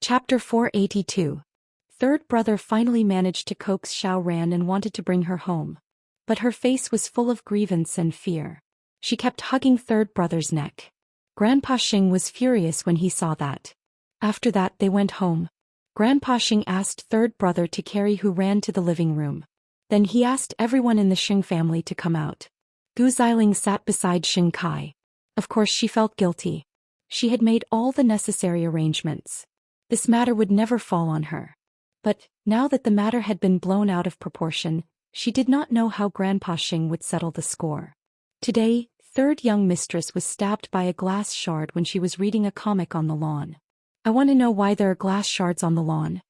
Chapter 482. Third brother finally managed to coax Xiaoran and wanted to bring her home. But her face was full of grievance and fear. She kept hugging third brother's neck. Grandpa Xing was furious when he saw that. After that they went home. Grandpa Xing asked third brother to carry Hu Ran to the living room. Then he asked everyone in the Xing family to come out. Gu Xiling sat beside Xing Kai. Of course she felt guilty. She had made all the necessary arrangements. This matter would never fall on her. But, now that the matter had been blown out of proportion, she did not know how Grandpa Xing would settle the score. Today, third young mistress was stabbed by a glass shard when she was reading a comic on the lawn. I want to know why there are glass shards on the lawn.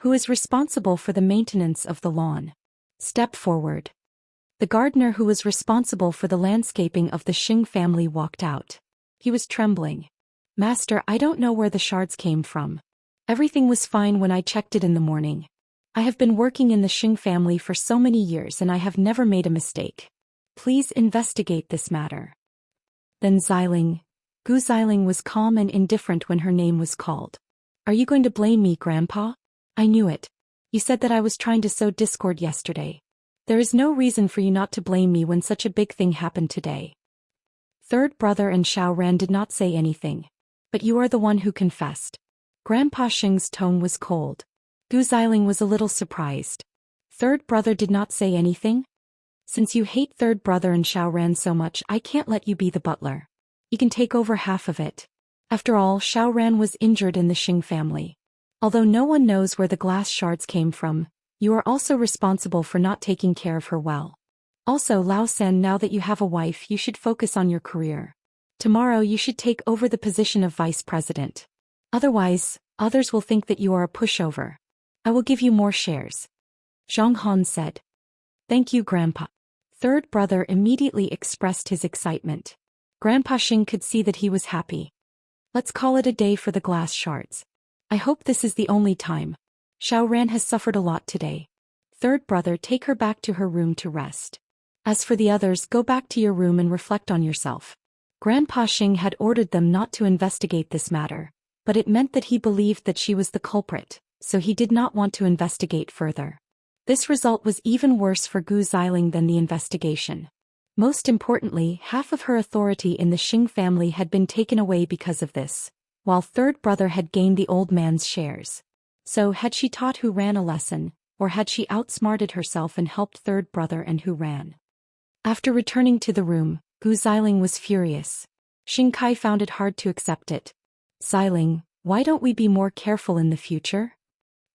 Who is responsible for the maintenance of the lawn? Step forward. The gardener who was responsible for the landscaping of the Xing family walked out. He was trembling. Master, I don't know where the shards came from. Everything was fine when I checked it in the morning. I have been working in the Xing family for so many years and I have never made a mistake. Please investigate this matter. Then Gu Xiling was calm and indifferent when her name was called. Are you going to blame me, Grandpa? I knew it. You said that I was trying to sow discord yesterday. There is no reason for you not to blame me when such a big thing happened today. Third brother and Xiaoran did not say anything. But you are the one who confessed. Grandpa Xing's tone was cold. Gu Xiling was a little surprised. Third brother did not say anything? Since you hate third brother and Xiaoran so much, I can't let you be the butler. You can take over half of it. After all, Xiaoran was injured in the Xing family. Although no one knows where the glass shards came from, you are also responsible for not taking care of her well. Also, Lao San, now that you have a wife, you should focus on your career. Tomorrow you should take over the position of vice president. Otherwise, others will think that you are a pushover. I will give you more shares. Zhang Han said. Thank you, Grandpa. Third brother immediately expressed his excitement. Grandpa Xing could see that he was happy. Let's call it a day for the glass shards. I hope this is the only time. Xiaoran has suffered a lot today. Third brother, take her back to her room to rest. As for the others, go back to your room and reflect on yourself. Grandpa Xing had ordered them not to investigate this matter. But it meant that he believed that she was the culprit, so he did not want to investigate further. This result was even worse for Gu Xiling than the investigation. Most importantly, half of her authority in the Xing family had been taken away because of this, while third brother had gained the old man's shares. So had she taught Hu Ran a lesson, or had she outsmarted herself and helped third brother and Hu Ran? After returning to the room, Gu Xiling was furious. Xing Kai found it hard to accept it. Xiling, why don't we be more careful in the future?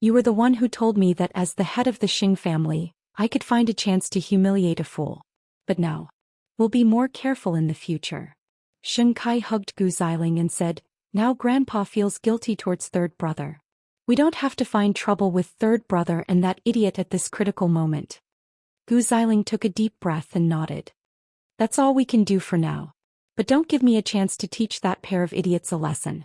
You were the one who told me that as the head of the Xing family, I could find a chance to humiliate a fool. But now, we'll be more careful in the future. Xing Kai hugged Gu Xiling and said, now Grandpa feels guilty towards third brother. We don't have to find trouble with third brother and that idiot at this critical moment. Gu Xiling took a deep breath and nodded. That's all we can do for now. But don't give me a chance to teach that pair of idiots a lesson.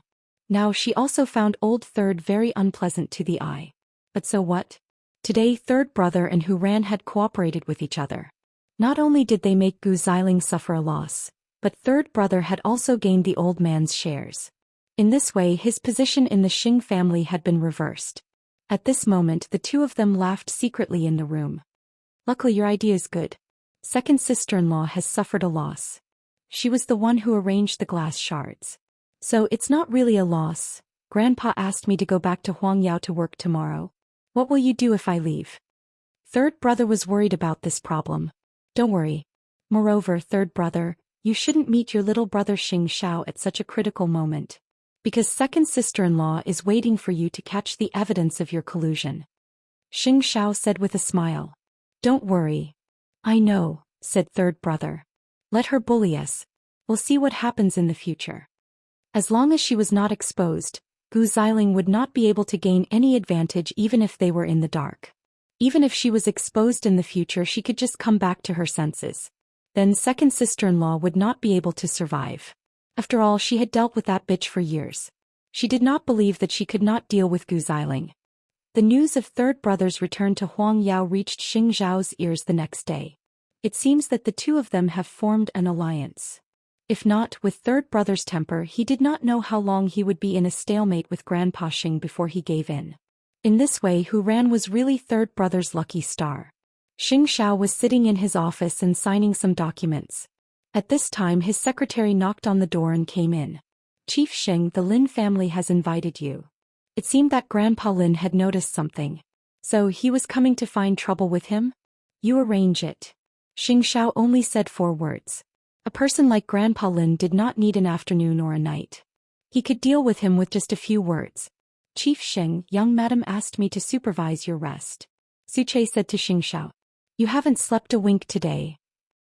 Now she also found old third very unpleasant to the eye. But so what? Today third brother and Hu Ran had cooperated with each other. Not only did they make Gu Xiling suffer a loss, but third brother had also gained the old man's shares. In this way his position in the Xing family had been reversed. At this moment the two of them laughed secretly in the room. Luckily your idea is good. Second sister-in-law has suffered a loss. She was the one who arranged the glass shards. So it's not really a loss. Grandpa asked me to go back to Huangyao to work tomorrow. What will you do if I leave? Third brother was worried about this problem. Don't worry. Moreover, third brother, you shouldn't meet your little brother Xing Xiao at such a critical moment. Because second sister-in-law is waiting for you to catch the evidence of your collusion. Xing Xiao said with a smile. Don't worry. I know, said third brother. Let her bully us. We'll see what happens in the future. As long as she was not exposed, Gu Xiling would not be able to gain any advantage even if they were in the dark. Even if she was exposed in the future, she could just come back to her senses. Then second sister-in-law would not be able to survive. After all, she had dealt with that bitch for years. She did not believe that she could not deal with Gu Xiling. The news of third brother's return to Huangyao reached Xing Zhao's ears the next day. It seems that the two of them have formed an alliance. If not, with third brother's temper, he did not know how long he would be in a stalemate with Grandpa Xing before he gave in. In this way, Hu Ran was really third brother's lucky star. Xianxia was sitting in his office and signing some documents. At this time, his secretary knocked on the door and came in. Chief Xing, the Lin family has invited you. It seemed that Grandpa Lin had noticed something. So he was coming to find trouble with him? You arrange it. Xianxia only said 4 words. A person like Grandpa Lin did not need an afternoon or a night. He could deal with him with just a few words. Chief Xing, young madam asked me to supervise your rest. Suche said to Xianxia. You haven't slept a wink today.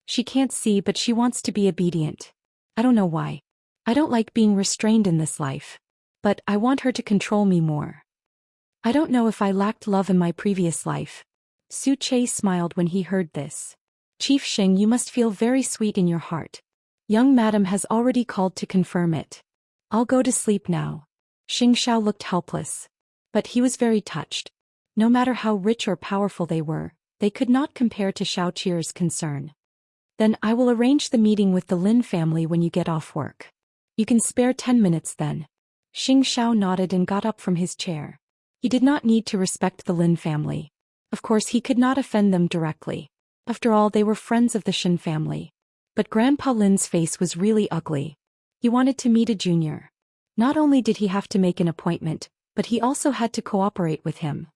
She can't see, but she wants to be obedient. I don't know why. I don't like being restrained in this life. But I want her to control me more. I don't know if I lacked love in my previous life. Suche smiled when he heard this. Chief Xing, you must feel very sweet in your heart. Young madam has already called to confirm it. I'll go to sleep now. Xianxia looked helpless. But he was very touched. No matter how rich or powerful they were, they could not compare to Xiaoqi's concern. Then I will arrange the meeting with the Lin family when you get off work. You can spare 10 minutes then. Xianxia nodded and got up from his chair. He did not need to respect the Lin family. Of course, he could not offend them directly. After all, they were friends of the Shen family. But Grandpa Lin's face was really ugly. He wanted to meet a junior. Not only did he have to make an appointment, but he also had to cooperate with him.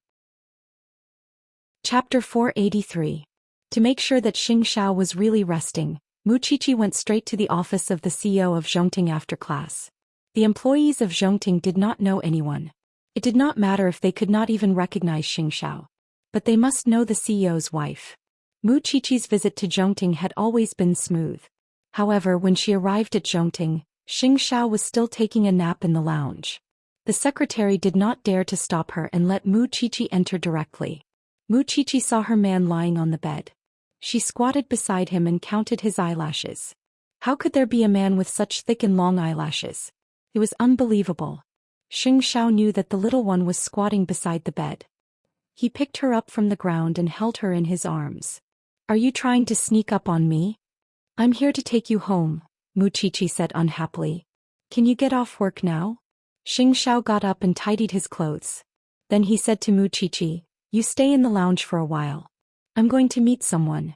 Chapter 483. To make sure that Xianxia was really resting, Mu Qiqi went straight to the office of the CEO of Zhongting after class. The employees of Zhongting did not know anyone. It did not matter if they could not even recognize Xianxia. But they must know the CEO's wife. Mu Qiqi's visit to Zhongting had always been smooth. However, when she arrived at Zhongting, Xianxia was still taking a nap in the lounge. The secretary did not dare to stop her and let Mu Qiqi enter directly. Mu Qiqi saw her man lying on the bed. She squatted beside him and counted his eyelashes. How could there be a man with such thick and long eyelashes? It was unbelievable. Xianxia knew that the little one was squatting beside the bed. He picked her up from the ground and held her in his arms. Are you trying to sneak up on me? I'm here to take you home, Mu Qiqi said unhappily. Can you get off work now? Xianxia got up and tidied his clothes. Then he said to Mu Qiqi, you stay in the lounge for a while. I'm going to meet someone.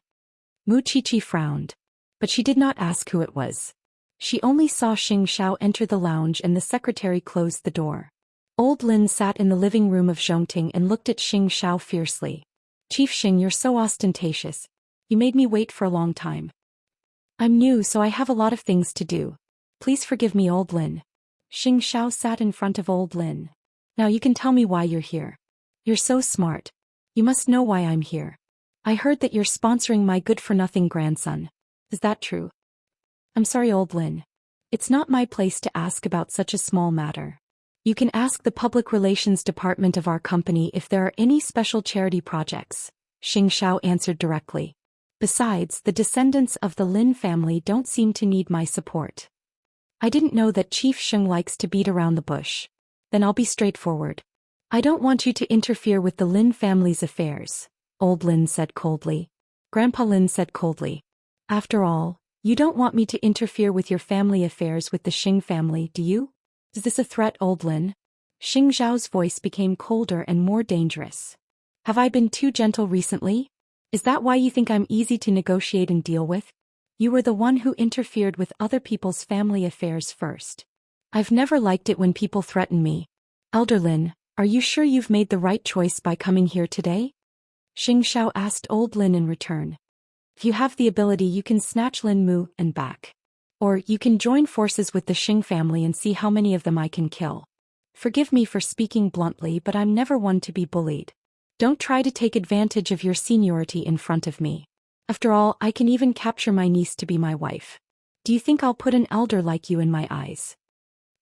Mu Qiqi frowned. But she did not ask who it was. She only saw Xianxia enter the lounge and the secretary close the door. Old Lin sat in the living room of Zhongting and looked at Xianxia fiercely. Chief Xing, you're so ostentatious. You made me wait for a long time. I'm new, so I have a lot of things to do. Please forgive me, Old Lin. Xianxia sat in front of Old Lin. Now you can tell me why you're here. You're so smart. You must know why I'm here. I heard that you're sponsoring my good-for-nothing grandson. Is that true? I'm sorry, Old Lin. It's not my place to ask about such a small matter. You can ask the public relations department of our company if there are any special charity projects, Xianxia answered directly. Besides, the descendants of the Lin family don't seem to need my support. I didn't know that Chief Xing likes to beat around the bush. Then I'll be straightforward. I don't want you to interfere with the Lin family's affairs, Old Lin said coldly. Grandpa Lin said coldly. After all, you don't want me to interfere with your family affairs with the Xing family, do you? Is this a threat, Old Lin? Xingzhao's voice became colder and more dangerous. Have I been too gentle recently? Is that why you think I'm easy to negotiate and deal with? You were the one who interfered with other people's family affairs first. I've never liked it when people threaten me. Elder Lin, are you sure you've made the right choice by coming here today? Xianxia asked Old Lin in return. If you have the ability, you can snatch Lin Mu and back. Or you can join forces with the Xing family and see how many of them I can kill. Forgive me for speaking bluntly, but I'm never one to be bullied. Don't try to take advantage of your seniority in front of me. After all, I can even capture my niece to be my wife. Do you think I'll put an elder like you in my eyes?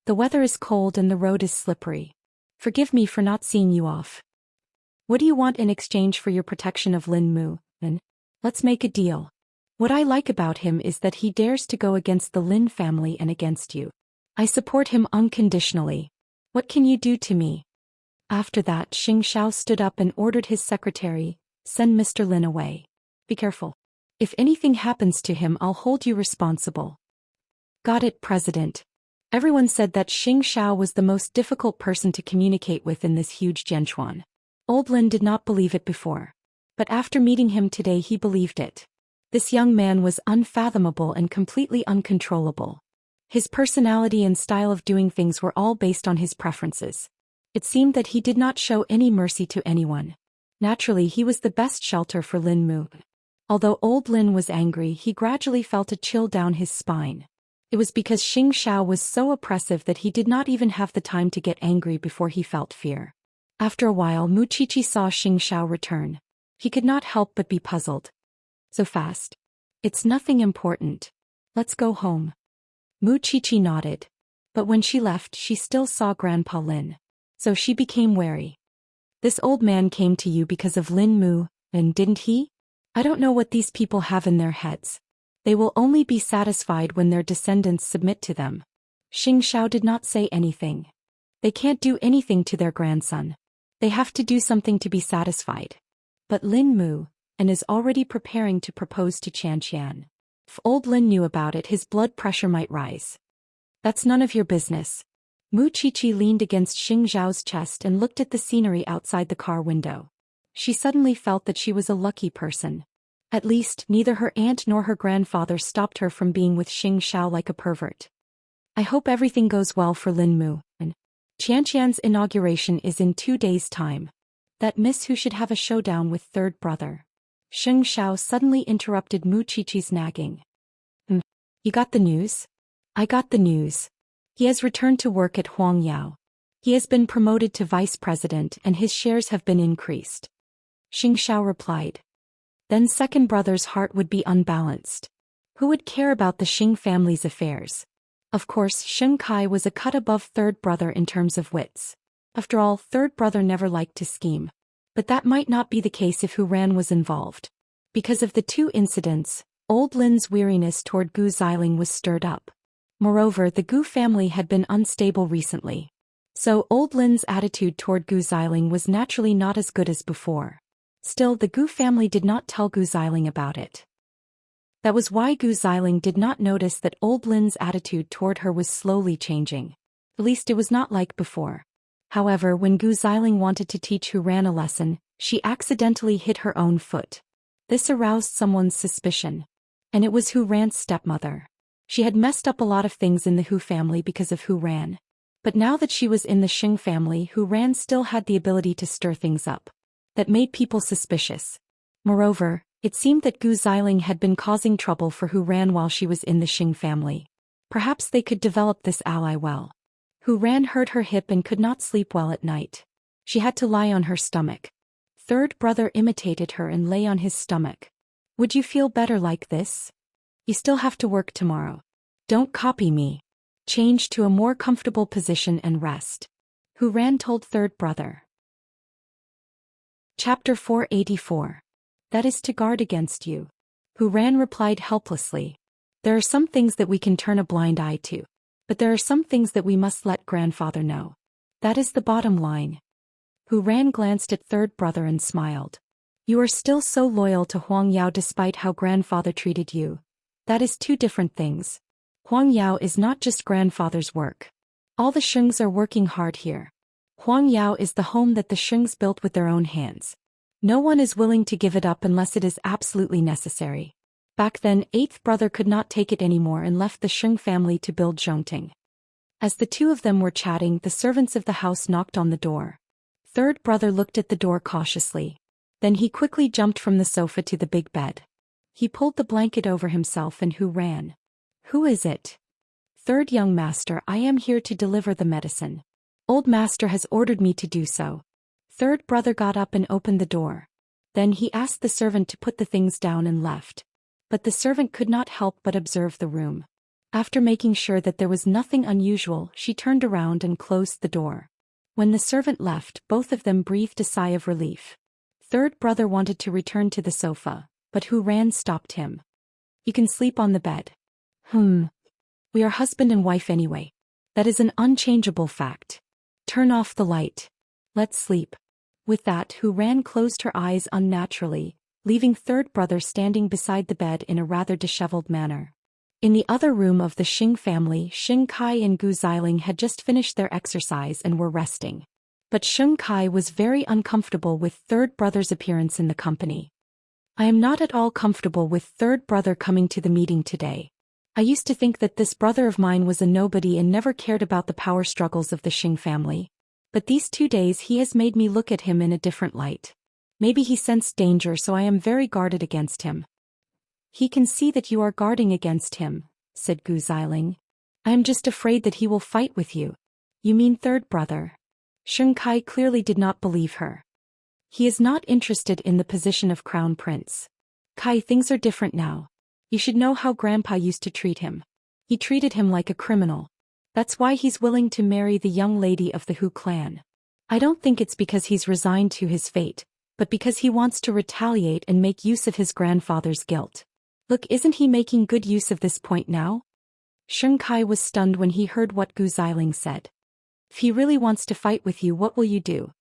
The weather is cold and the road is slippery. Forgive me for not seeing you off. What do you want in exchange for your protection of Lin Mu? Then, let's make a deal. What I like about him is that he dares to go against the Lin family and against you. I support him unconditionally. What can you do to me? After that, Xianxia stood up and ordered his secretary, send Mr. Lin away. Be careful. If anything happens to him, I'll hold you responsible. Got it, President. Everyone said that Xianxia was the most difficult person to communicate with in this huge Jianchuan. Old Lin did not believe it before. But after meeting him today he believed it. This young man was unfathomable and completely uncontrollable. His personality and style of doing things were all based on his preferences. It seemed that he did not show any mercy to anyone. Naturally, he was the best shelter for Lin Mu. Although old Lin was angry, he gradually felt a chill down his spine. It was because Xianxia was so oppressive that he did not even have the time to get angry before he felt fear. After a while, Mu Qiqi saw Xianxia return. He could not help but be puzzled. So fast. It's nothing important. Let's go home. Mu Qiqi nodded. But when she left, she still saw Grandpa Lin. So she became wary. This old man came to you because of Lin Mu, and didn't he? I don't know what these people have in their heads. They will only be satisfied when their descendants submit to them. Xianxia did not say anything. They can't do anything to their grandson. They have to do something to be satisfied. But Lin Mu, and is already preparing to propose to Xianxian. If old Lin knew about it, his blood pressure might rise. That's none of your business. Mu Qiqi leaned against Xiao's chest and looked at the scenery outside the car window. She suddenly felt that she was a lucky person. At least, neither her aunt nor her grandfather stopped her from being with Xiao like a pervert. I hope everything goes well for Lin Mu, and Xianxian's inauguration is in 2 days' time. That miss who should have a showdown with third brother. Xiao suddenly interrupted Mu Qiqi's nagging. You got the news? I got the news. He has returned to work at Huangyao. He has been promoted to vice president and his shares have been increased. Xiao replied. Then second brother's heart would be unbalanced. Who would care about the Xing family's affairs? Of course, Sheng Kai was a cut above third brother in terms of wits. After all, third brother never liked to scheme. But that might not be the case if Hu Ran was involved. Because of the two incidents, old Lin's weariness toward Gu Xiling was stirred up. Moreover, the Gu family had been unstable recently. So old Lin's attitude toward Gu Xiling was naturally not as good as before. Still, the Gu family did not tell Gu Xiling about it. That was why Gu Xiling did not notice that old Lin's attitude toward her was slowly changing. At least it was not like before. However, when Gu Xiling wanted to teach Hu Ran a lesson, she accidentally hit her own foot. This aroused someone's suspicion. And it was Hu Ran's stepmother. She had messed up a lot of things in the Hu family because of Hu Ran. But now that she was in the Xing family, Hu Ran still had the ability to stir things up. That made people suspicious. Moreover, it seemed that Gu Xiling had been causing trouble for Hu Ran while she was in the Xing family. Perhaps they could develop this ally well. Hu Ran hurt her hip and could not sleep well at night. She had to lie on her stomach. Third brother imitated her and lay on his stomach. Would you feel better like this? You still have to work tomorrow. Don't copy me. Change to a more comfortable position and rest. Hu Ran told third brother. Chapter 484. That is to guard against you. Hu Ran replied helplessly. There are some things that we can turn a blind eye to. But there are some things that we must let grandfather know. That is the bottom line. Hu Ran glanced at third brother and smiled. You are still so loyal to Huang Yao despite how grandfather treated you. That is two different things. Huang Yao is not just grandfather's work. All the Shungs are working hard here. Huang Yao is the home that the Shungs built with their own hands. No one is willing to give it up unless it is absolutely necessary. Back then, eighth brother could not take it anymore and left the Sheng family to build Zhongting. As the two of them were chatting, the servants of the house knocked on the door. Third brother looked at the door cautiously. Then he quickly jumped from the sofa to the big bed. He pulled the blanket over himself and Hu Ran. Who is it? Third young master, I am here to deliver the medicine. Old master has ordered me to do so. Third brother got up and opened the door. Then he asked the servant to put the things down and left. But the servant could not help but observe the room. After making sure that there was nothing unusual, she turned around and closed the door. When the servant left, both of them breathed a sigh of relief. Third brother wanted to return to the sofa, but Hu Ran stopped him. You can sleep on the bed. We are husband and wife anyway. That is an unchangeable fact. Turn off the light. Let's sleep. With that, Hu Ran closed her eyes unnaturally, leaving third brother standing beside the bed in a rather disheveled manner. In the other room of the Xing family, Xing Kai and Gu Xiling had just finished their exercise and were resting. But Xing Kai was very uncomfortable with third brother's appearance in the company. I am not at all comfortable with third brother coming to the meeting today. I used to think that this brother of mine was a nobody and never cared about the power struggles of the Xing family. But these 2 days he has made me look at him in a different light. Maybe he sensed danger, so I am very guarded against him. He can see that you are guarding against him, said Gu Xiling. I am just afraid that he will fight with you. You mean third brother? Xing Kai clearly did not believe her. He is not interested in the position of crown prince. Kai, things are different now. You should know how grandpa used to treat him. He treated him like a criminal. That's why he's willing to marry the young lady of the Hu clan. I don't think it's because he's resigned to his fate, but because he wants to retaliate and make use of his grandfather's guilt. Look, isn't he making good use of this point now? Xing Kai was stunned when he heard what Gu Xiling said. If he really wants to fight with you, what will you do?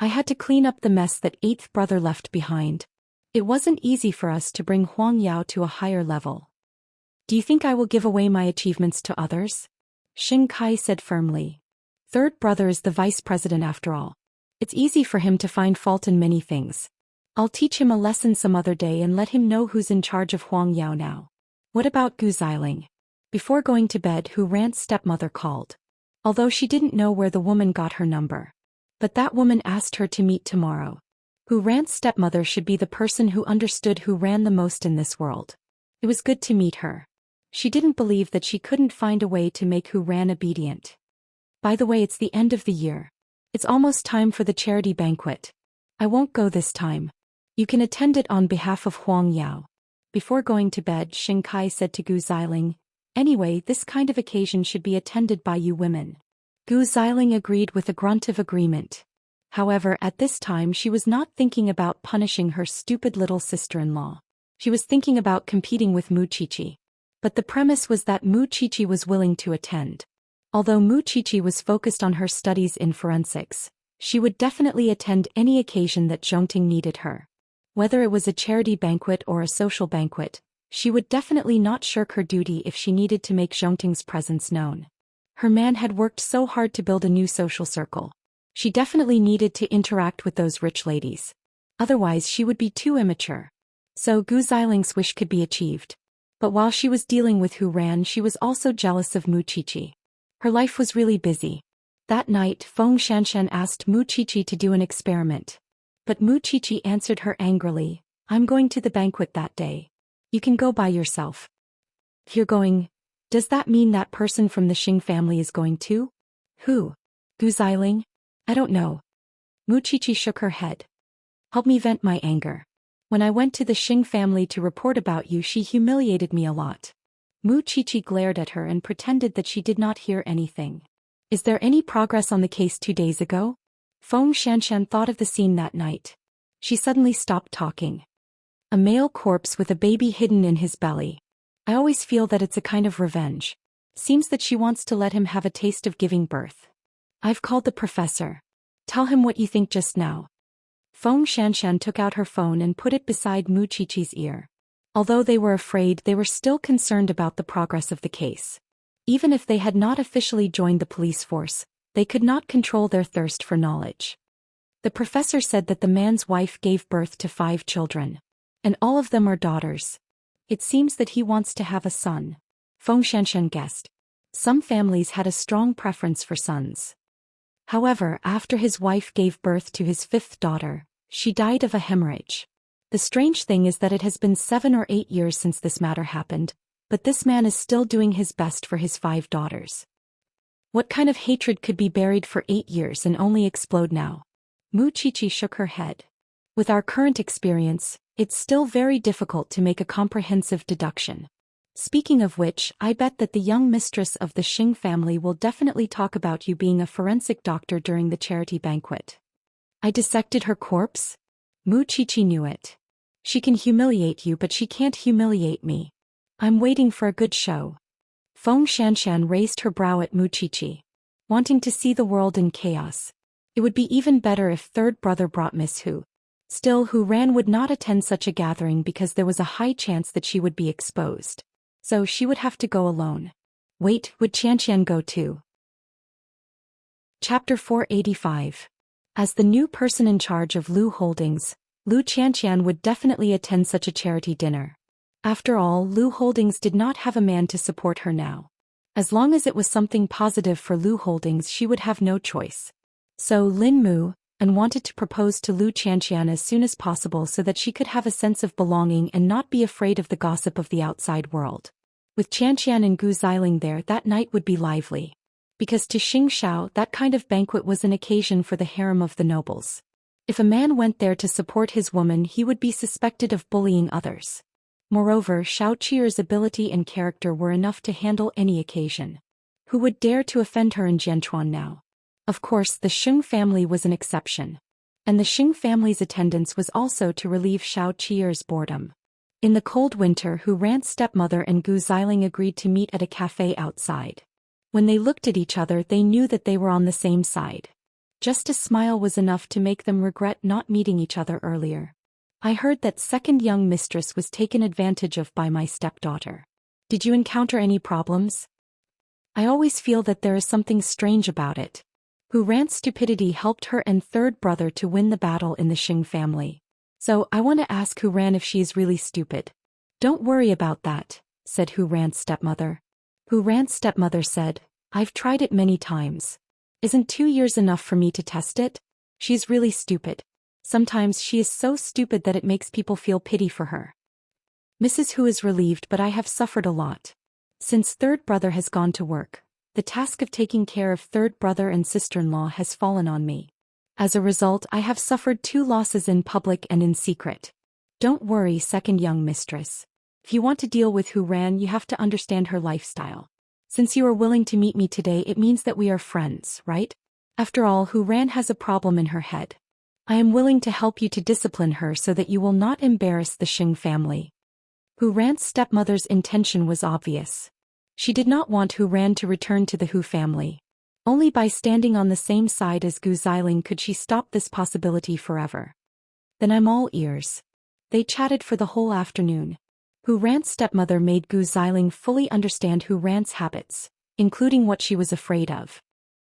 I had to clean up the mess that eighth brother left behind. It wasn't easy for us to bring Huang Yao to a higher level. Do you think I will give away my achievements to others? Xing Kai said firmly. Third brother is the vice president after all. It's easy for him to find fault in many things. I'll teach him a lesson some other day and let him know who's in charge of Huang Yao now. What about Gu Xiling? Before going to bed, Hu Ran's stepmother called. Although she didn't know where the woman got her number. But that woman asked her to meet tomorrow. Hu Ran's stepmother should be the person who understood Hu Ran the most in this world. It was good to meet her. She didn't believe that she couldn't find a way to make Hu Ran obedient. By the way, it's the end of the year. It's almost time for the charity banquet. I won't go this time. You can attend it on behalf of Huang Yao. Before going to bed, Xing Kai said to Gu Xiling, anyway, this kind of occasion should be attended by you women. Gu Xiling agreed with a grunt of agreement. However, at this time she was not thinking about punishing her stupid little sister-in-law. She was thinking about competing with Mu Qiqi. But the premise was that Mu Qiqi was willing to attend. Although Mu Qiqi was focused on her studies in forensics, she would definitely attend any occasion that Zhongting needed her. Whether it was a charity banquet or a social banquet, she would definitely not shirk her duty if she needed to make Zhongting's presence known. Her man had worked so hard to build a new social circle. She definitely needed to interact with those rich ladies. Otherwise she would be too immature. So Gu Xiling's wish could be achieved. But while she was dealing with Hu Ran, she was also jealous of Mu Qiqi. Her life was really busy. That night, Feng Xianxian asked Mu Qiqi to do an experiment. But Mu Qiqi answered her angrily, I'm going to the banquet that day. You can go by yourself. If you're going, does that mean that person from the Xing family is going too? Who? Gu Xiling? I don't know. Mu Qiqi shook her head. Help me vent my anger. When I went to the Xing family to report about you, she humiliated me a lot. Mu Qiqi glared at her and pretended that she did not hear anything. Is there any progress on the case 2 days ago? Feng Xianxian thought of the scene that night. She suddenly stopped talking. A male corpse with a baby hidden in his belly. I always feel that it's a kind of revenge. Seems that she wants to let him have a taste of giving birth. I've called the professor. Tell him what you think just now. Feng Xianxian took out her phone and put it beside Mu Qiqi's ear. Although they were afraid, they were still concerned about the progress of the case. Even if they had not officially joined the police force, they could not control their thirst for knowledge. The professor said that the man's wife gave birth to 5 children. And all of them are daughters. It seems that he wants to have a son. Feng Xianxian guessed. Some families had a strong preference for sons. However, after his wife gave birth to his 5th daughter, she died of a hemorrhage. The strange thing is that it has been 7 or 8 years since this matter happened, but this man is still doing his best for his 5 daughters. What kind of hatred could be buried for 8 years and only explode now? Mu Qiqi shook her head. With our current experience, it's still very difficult to make a comprehensive deduction. Speaking of which, I bet that the young mistress of the Xing family will definitely talk about you being a forensic doctor during the charity banquet. I dissected her corpse? Mu Qiqi knew it. She can humiliate you, but she can't humiliate me. I'm waiting for a good show. Feng Xianxian raised her brow at Mu Qiqi. Wanting to see the world in chaos. It would be even better if third brother brought Miss Hu. Still, Hu Ran would not attend such a gathering because there was a high chance that she would be exposed. So she would have to go alone. Wait, would Xianxia go too? Chapter 485. As the new person in charge of Lu Holdings, Lu Xianxia would definitely attend such a charity dinner. After all, Lu Holdings did not have a man to support her now. As long as it was something positive for Lu Holdings, she would have no choice. So Lin Mu and wanted to propose to Lu Xianxia as soon as possible so that she could have a sense of belonging and not be afraid of the gossip of the outside world. With Xianxia and Gu Xiling there, that night would be lively. Because to Xingxiao, that kind of banquet was an occasion for the harem of the nobles. If a man went there to support his woman, he would be suspected of bullying others. Moreover, Shao Qier's ability and character were enough to handle any occasion. Who would dare to offend her in Jianchuan now? Of course, the Xing family was an exception. And the Xing family's attendance was also to relieve Shao Qier's boredom. In the cold winter, Hu Ran's stepmother and Gu Xiling agreed to meet at a cafe outside. When they looked at each other, they knew that they were on the same side. Just a smile was enough to make them regret not meeting each other earlier. I heard that second young mistress was taken advantage of by my stepdaughter. Did you encounter any problems? I always feel that there is something strange about it. Hu Ran's stupidity helped her and third brother to win the battle in the Xing family. So I want to ask Hu Ran if she is really stupid. Don't worry about that, said Hu Ran's stepmother. Hu Ran's stepmother said, I've tried it many times. Isn't 2 years enough for me to test it? She's really stupid. Sometimes she is so stupid that it makes people feel pity for her. Mrs. Hu is relieved, but I have suffered a lot. Since third brother has gone to work, the task of taking care of third brother and sister-in-law has fallen on me. As a result, I have suffered 2 losses in public and in secret. Don't worry, second young mistress. If you want to deal with Hu Ran, you have to understand her lifestyle. Since you are willing to meet me today, it means that we are friends, right? After all, Hu Ran has a problem in her head. I am willing to help you to discipline her so that you will not embarrass the Xing family. Hu Ran's stepmother's intention was obvious. She did not want Hu Ran to return to the Hu family. Only by standing on the same side as Gu Xiling could she stop this possibility forever. Then I'm all ears. They chatted for the whole afternoon. Hu Ran's stepmother made Gu Xiling fully understand Hu Ran's habits, including what she was afraid of.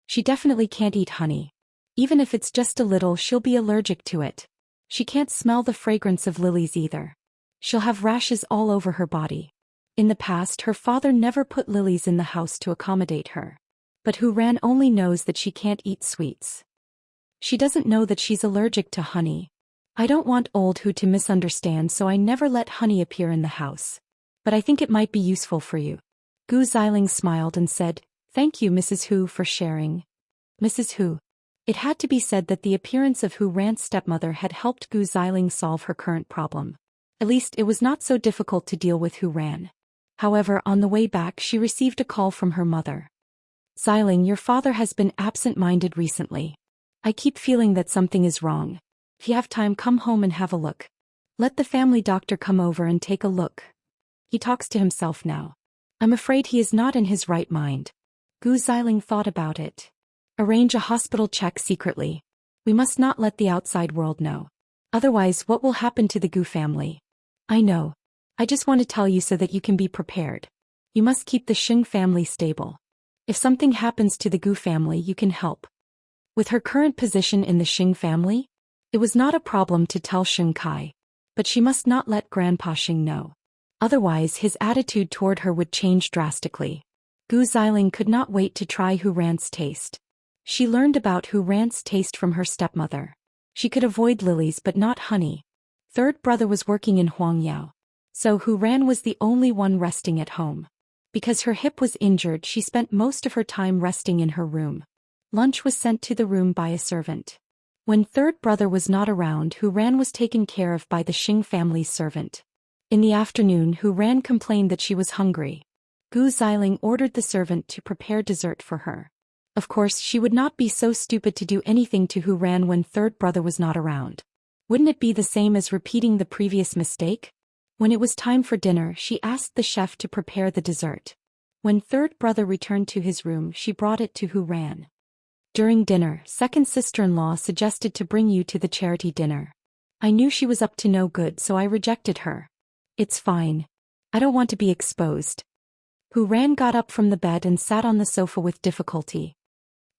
She definitely can't eat honey. Even if it's just a little, she'll be allergic to it. She can't smell the fragrance of lilies either. She'll have rashes all over her body. In the past, her father never put lilies in the house to accommodate her. But Hu Ran only knows that she can't eat sweets. She doesn't know that she's allergic to honey. I don't want old Hu to misunderstand, so I never let honey appear in the house. But I think it might be useful for you. Gu Xiling smiled and said, Thank you, Mrs. Hu, for sharing. Mrs. Hu. It had to be said that the appearance of Hu Ran's stepmother had helped Gu Xiling solve her current problem. At least it was not so difficult to deal with Hu Ran. However, on the way back she received a call from her mother. Xiling, your father has been absent-minded recently. I keep feeling that something is wrong. If you have time, come home and have a look. Let the family doctor come over and take a look. He talks to himself now. I'm afraid he is not in his right mind. Gu Xiling thought about it. Arrange a hospital check secretly. We must not let the outside world know. Otherwise, what will happen to the Gu family? I know. I just want to tell you so that you can be prepared. You must keep the Xing family stable. If something happens to the Gu family, you can help. With her current position in the Xing family, it was not a problem to tell Xing Kai. But she must not let Grandpa Xing know. Otherwise, his attitude toward her would change drastically. Gu Xiling could not wait to try Hu Ran's taste. She learned about Hu Ran's taste from her stepmother. She could avoid lilies but not honey. Third brother was working in Huangyao. So Hu Ran was the only one resting at home. Because her hip was injured, she spent most of her time resting in her room. Lunch was sent to the room by a servant. When third brother was not around, Hu Ran was taken care of by the Xing family's servant. In the afternoon, Hu Ran complained that she was hungry. Gu Xiling ordered the servant to prepare dessert for her. Of course, she would not be so stupid to do anything to Hu Ran when third brother was not around. Wouldn't it be the same as repeating the previous mistake? When it was time for dinner, she asked the chef to prepare the dessert. When third brother returned to his room, she brought it to Hu Ran. During dinner, second sister-in-law suggested to bring you to the charity dinner. I knew she was up to no good, so I rejected her. It's fine. I don't want to be exposed. Hu Ran got up from the bed and sat on the sofa with difficulty.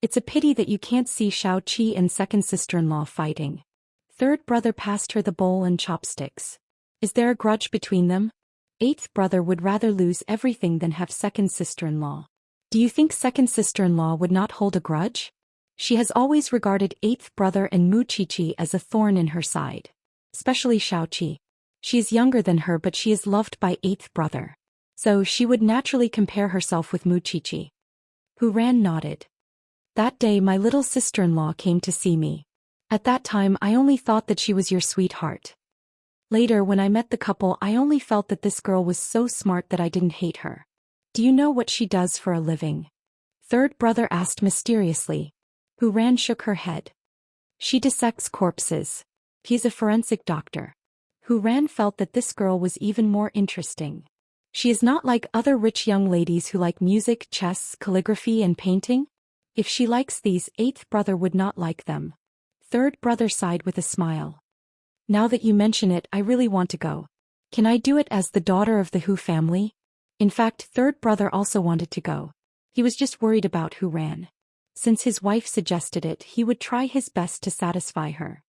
It's a pity that you can't see Xiaoqi and second sister-in-law fighting. Third brother passed her the bowl and chopsticks. Is there a grudge between them? Eighth brother would rather lose everything than have second sister-in-law. Do you think second sister-in-law would not hold a grudge? She has always regarded eighth brother and Mu Qiqi as a thorn in her side. Especially Xiaoqi. She is younger than her, but she is loved by eighth brother. So she would naturally compare herself with Mu Qiqi. Hu Ran nodded. That day my little sister-in-law came to see me. At that time I only thought that she was your sweetheart. Later when I met the couple I only felt that this girl was so smart that I didn't hate her. Do you know what she does for a living? Third brother asked mysteriously. Hu Ran shook her head. She dissects corpses. He's a forensic doctor. Hu Ran felt that this girl was even more interesting. She is not like other rich young ladies who like music, chess, calligraphy and painting. If she likes these, eighth brother would not like them. Third brother sighed with a smile. Now that you mention it, I really want to go. Can I do it as the daughter of the Hu family? In fact, third brother also wanted to go. He was just worried about Hu Ran. Since his wife suggested it, he would try his best to satisfy her.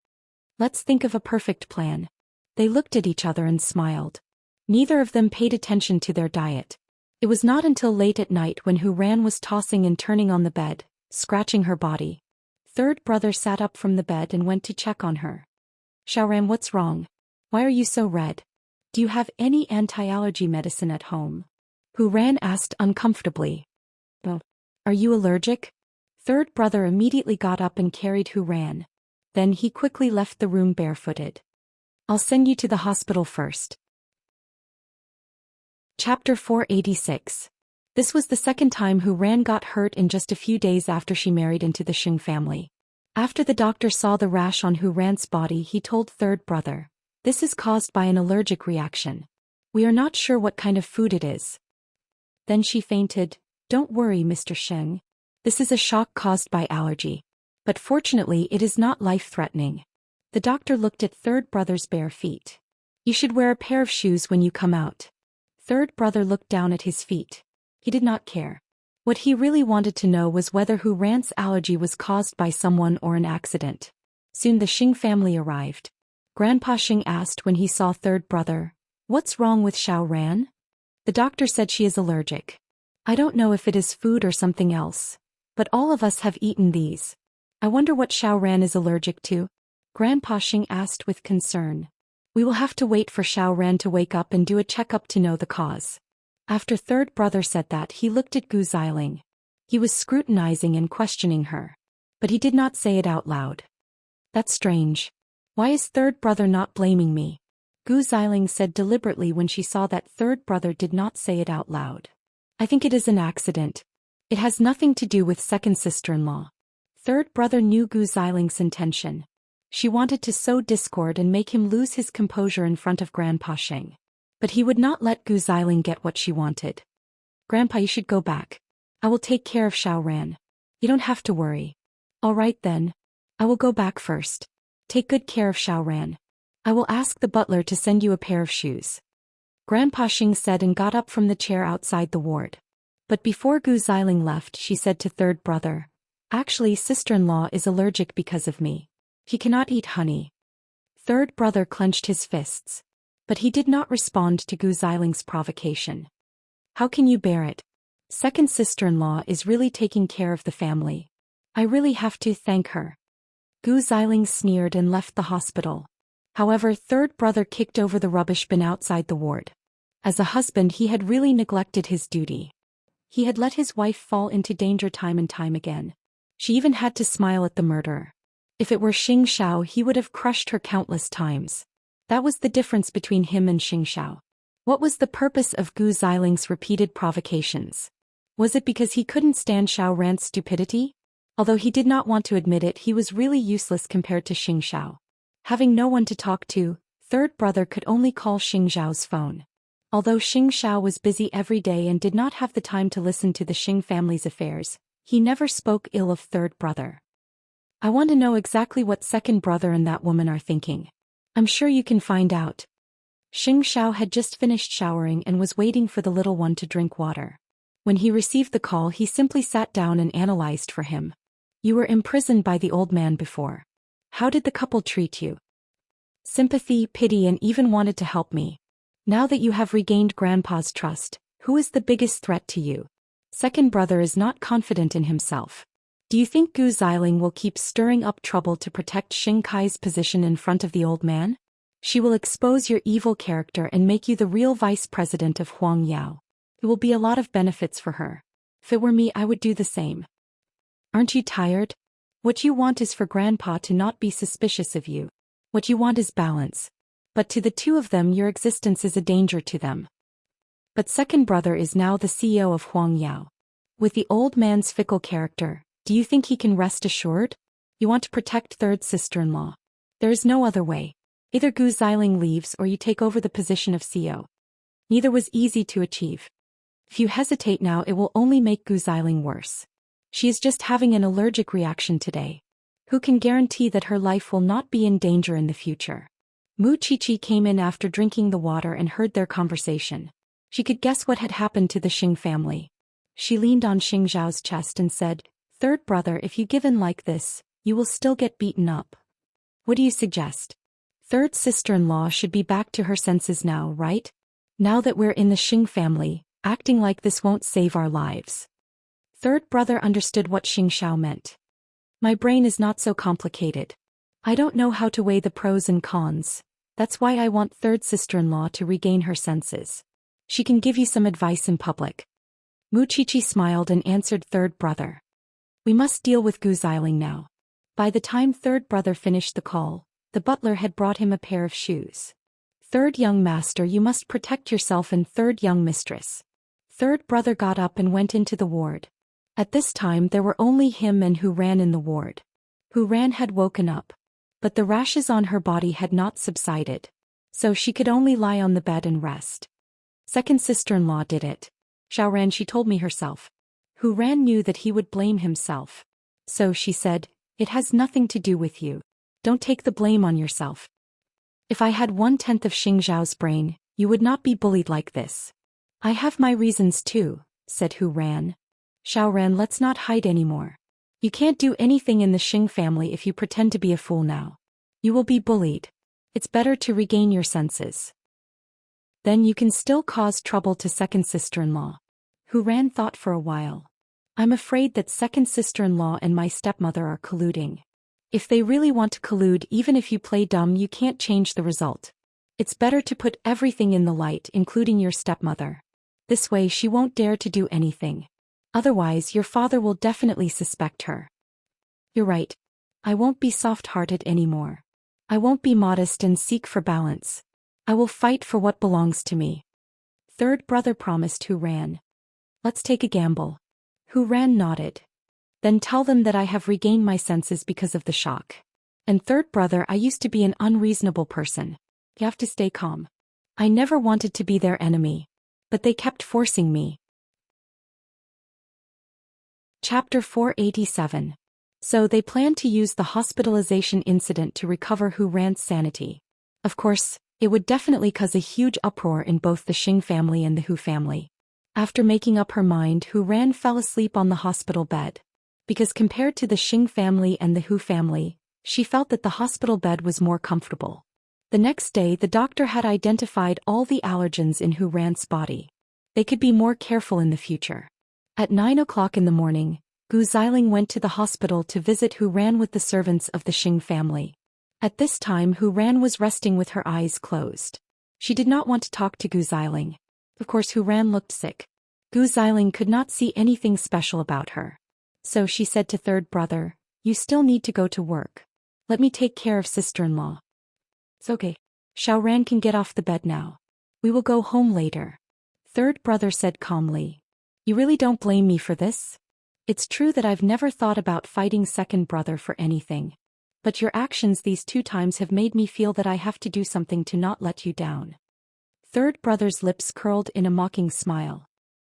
Let's think of a perfect plan. They looked at each other and smiled. Neither of them paid attention to their diet. It was not until late at night when Hu Ran was tossing and turning on the bed, scratching her body. Third brother sat up from the bed and went to check on her. Xiaoran, what's wrong? Why are you so red? Do you have any anti-allergy medicine at home? Hu Ran asked uncomfortably. Oh, are you allergic? Third brother immediately got up and carried Hu Ran. Then he quickly left the room barefooted. I'll send you to the hospital first. Chapter 486. This was the second time Hu Ran got hurt in just a few days after she married into the Xing family. After the doctor saw the rash on Hu Ran's body, he told third brother, "This is caused by an allergic reaction. We are not sure what kind of food it is." Then she fainted. Don't worry, Mr. Sheng. This is a shock caused by allergy. But fortunately it is not life-threatening. The doctor looked at third brother's bare feet. You should wear a pair of shoes when you come out. Third brother looked down at his feet. He did not care. What he really wanted to know was whether Hu Ran's allergy was caused by someone or an accident. Soon the Xing family arrived. Grandpa Xing asked when he saw third brother, "What's wrong with Xiao Ran?" The doctor said she is allergic. I don't know if it is food or something else. But all of us have eaten these. I wonder what Xiao Ran is allergic to? Grandpa Xing asked with concern. We will have to wait for Xiao Ran to wake up and do a checkup to know the cause. After third brother said that, he looked at Gu Xiling. He was scrutinizing and questioning her. But he did not say it out loud. That's strange. Why is third brother not blaming me? Gu Xiling said deliberately when she saw that third brother did not say it out loud. I think it is an accident. It has nothing to do with second sister-in-law. Third brother knew Gu Xiling's intention. She wanted to sow discord and make him lose his composure in front of Grandpa Sheng. But he would not let Gu Xiling get what she wanted. Grandpa, you should go back. I will take care of Xiao Ran. You don't have to worry. All right then. I will go back first. Take good care of Xiao Ran. I will ask the butler to send you a pair of shoes. Grandpa Xing said and got up from the chair outside the ward. But before Gu Xiling left, she said to third brother, Actually, sister-in-law is allergic because of me. He cannot eat honey. Third brother clenched his fists. But he did not respond to Gu Xiling's provocation. How can you bear it? Second sister-in-law is really taking care of the family. I really have to thank her. Gu Xiling sneered and left the hospital. However, third brother kicked over the rubbish bin outside the ward. As a husband, he had really neglected his duty. He had let his wife fall into danger time and time again. She even had to smile at the murderer. If it were Xing Xiao, he would have crushed her countless times. That was the difference between him and Xing Xiao. What was the purpose of Gu Xiling's repeated provocations? Was it because he couldn't stand Xiao Ran's stupidity? Although he did not want to admit it, he was really useless compared to Xing Xiao. Having no one to talk to, third brother could only call Xing Xiao's phone. Although Xing Xiao was busy every day and did not have the time to listen to the Xing family's affairs, he never spoke ill of third brother. I want to know exactly what second brother and that woman are thinking. I'm sure you can find out. Xianxia had just finished showering and was waiting for the little one to drink water. When he received the call, he simply sat down and analyzed for him. You were imprisoned by the old man before. How did the couple treat you? Sympathy, pity, and even wanted to help me. Now that you have regained Grandpa's trust, who is the biggest threat to you? Second brother is not confident in himself. Do you think Gu Xiling will keep stirring up trouble to protect Xingkai's position in front of the old man? She will expose your evil character and make you the real vice president of Huangyao. It will be a lot of benefits for her. If it were me, I would do the same. Aren't you tired? What you want is for Grandpa to not be suspicious of you. What you want is balance. But to the two of them, your existence is a danger to them. But second brother is now the CEO of Huangyao. With the old man's fickle character, do you think he can rest assured? You want to protect third sister-in-law. There is no other way. Either Gu Xiling leaves or you take over the position of CEO. Neither was easy to achieve. If you hesitate now, it will only make Gu Xiling worse. She is just having an allergic reaction today. Who can guarantee that her life will not be in danger in the future? Mu Qiqi came in after drinking the water and heard their conversation. She could guess what had happened to the Xing family. She leaned on Xing Zhao's chest and said, "Third brother, if you give in like this, you will still get beaten up. What do you suggest? Third sister-in-law should be back to her senses now, right? Now that we're in the Xing family, acting like this won't save our lives." Third brother understood what Xianxia meant. My brain is not so complicated. I don't know how to weigh the pros and cons. That's why I want third sister-in-law to regain her senses. She can give you some advice in public. Mu Qiqi smiled and answered third brother. We must deal with Gu Xiling now. By the time third brother finished the call, the butler had brought him a pair of shoes. Third young master, you must protect yourself, and third young mistress. Third brother got up and went into the ward. At this time there were only him and Hu Ran in the ward. Hu Ran had woken up. But the rashes on her body had not subsided. So she could only lie on the bed and rest. Second sister-in-law did it. Xiaoran, she told me herself. Hu Ran knew that he would blame himself. So she said, it has nothing to do with you. Don't take the blame on yourself. If I had 1/10 of Xing Zhao's brain, you would not be bullied like this. I have my reasons too, said Hu Ran. Xiaoran, let's not hide anymore. You can't do anything in the Xing family if you pretend to be a fool now. You will be bullied. It's better to regain your senses. Then you can still cause trouble to second sister-in-law. Hu Ran thought for a while. I'm afraid that second sister-in-law and my stepmother are colluding. If they really want to collude, even if you play dumb, you can't change the result. It's better to put everything in the light, including your stepmother. This way she won't dare to do anything. Otherwise your father will definitely suspect her. You're right. I won't be soft-hearted anymore. I won't be modest and seek for balance. I will fight for what belongs to me. Third brother promised Hu Ran. Let's take a gamble. Hu Ran nodded. Then tell them that I have regained my senses because of the shock. And third brother, I used to be an unreasonable person. You have to stay calm. I never wanted to be their enemy. But they kept forcing me. Chapter 487. So they planned to use the hospitalization incident to recover Hu Ran's sanity. Of course, it would definitely cause a huge uproar in both the Xing family and the Hu family. After making up her mind, Hu Ran fell asleep on the hospital bed. Because compared to the Xing family and the Hu family, she felt that the hospital bed was more comfortable. The next day, the doctor had identified all the allergens in Hu Ran's body. They could be more careful in the future. At 9 o'clock in the morning, Gu Xiling went to the hospital to visit Hu Ran with the servants of the Xing family. At this time, Hu Ran was resting with her eyes closed. She did not want to talk to Gu Xiling. Of course, Hu Ran looked sick. Gu Xiling could not see anything special about her. So she said to third brother, you still need to go to work. Let me take care of sister-in-law. It's okay. Xiaoran can get off the bed now. We will go home later. Third brother said calmly. You really don't blame me for this? It's true that I've never thought about fighting second brother for anything. But your actions these 2 times have made me feel that I have to do something to not let you down. Third brother's lips curled in a mocking smile.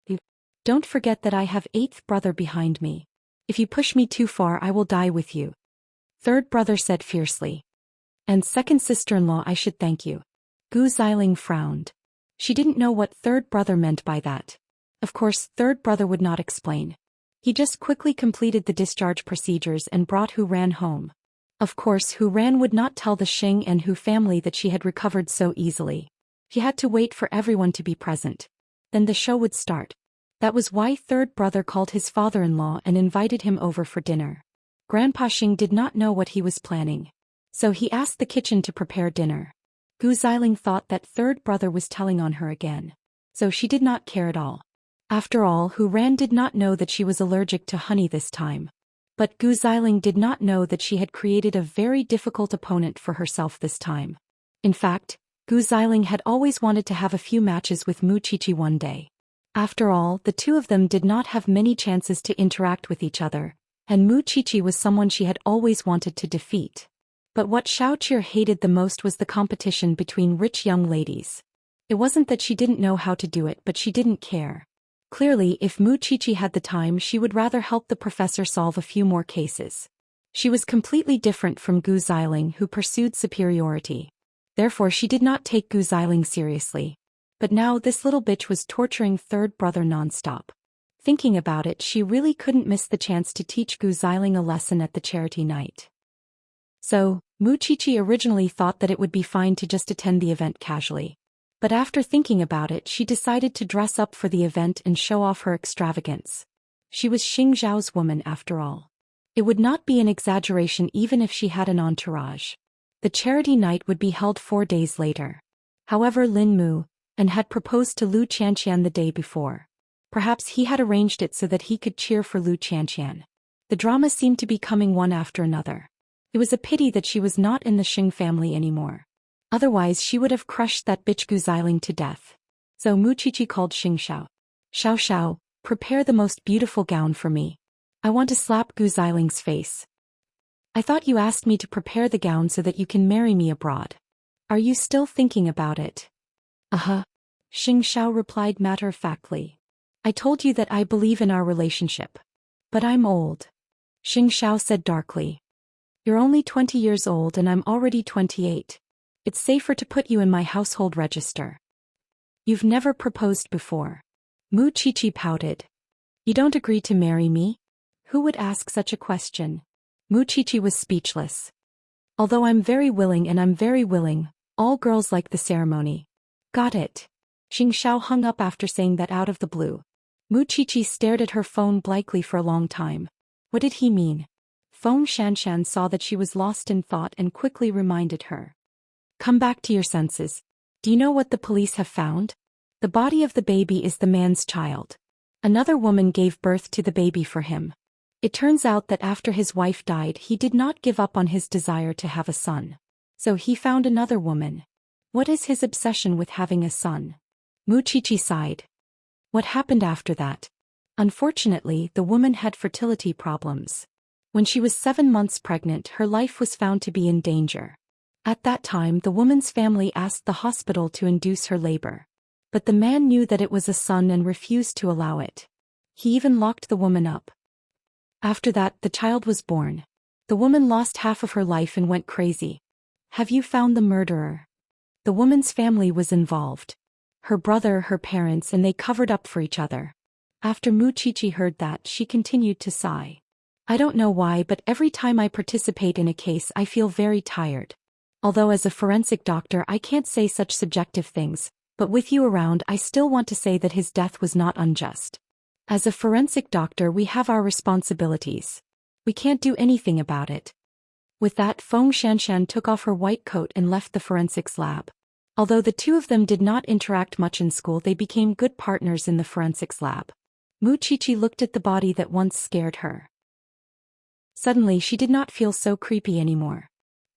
You don't forget that I have 8th brother behind me. If you push me too far, I will die with you. Third brother said fiercely. And second sister-in-law, I should thank you. Gu Xiling frowned. She didn't know what third brother meant by that. Of course, third brother would not explain. He just quickly completed the discharge procedures and brought Hu Ran home. Of course, Hu Ran would not tell the Xing and Hu family that she had recovered so easily. He had to wait for everyone to be present. Then the show would start. That was why third brother called his father-in-law and invited him over for dinner. Grandpa Xing did not know what he was planning. So he asked the kitchen to prepare dinner. Gu Xiling thought that third brother was telling on her again. So she did not care at all. After all, Hu Ran did not know that she was allergic to honey this time. But Gu Xiling did not know that she had created a very difficult opponent for herself this time. In fact, Gu Xiling had always wanted to have a few matches with Mu Qiqi one day. After all, the two of them did not have many chances to interact with each other, and Mu Qiqi was someone she had always wanted to defeat. But what Xiaoqi hated the most was the competition between rich young ladies. It wasn't that she didn't know how to do it, but she didn't care. Clearly, if Mu Qiqi had the time, she would rather help the professor solve a few more cases. She was completely different from Gu Xiling, who pursued superiority. Therefore she did not take Gu Xiling seriously. But now this little bitch was torturing third brother non-stop. Thinking about it, she really couldn't miss the chance to teach Gu Xiling a lesson at the charity night. So, Mu Qiqi originally thought that it would be fine to just attend the event casually. But after thinking about it, she decided to dress up for the event and show off her extravagance. She was Xing Zhao's woman after all. It would not be an exaggeration even if she had an entourage. The charity night would be held 4 days later. However, Lin Mu and had proposed to Lu Qianxian the day before. Perhaps he had arranged it so that he could cheer for Lu Qianxian. The drama seemed to be coming one after another. It was a pity that she was not in the Xing family anymore. Otherwise she would have crushed that bitch Gu Xiling to death. So Mu Qiqi called Xianxia. Xiao, prepare the most beautiful gown for me. I want to slap Gu Xiling's face. I thought you asked me to prepare the gown so that you can marry me abroad. Are you still thinking about it? Xianxia replied matter-of-factly. I told you that I believe in our relationship. But I'm old. Xianxia said darkly. You're only 20 years old and I'm already 28. It's safer to put you in my household register. You've never proposed before. Mu Qiqi pouted. You don't agree to marry me? Who would ask such a question? Mu Qiqi was speechless. Although I'm very willing and I'm very willing, all girls like the ceremony. Got it. Xianxia hung up after saying that out of the blue. Mu Qiqi stared at her phone blankly for a long time. What did he mean? Feng Shanshan saw that she was lost in thought and quickly reminded her. Come back to your senses. Do you know what the police have found? The body of the baby is the man's child. Another woman gave birth to the baby for him. It turns out that after his wife died, he did not give up on his desire to have a son. So he found another woman. What is his obsession with having a son? Mu Qiqi sighed. What happened after that? Unfortunately, the woman had fertility problems. When she was 7 months pregnant, her life was found to be in danger. At that time, the woman's family asked the hospital to induce her labor. But the man knew that it was a son and refused to allow it. He even locked the woman up. After that, the child was born. The woman lost half of her life and went crazy. Have you found the murderer? The woman's family was involved. Her brother, her parents, and they covered up for each other. After Mu Qiqi heard that, she continued to sigh. I don't know why, but every time I participate in a case I feel very tired. Although as a forensic doctor I can't say such subjective things, but with you around I still want to say that his death was not unjust. As a forensic doctor we have our responsibilities. We can't do anything about it. With that, Feng Shanshan took off her white coat and left the forensics lab. Although the two of them did not interact much in school, they became good partners in the forensics lab. Mu Qiqi looked at the body that once scared her. Suddenly she did not feel so creepy anymore.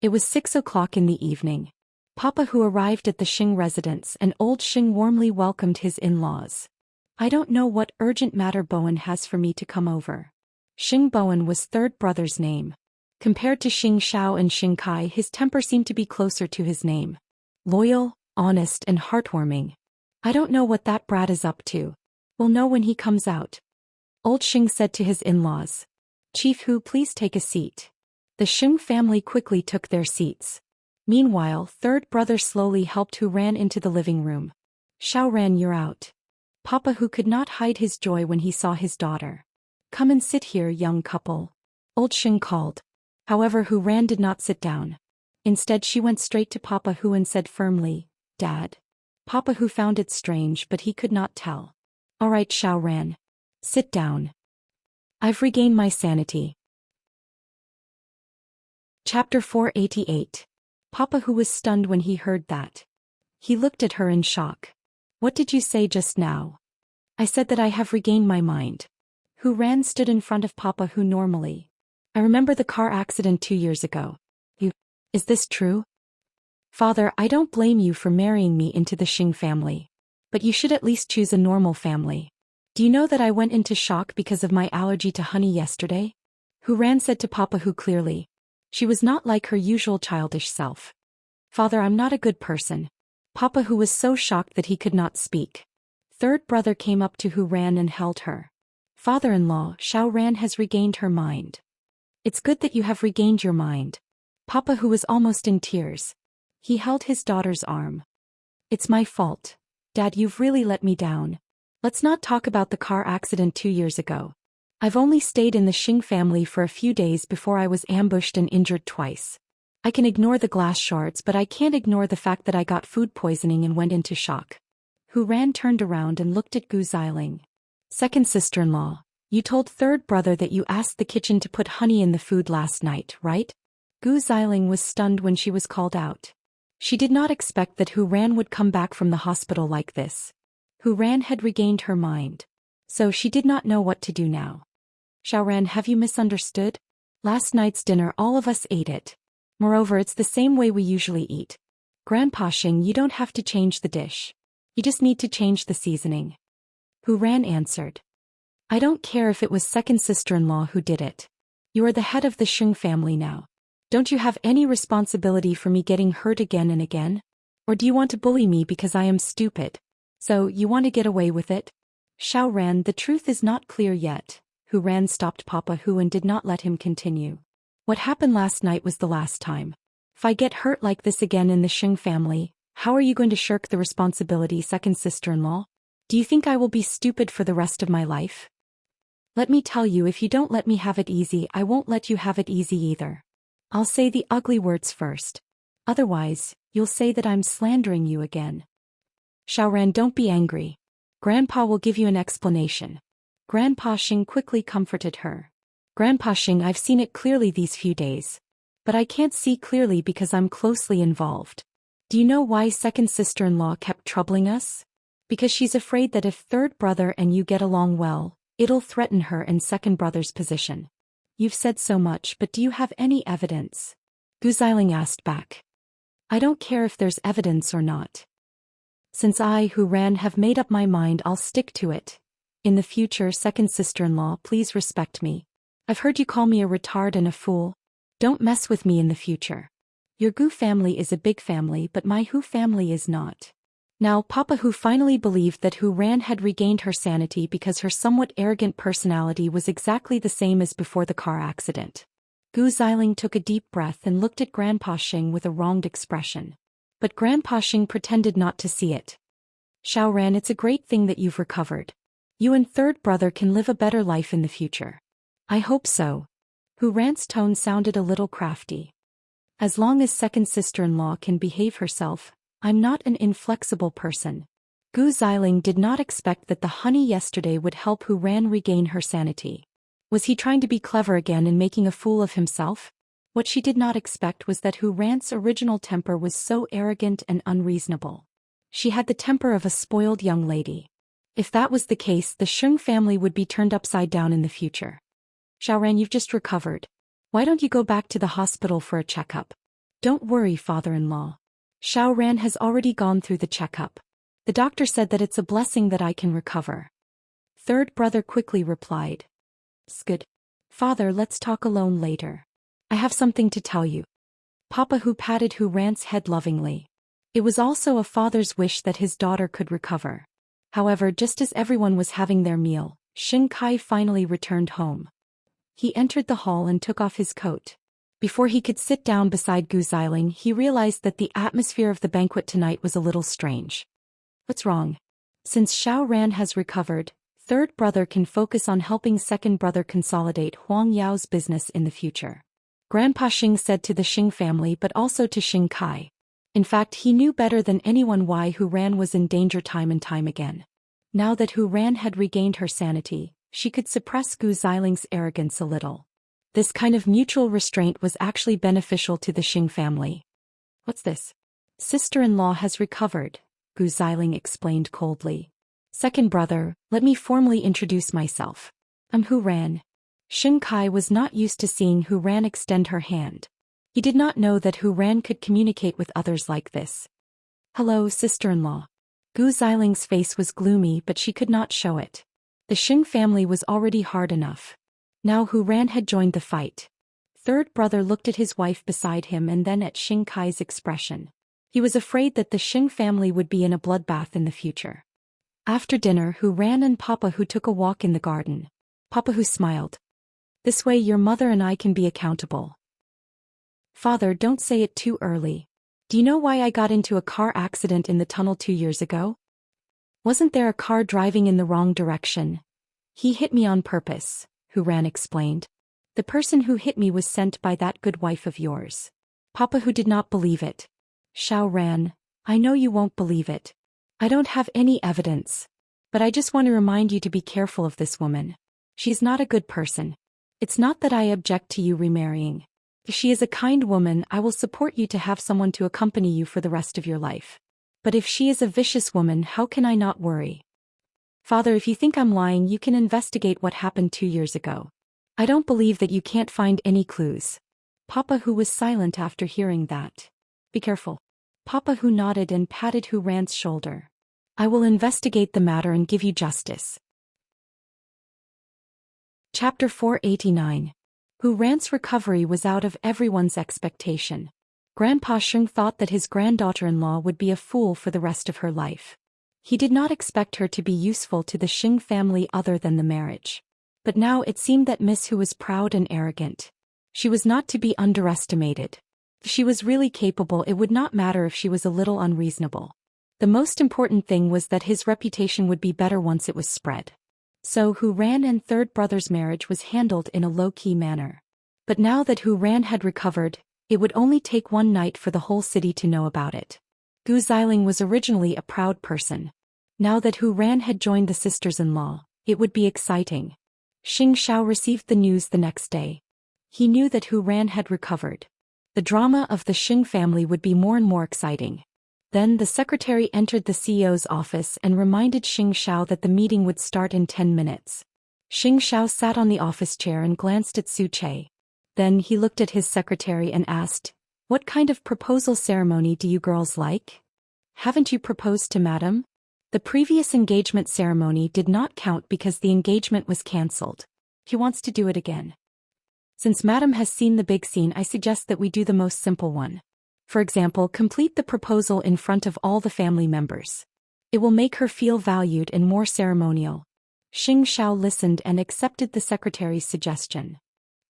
It was 6 o'clock in the evening. Papa Hu arrived at the Xing residence and old Xing warmly welcomed his in-laws. I don't know what urgent matter Bowen has for me to come over. Xing Bowen was third brother's name. Compared to Xing Xiao and Xing Kai, his temper seemed to be closer to his name. Loyal, honest and heartwarming. I don't know what that brat is up to. We'll know when he comes out. Old Xing said to his in-laws. Chief Hu, please take a seat. The Xing family quickly took their seats. Meanwhile, third brother slowly helped Hu Ran into the living room. Xiaoran, you're out. Papa Hu could not hide his joy when he saw his daughter. Come and sit here, young couple. Old Xing called. However, Hu Ran did not sit down. Instead, she went straight to Papa Hu and said firmly, Dad. Papa Hu found it strange, but he could not tell. All right, Xiaoran. Sit down. I've regained my sanity. Chapter 488. Papa Hu was stunned when he heard that. He looked at her in shock. What did you say just now? I said that I have regained my mind. Hu Ran stood in front of Papa Hu normally. I remember the car accident 2 years ago. Is this true? Father, I don't blame you for marrying me into the Xing family. But you should at least choose a normal family. Do you know that I went into shock because of my allergy to honey yesterday? Hu Ran said to Papa Hu clearly. She was not like her usual childish self. Father, I'm not a good person. Papa Hu was so shocked that he could not speak. Third brother came up to Hu Ran and held her. Father-in-law, Xiaoran has regained her mind. It's good that you have regained your mind. Papa Hu was almost in tears. He held his daughter's arm. It's my fault. Dad, you've really let me down. Let's not talk about the car accident 2 years ago. I've only stayed in the Xing family for a few days before I was ambushed and injured twice. I can ignore the glass shards, but I can't ignore the fact that I got food poisoning and went into shock. Hu Ran turned around and looked at Gu Xiling. Second sister-in-law, you told third brother that you asked the kitchen to put honey in the food last night, right? Gu Xiling was stunned when she was called out. She did not expect that Hu Ran would come back from the hospital like this. Hu Ran had regained her mind. So she did not know what to do now. Xiaoran, have you misunderstood? Last night's dinner all of us ate it. Moreover, it's the same way we usually eat. Grandpa Xing, you don't have to change the dish. You just need to change the seasoning. Hu Ran answered. I don't care if it was second sister-in-law who did it. You are the head of the Xing family now. Don't you have any responsibility for me getting hurt again and again? Or do you want to bully me because I am stupid? So, you want to get away with it? Xiaoran, the truth is not clear yet. Hu Ran stopped Papa Hu and did not let him continue. What happened last night was the last time. If I get hurt like this again in the Xing family, how are you going to shirk the responsibility, second sister-in-law? Do you think I will be stupid for the rest of my life? Let me tell you, if you don't let me have it easy, I won't let you have it easy either. I'll say the ugly words first. Otherwise, you'll say that I'm slandering you again. Xiaoran, don't be angry. Grandpa will give you an explanation. Grandpa Xing quickly comforted her. Grandpa Xing, I've seen it clearly these few days. But I can't see clearly because I'm closely involved. Do you know why second sister-in-law kept troubling us? Because she's afraid that if third brother and you get along well, it'll threaten her and second brother's position. You've said so much, but do you have any evidence? Gu Xiling asked back. I don't care if there's evidence or not. Since I, Hu Ran, have made up my mind, I'll stick to it. In the future, second sister-in-law, please respect me. I've heard you call me a retard and a fool. Don't mess with me in the future. Your Gu family is a big family, but my Hu family is not. Now, Papa Hu finally believed that Hu Ran had regained her sanity because her somewhat arrogant personality was exactly the same as before the car accident. Gu Xiling took a deep breath and looked at Grandpa Xing with a wronged expression. But Grandpa Xing pretended not to see it. Xiaoran, it's a great thing that you've recovered. You and third brother can live a better life in the future. I hope so. Hu Ran's tone sounded a little crafty. As long as second sister-in-law can behave herself, I'm not an inflexible person. Gu Xiling did not expect that the honey yesterday would help Hu Ran regain her sanity. Was he trying to be clever again and making a fool of himself? What she did not expect was that Hu Ran's original temper was so arrogant and unreasonable. She had the temper of a spoiled young lady. If that was the case, the Xing family would be turned upside down in the future. Xiaoran, you've just recovered. Why don't you go back to the hospital for a checkup? Don't worry, father-in-law. Xiaoran has already gone through the checkup. The doctor said that it's a blessing that I can recover. Third brother quickly replied. Good. Father, let's talk alone later. I have something to tell you. Papa Hu patted Hu Ran's head lovingly. It was also a father's wish that his daughter could recover. However, just as everyone was having their meal, Xing Kai finally returned home. He entered the hall and took off his coat. Before he could sit down beside Gu Xiling, he realized that the atmosphere of the banquet tonight was a little strange. What's wrong? Since Xiao Ran has recovered, third brother can focus on helping second brother consolidate Huang Yao's business in the future. Grandpa Xing said to the Xing family but also to Xing Kai. In fact, he knew better than anyone why Hu Ran was in danger time and time again. Now that Hu Ran had regained her sanity, she could suppress Gu Xiling's arrogance a little. This kind of mutual restraint was actually beneficial to the Xing family. What's this? Sister-in-law has recovered, Gu Xiling explained coldly. Second brother, let me formally introduce myself. I'm Hu Ran. Xing Kai was not used to seeing Hu Ran extend her hand. He did not know that Hu Ran could communicate with others like this. Hello, sister-in-law. Gu Xiling's face was gloomy but she could not show it. The Xing family was already hard enough. Now Hu Ran had joined the fight. Third brother looked at his wife beside him and then at Xing Kai's expression. He was afraid that the Xing family would be in a bloodbath in the future. After dinner, Hu Ran and Papa Hu took a walk in the garden. Papa Hu smiled. This way your mother and I can be accountable. Father, don't say it too early. Do you know why I got into a car accident in the tunnel 2 years ago? Wasn't there a car driving in the wrong direction? He hit me on purpose, Hu Ran explained. The person who hit me was sent by that good wife of yours. Papa Hu did not believe it. Xiao Ran, I know you won't believe it. I don't have any evidence. But I just want to remind you to be careful of this woman. She's not a good person. It's not that I object to you remarrying. If she is a kind woman, I will support you to have someone to accompany you for the rest of your life. But if she is a vicious woman, how can I not worry? Father, if you think I'm lying, you can investigate what happened 2 years ago. I don't believe that you can't find any clues. Papa Hu was silent after hearing that. Be careful. Papa Hu nodded and patted Hu Ran's shoulder. I will investigate the matter and give you justice. Chapter 489. Hu Ran's recovery was out of everyone's expectation. Grandpa Xing thought that his granddaughter-in-law would be a fool for the rest of her life. He did not expect her to be useful to the Xing family other than the marriage. But now it seemed that Miss Hu was proud and arrogant. She was not to be underestimated. If she was really capable, it would not matter if she was a little unreasonable. The most important thing was that his reputation would be better once it was spread. So Hu Ran and third brother's marriage was handled in a low-key manner. But now that Hu Ran had recovered, it would only take one night for the whole city to know about it. Gu Xiling was originally a proud person. Now that Hu Ran had joined the sisters-in-law, it would be exciting. Xing Xiao received the news the next day. He knew that Hu Ran had recovered. The drama of the Xing family would be more and more exciting. Then the secretary entered the CEO's office and reminded Xing Xiao that the meeting would start in 10 minutes. Xing Xiao sat on the office chair and glanced at Su Che. Then he looked at his secretary and asked, "What kind of proposal ceremony do you girls like? Haven't you proposed to Madam?" The previous engagement ceremony did not count because the engagement was cancelled. He wants to do it again. Since Madam has seen the big scene, I suggest that we do the most simple one. For example, complete the proposal in front of all the family members. It will make her feel valued and more ceremonial. Xing Xiao listened and accepted the secretary's suggestion.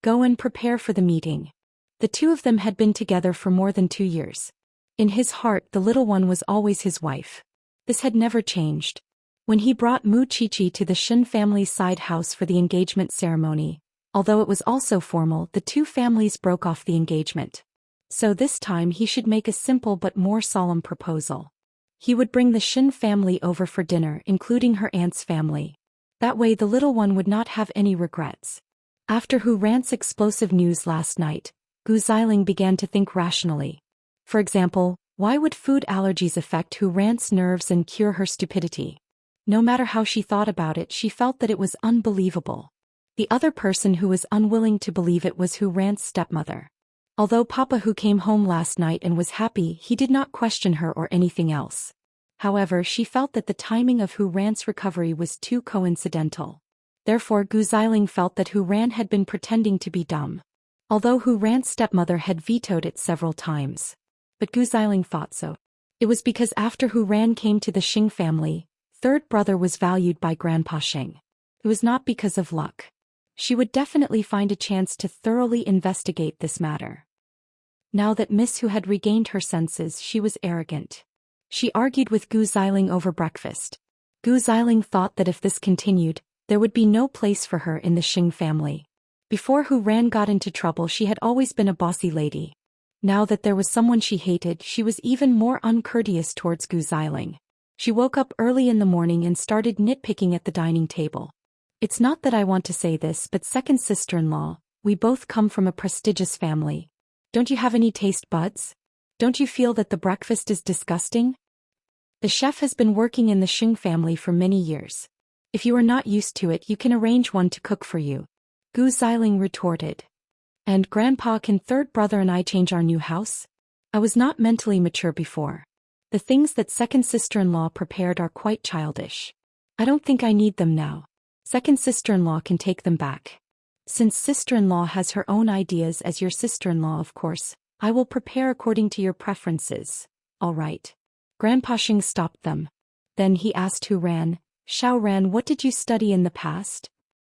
Go and prepare for the meeting. The two of them had been together for more than 2 years. In his heart, the little one was always his wife. This had never changed. When he brought Mu Qiqi to the Shen family's side house for the engagement ceremony, although it was also formal, the two families broke off the engagement. So this time he should make a simple but more solemn proposal. He would bring the Shen family over for dinner, including her aunt's family. That way the little one would not have any regrets. After Hu Ran's explosive news last night, Gu Xiling began to think rationally. For example, why would food allergies affect Hu Ran's nerves and cure her stupidity? No matter how she thought about it, she felt that it was unbelievable. The other person who was unwilling to believe it was Hu Ran's stepmother. Although Papa Hu came home last night and was happy, he did not question her or anything else. However, she felt that the timing of Hu Ran's recovery was too coincidental. Therefore Gu Xiling felt that Hu Ran had been pretending to be dumb. Although Hu Ran's stepmother had vetoed it several times. But Gu Xiling thought so. It was because after Hu Ran came to the Xing family, third brother was valued by Grandpa Xing. It was not because of luck. She would definitely find a chance to thoroughly investigate this matter. Now that Miss Hu had regained her senses, she was arrogant. She argued with Gu Xiling over breakfast. Gu Xiling thought that if this continued, there would be no place for her in the Xing family. Before Hu Ran got into trouble, she had always been a bossy lady. Now that there was someone she hated, she was even more uncourteous towards Gu Xiling. She woke up early in the morning and started nitpicking at the dining table. It's not that I want to say this, but second sister-in-law, we both come from a prestigious family. Don't you have any taste buds? Don't you feel that the breakfast is disgusting? The chef has been working in the Xing family for many years. If you are not used to it, you can arrange one to cook for you. Gu Xiling retorted. And Grandpa, can third brother and I change our new house? I was not mentally mature before. The things that second sister-in-law prepared are quite childish. I don't think I need them now. Second sister-in-law can take them back. Since sister-in-law has her own ideas as your sister-in-law, of course, I will prepare according to your preferences. All right. Grandpa Xing stopped them. Then he asked Hu Ran, Xiao Ran, what did you study in the past?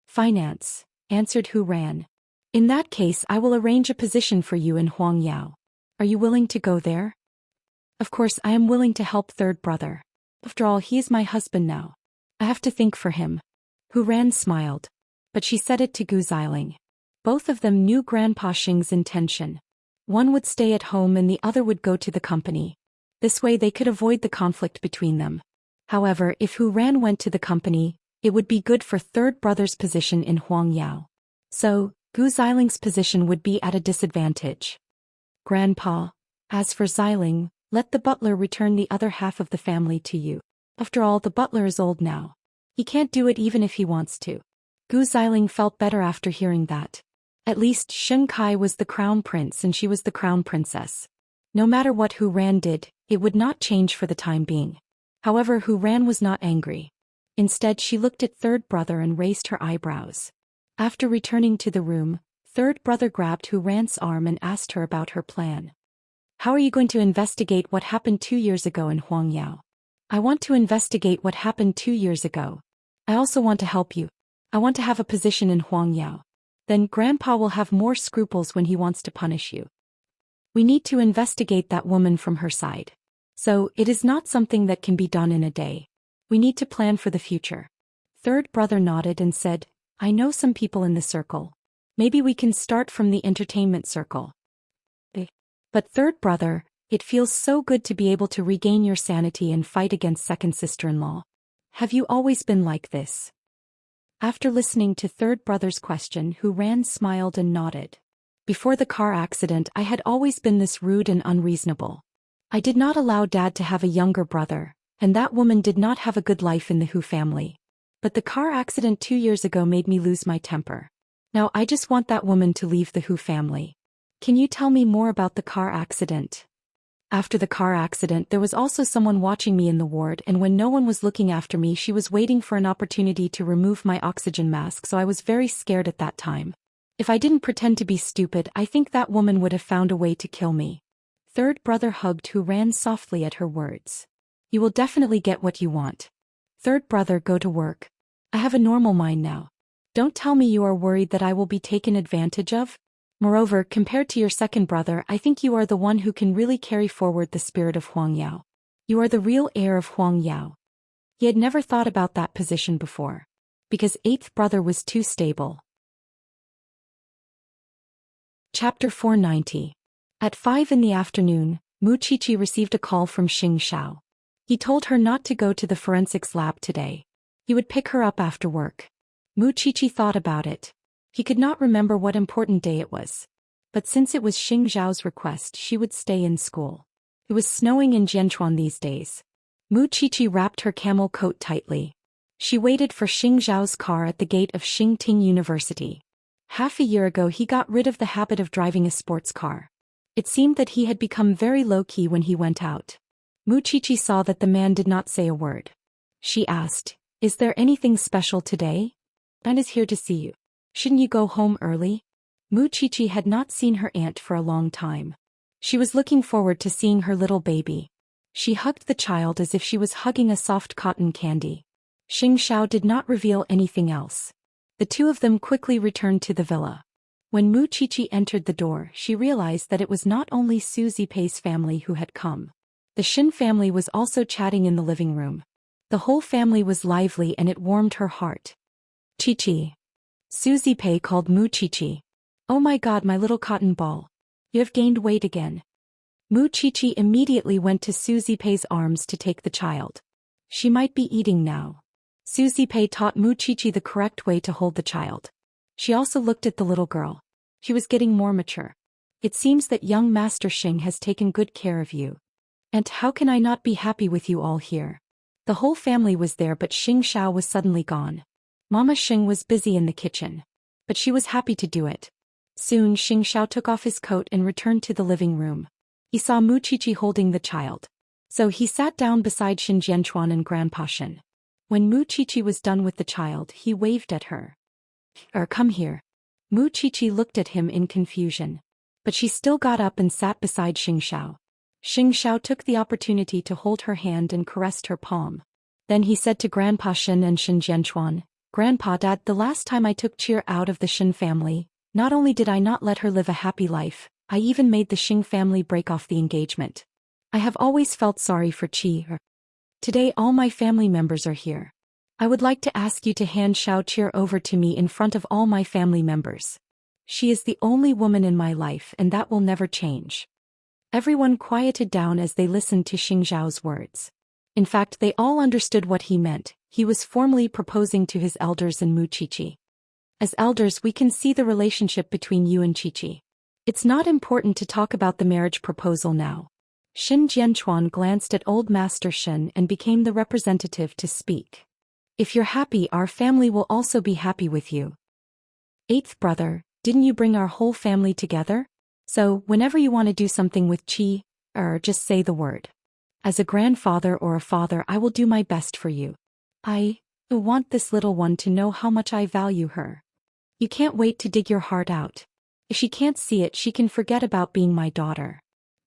Finance, answered Hu Ran. In that case, I will arrange a position for you in Huangyao. Are you willing to go there? Of course, I am willing to help third brother. After all, he is my husband now. I have to think for him. Hu Ran smiled. But she said it to Gu Xiling. Both of them knew Grandpa Xing's intention. One would stay at home and the other would go to the company. This way they could avoid the conflict between them. However, if Hu Ran went to the company, it would be good for third brother's position in Huangyao. So, Gu Xiling's position would be at a disadvantage. Grandpa, as for Xiling, let the butler return the other half of the family to you. After all, the butler is old now. He can't do it even if he wants to. Gu Xiling felt better after hearing that. At least Sheng Kai was the crown prince and she was the crown princess. No matter what Hu Ran did, it would not change for the time being. However, Hu Ran was not angry. Instead, she looked at third brother and raised her eyebrows. After returning to the room, third brother grabbed Hu Ran's arm and asked her about her plan. How are you going to investigate what happened 2 years ago in Huangyao? I want to investigate what happened 2 years ago. I also want to help you. I want to have a position in Huangyao. Then Grandpa will have more scruples when he wants to punish you. We need to investigate that woman from her side. So, it is not something that can be done in a day. We need to plan for the future. Third brother nodded and said, I know some people in the circle. Maybe we can start from the entertainment circle. But third brother, it feels so good to be able to regain your sanity and fight against second sister-in-law. Have you always been like this? After listening to third brother's question, Hu Ran smiled and nodded. Before the car accident, I had always been this rude and unreasonable. I did not allow Dad to have a younger brother, and that woman did not have a good life in the Hu family. But the car accident 2 years ago made me lose my temper. Now I just want that woman to leave the Hu family. Can you tell me more about the car accident? After the car accident, there was also someone watching me in the ward, and when no one was looking after me, she was waiting for an opportunity to remove my oxygen mask, so I was very scared at that time. If I didn't pretend to be stupid, I think that woman would have found a way to kill me. Third brother hugged Hu Ran softly at her words. You will definitely get what you want. Third brother, go to work. I have a normal mind now. Don't tell me you are worried that I will be taken advantage of. Moreover, compared to your second brother, I think you are the one who can really carry forward the spirit of Huangyao. You are the real heir of Huangyao. He had never thought about that position before. Because eighth brother was too stable. Chapter 490. At 5 in the afternoon, Mu Qiqi received a call from Xianxia. He told her not to go to the forensics lab today. He would pick her up after work. Mu Qiqi thought about it. He could not remember what important day it was. But since it was Xing Zhao's request, she would stay in school. It was snowing in Jianchuan these days. Mu Qiqi wrapped her camel coat tightly. She waited for Xing Zhao's car at the gate of Xingting University. Half a year ago he got rid of the habit of driving a sports car. It seemed that he had become very low-key when he went out. Mu Qiqi saw that the man did not say a word. She asked, Is there anything special today? Aunt is here to see you. Shouldn't you go home early? Mu Qiqi had not seen her aunt for a long time. She was looking forward to seeing her little baby. She hugged the child as if she was hugging a soft cotton candy. Xing Xiao did not reveal anything else. The The two of them quickly returned to the villa. When Mu Qiqi entered the door, she realized that it was not only Su Zipei's family who had come. The Xin family was also chatting in the living room. The whole family was lively and it warmed her heart. Qiqi. Su Zipei called Mu Qiqi. Oh my god, my little cotton ball. You have gained weight again. Mu Qiqi immediately went to Su Zipei's arms to take the child. She might be eating now. Su Zipei taught Mu Qiqi the correct way to hold the child. She also looked at the little girl. She was getting more mature. It seems that young Master Xing has taken good care of you. And how can I not be happy with you all here? The whole family was there, but Xianxia was suddenly gone. Mama Xing was busy in the kitchen. But she was happy to do it. Soon Xianxia took off his coat and returned to the living room. He saw Mu Qiqi holding the child. So he sat down beside Xin Jianchuan and Grandpa Shen. When Mu Qiqi was done with the child, he waved at her. Come here. Mu Qiqi looked at him in confusion. But she still got up and sat beside Xianxia. Xianxia took the opportunity to hold her hand and caressed her palm. Then he said to Grandpa Shen and Xin Jianchuan, Grandpa Dad, the last time I took Qi out of the Shen family, not only did I not let her live a happy life, I even made the Xing family break off the engagement. I have always felt sorry for Qi. Today all my family members are here. I would like to ask you to hand Xiao Qi over to me in front of all my family members. She is the only woman in my life and that will never change. Everyone quieted down as they listened to Xing Zhao's words. In fact, they all understood what he meant. He was formally proposing to his elders and Mu Qiqi. As elders, we can see the relationship between you and Qiqi. It's not important to talk about the marriage proposal now. Xin Jianchuan glanced at old Master Shen and became the representative to speak. If you're happy, our family will also be happy with you. Eighth brother, didn't you bring our whole family together? So, whenever you want to do something with Qi, just say the word. As a grandfather or a father, I will do my best for you. I want this little one to know how much I value her. You can't wait to dig your heart out. If she can't see it, she can forget about being my daughter.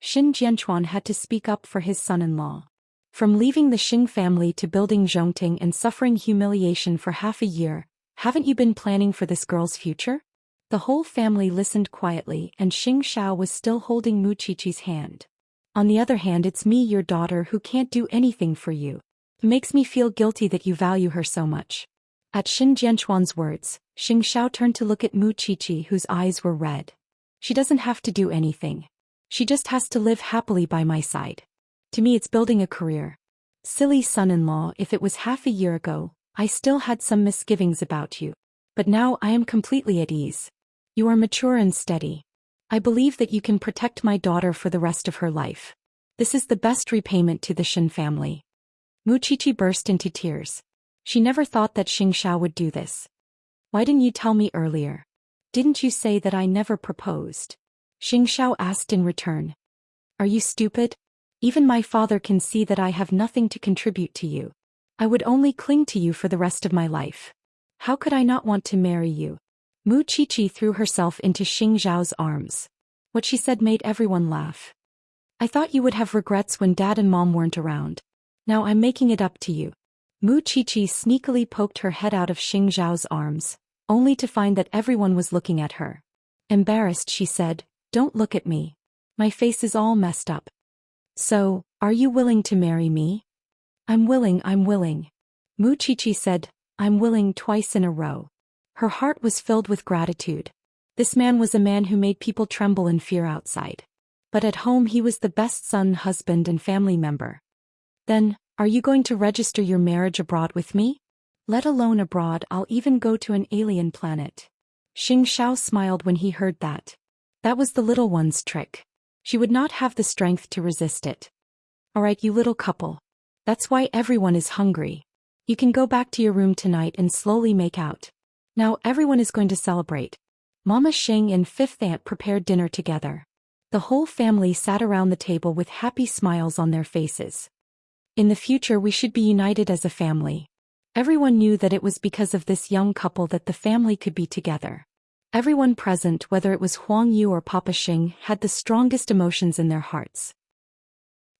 Xin Jianchuan had to speak up for his son-in-law. From leaving the Xing family to building Zhongting and suffering humiliation for half a year, haven't you been planning for this girl's future? The whole family listened quietly and Xianxia was still holding Mu Qiqi's hand. On the other hand, it's me, your daughter, who can't do anything for you. It makes me feel guilty that you value her so much. At Xin Jianchuan's words, Xianxia turned to look at Mu Qiqi, whose eyes were red. She doesn't have to do anything. She just has to live happily by my side. To me, it's building a career. Silly son-in-law, if it was half a year ago, I still had some misgivings about you. But now I am completely at ease. You are mature and steady. I believe that you can protect my daughter for the rest of her life. This is the best repayment to the Shen family. Mu Qiqi burst into tears. She never thought that Xianxia would do this. Why didn't you tell me earlier? Didn't you say that I never proposed? Xianxia asked in return. Are you stupid? Even my father can see that I have nothing to contribute to you. I would only cling to you for the rest of my life. How could I not want to marry you? Mu Qiqi threw herself into Xing Zhao's arms. What she said made everyone laugh. I thought you would have regrets when Dad and Mom weren't around. Now I'm making it up to you. Mu Qiqi sneakily poked her head out of Xing Zhao's arms, only to find that everyone was looking at her. Embarrassed, she said, Don't look at me. My face is all messed up. So, are you willing to marry me? I'm willing. Mu Qiqi said, I'm willing twice in a row. Her heart was filled with gratitude. This man was a man who made people tremble in fear outside. But at home he was the best son, husband and family member. Then, are you going to register your marriage abroad with me? Let alone abroad, I'll even go to an alien planet. Xianxia smiled when he heard that. That was the little one's trick. She would not have the strength to resist it. All right, you little couple. That's why everyone is hungry. You can go back to your room tonight and slowly make out. Now everyone is going to celebrate. Mama Xing and fifth aunt prepared dinner together. The whole family sat around the table with happy smiles on their faces. In the future we should be united as a family. Everyone knew that it was because of this young couple that the family could be together. Everyone present, whether it was Huang Yu or Papa Xing, had the strongest emotions in their hearts.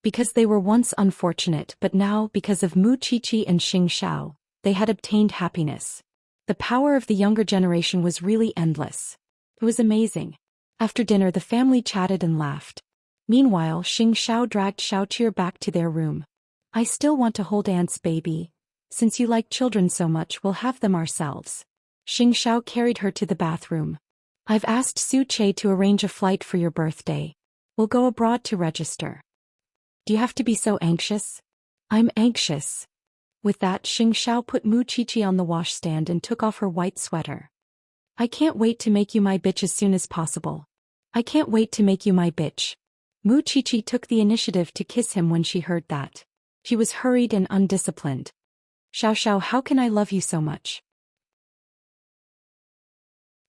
Because they were once unfortunate, but now, because of Mu Qiqi and Xianxia, they had obtained happiness. The power of the younger generation was really endless. It was amazing. After dinner the family chatted and laughed. Meanwhile, Xianxia dragged Xiaoqier back to their room. I still want to hold Aunt's baby. Since you like children so much, we'll have them ourselves. Xianxia carried her to the bathroom. I've asked Su Che to arrange a flight for your birthday. We'll go abroad to register. Do you have to be so anxious? I'm anxious. With that, Xianxia put Mu Qiqi on the washstand and took off her white sweater. I can't wait to make you my bitch as soon as possible. I can't wait to make you my bitch. Mu Qiqi took the initiative to kiss him when she heard that. She was hurried and undisciplined. Xiao, how can I love you so much?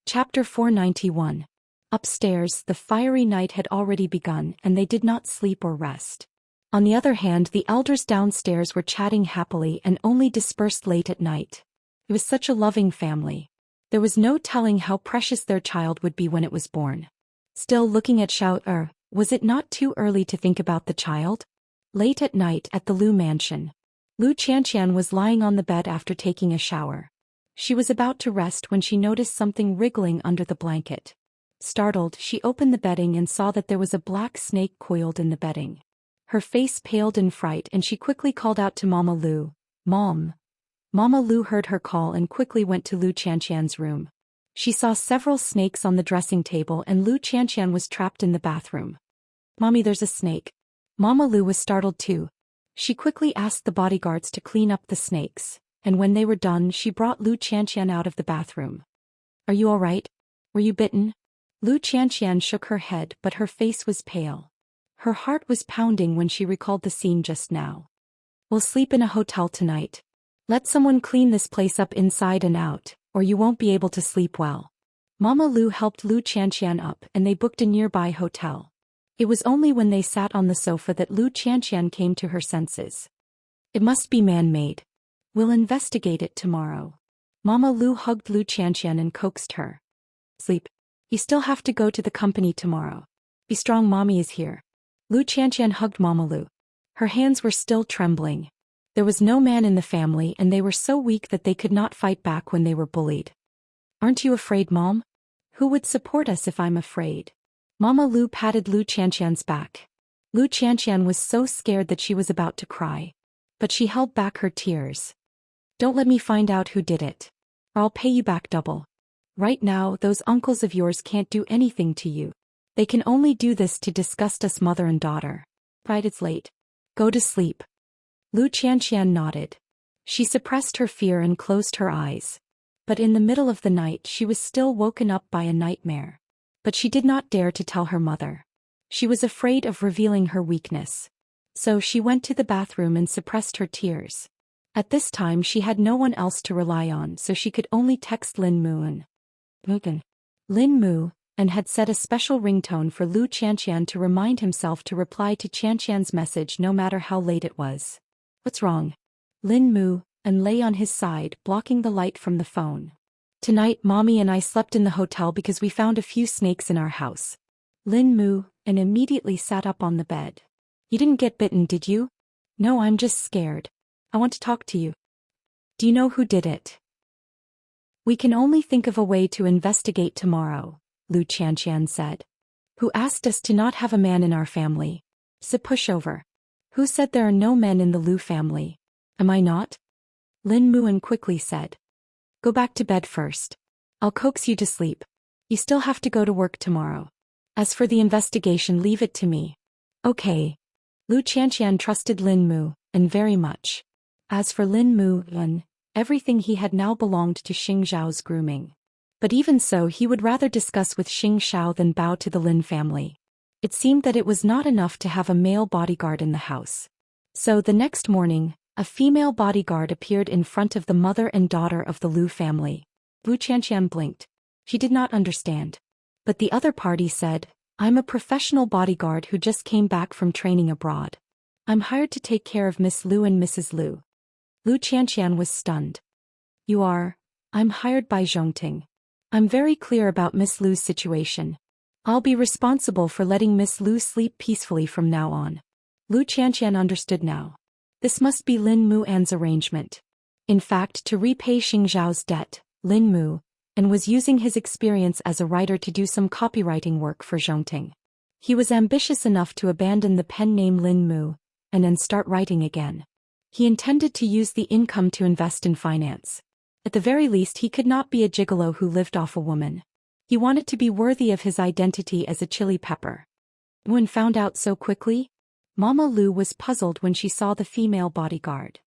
Chapter 491. Upstairs, the fiery night had already begun and they did not sleep or rest. On the other hand, the elders downstairs were chatting happily and only dispersed late at night. It was such a loving family. There was no telling how precious their child would be when it was born. Still looking at Xiao, was it not too early to think about the child? Late at night at the Lu mansion. Lu Qianxian was lying on the bed after taking a shower. She was about to rest when she noticed something wriggling under the blanket. Startled, she opened the bedding and saw that there was a black snake coiled in the bedding. Her face paled in fright and she quickly called out to Mama Lu, "Mom." Mama Lu heard her call and quickly went to Lu Qianxian's room. She saw several snakes on the dressing table and Lu Qianxian was trapped in the bathroom. "Mommy, there's a snake." Mama Lu was startled too. She quickly asked the bodyguards to clean up the snakes, and when they were done she brought Lu Qianxian out of the bathroom. "Are you all right? Were you bitten?" Lu Qianxian shook her head but her face was pale. Her heart was pounding when she recalled the scene just now. "We'll sleep in a hotel tonight. Let someone clean this place up inside and out, or you won't be able to sleep well." Mama Lu helped Lu Qianxian up and they booked a nearby hotel. It was only when they sat on the sofa that Lu Qianxian came to her senses. "It must be man-made. We'll investigate it tomorrow." Mama Lu hugged Lu Qianxian and coaxed her. "Sleep. You still have to go to the company tomorrow. Be strong, Mommy is here." Lu Qianxian hugged Mama Lu. Her hands were still trembling. There was no man in the family and they were so weak that they could not fight back when they were bullied. "Aren't you afraid, Mom? Who would support us if I'm afraid?" Mama Lu patted Lu Qianxian's back. Lu Qianxian was so scared that she was about to cry. But she held back her tears. "Don't let me find out who did it. Or I'll pay you back double. Right now, those uncles of yours can't do anything to you. They can only do this to disgust us mother and daughter. Right, it's late. Go to sleep." Lu Qianxian nodded. She suppressed her fear and closed her eyes. But in the middle of the night she was still woken up by a nightmare. But she did not dare to tell her mother. She was afraid of revealing her weakness. So she went to the bathroom and suppressed her tears. At this time she had no one else to rely on, so she could only text Lin Mu and had set a special ringtone for Lu Qianxian to remind himself to reply to Qianxian's message no matter how late it was. "What's wrong?" Lin Mu and lay on his side, blocking the light from the phone. "Tonight Mommy and I slept in the hotel because we found a few snakes in our house." Lin Mu and immediately sat up on the bed. "You didn't get bitten, did you?" "No, I'm just scared. I want to talk to you." "Do you know who did it?" "We can only think of a way to investigate tomorrow," Lu Qianxian said. "Who asked us to not have a man in our family? It's a pushover. Who said there are no men in the Lu family? Am I not?" Lin Muan quickly said. "Go back to bed first. I'll coax you to sleep. You still have to go to work tomorrow. As for the investigation, leave it to me." "Okay." Lu Qianxian trusted Lin Mu, and very much. As for Lin Mu, everything he had now belonged to Xing Zhao's grooming. But even so, he would rather discuss with Xing Zhao than bow to the Lin family. It seemed that it was not enough to have a male bodyguard in the house. So the next morning, a female bodyguard appeared in front of the mother and daughter of the Lu family. Lu Qianxian blinked. She did not understand. But the other party said, "I'm a professional bodyguard who just came back from training abroad. I'm hired to take care of Miss Lu and Mrs. Lu." Lu Qianxian was stunned. "You are?" "I'm hired by Zhongting. I'm very clear about Miss Lu's situation. I'll be responsible for letting Miss Lu sleep peacefully from now on." Lu Qianxian understood now. This must be Lin Muan's arrangement. In fact, to repay Xing Zhao's debt, Lin Mu, and was using his experience as a writer to do some copywriting work for Zhongting. He was ambitious enough to abandon the pen name Lin Mu and then start writing again. He intended to use the income to invest in finance. At the very least, he could not be a gigolo who lived off a woman. He wanted to be worthy of his identity as a chili pepper. When found out so quickly? Mama Lu was puzzled when she saw the female bodyguard.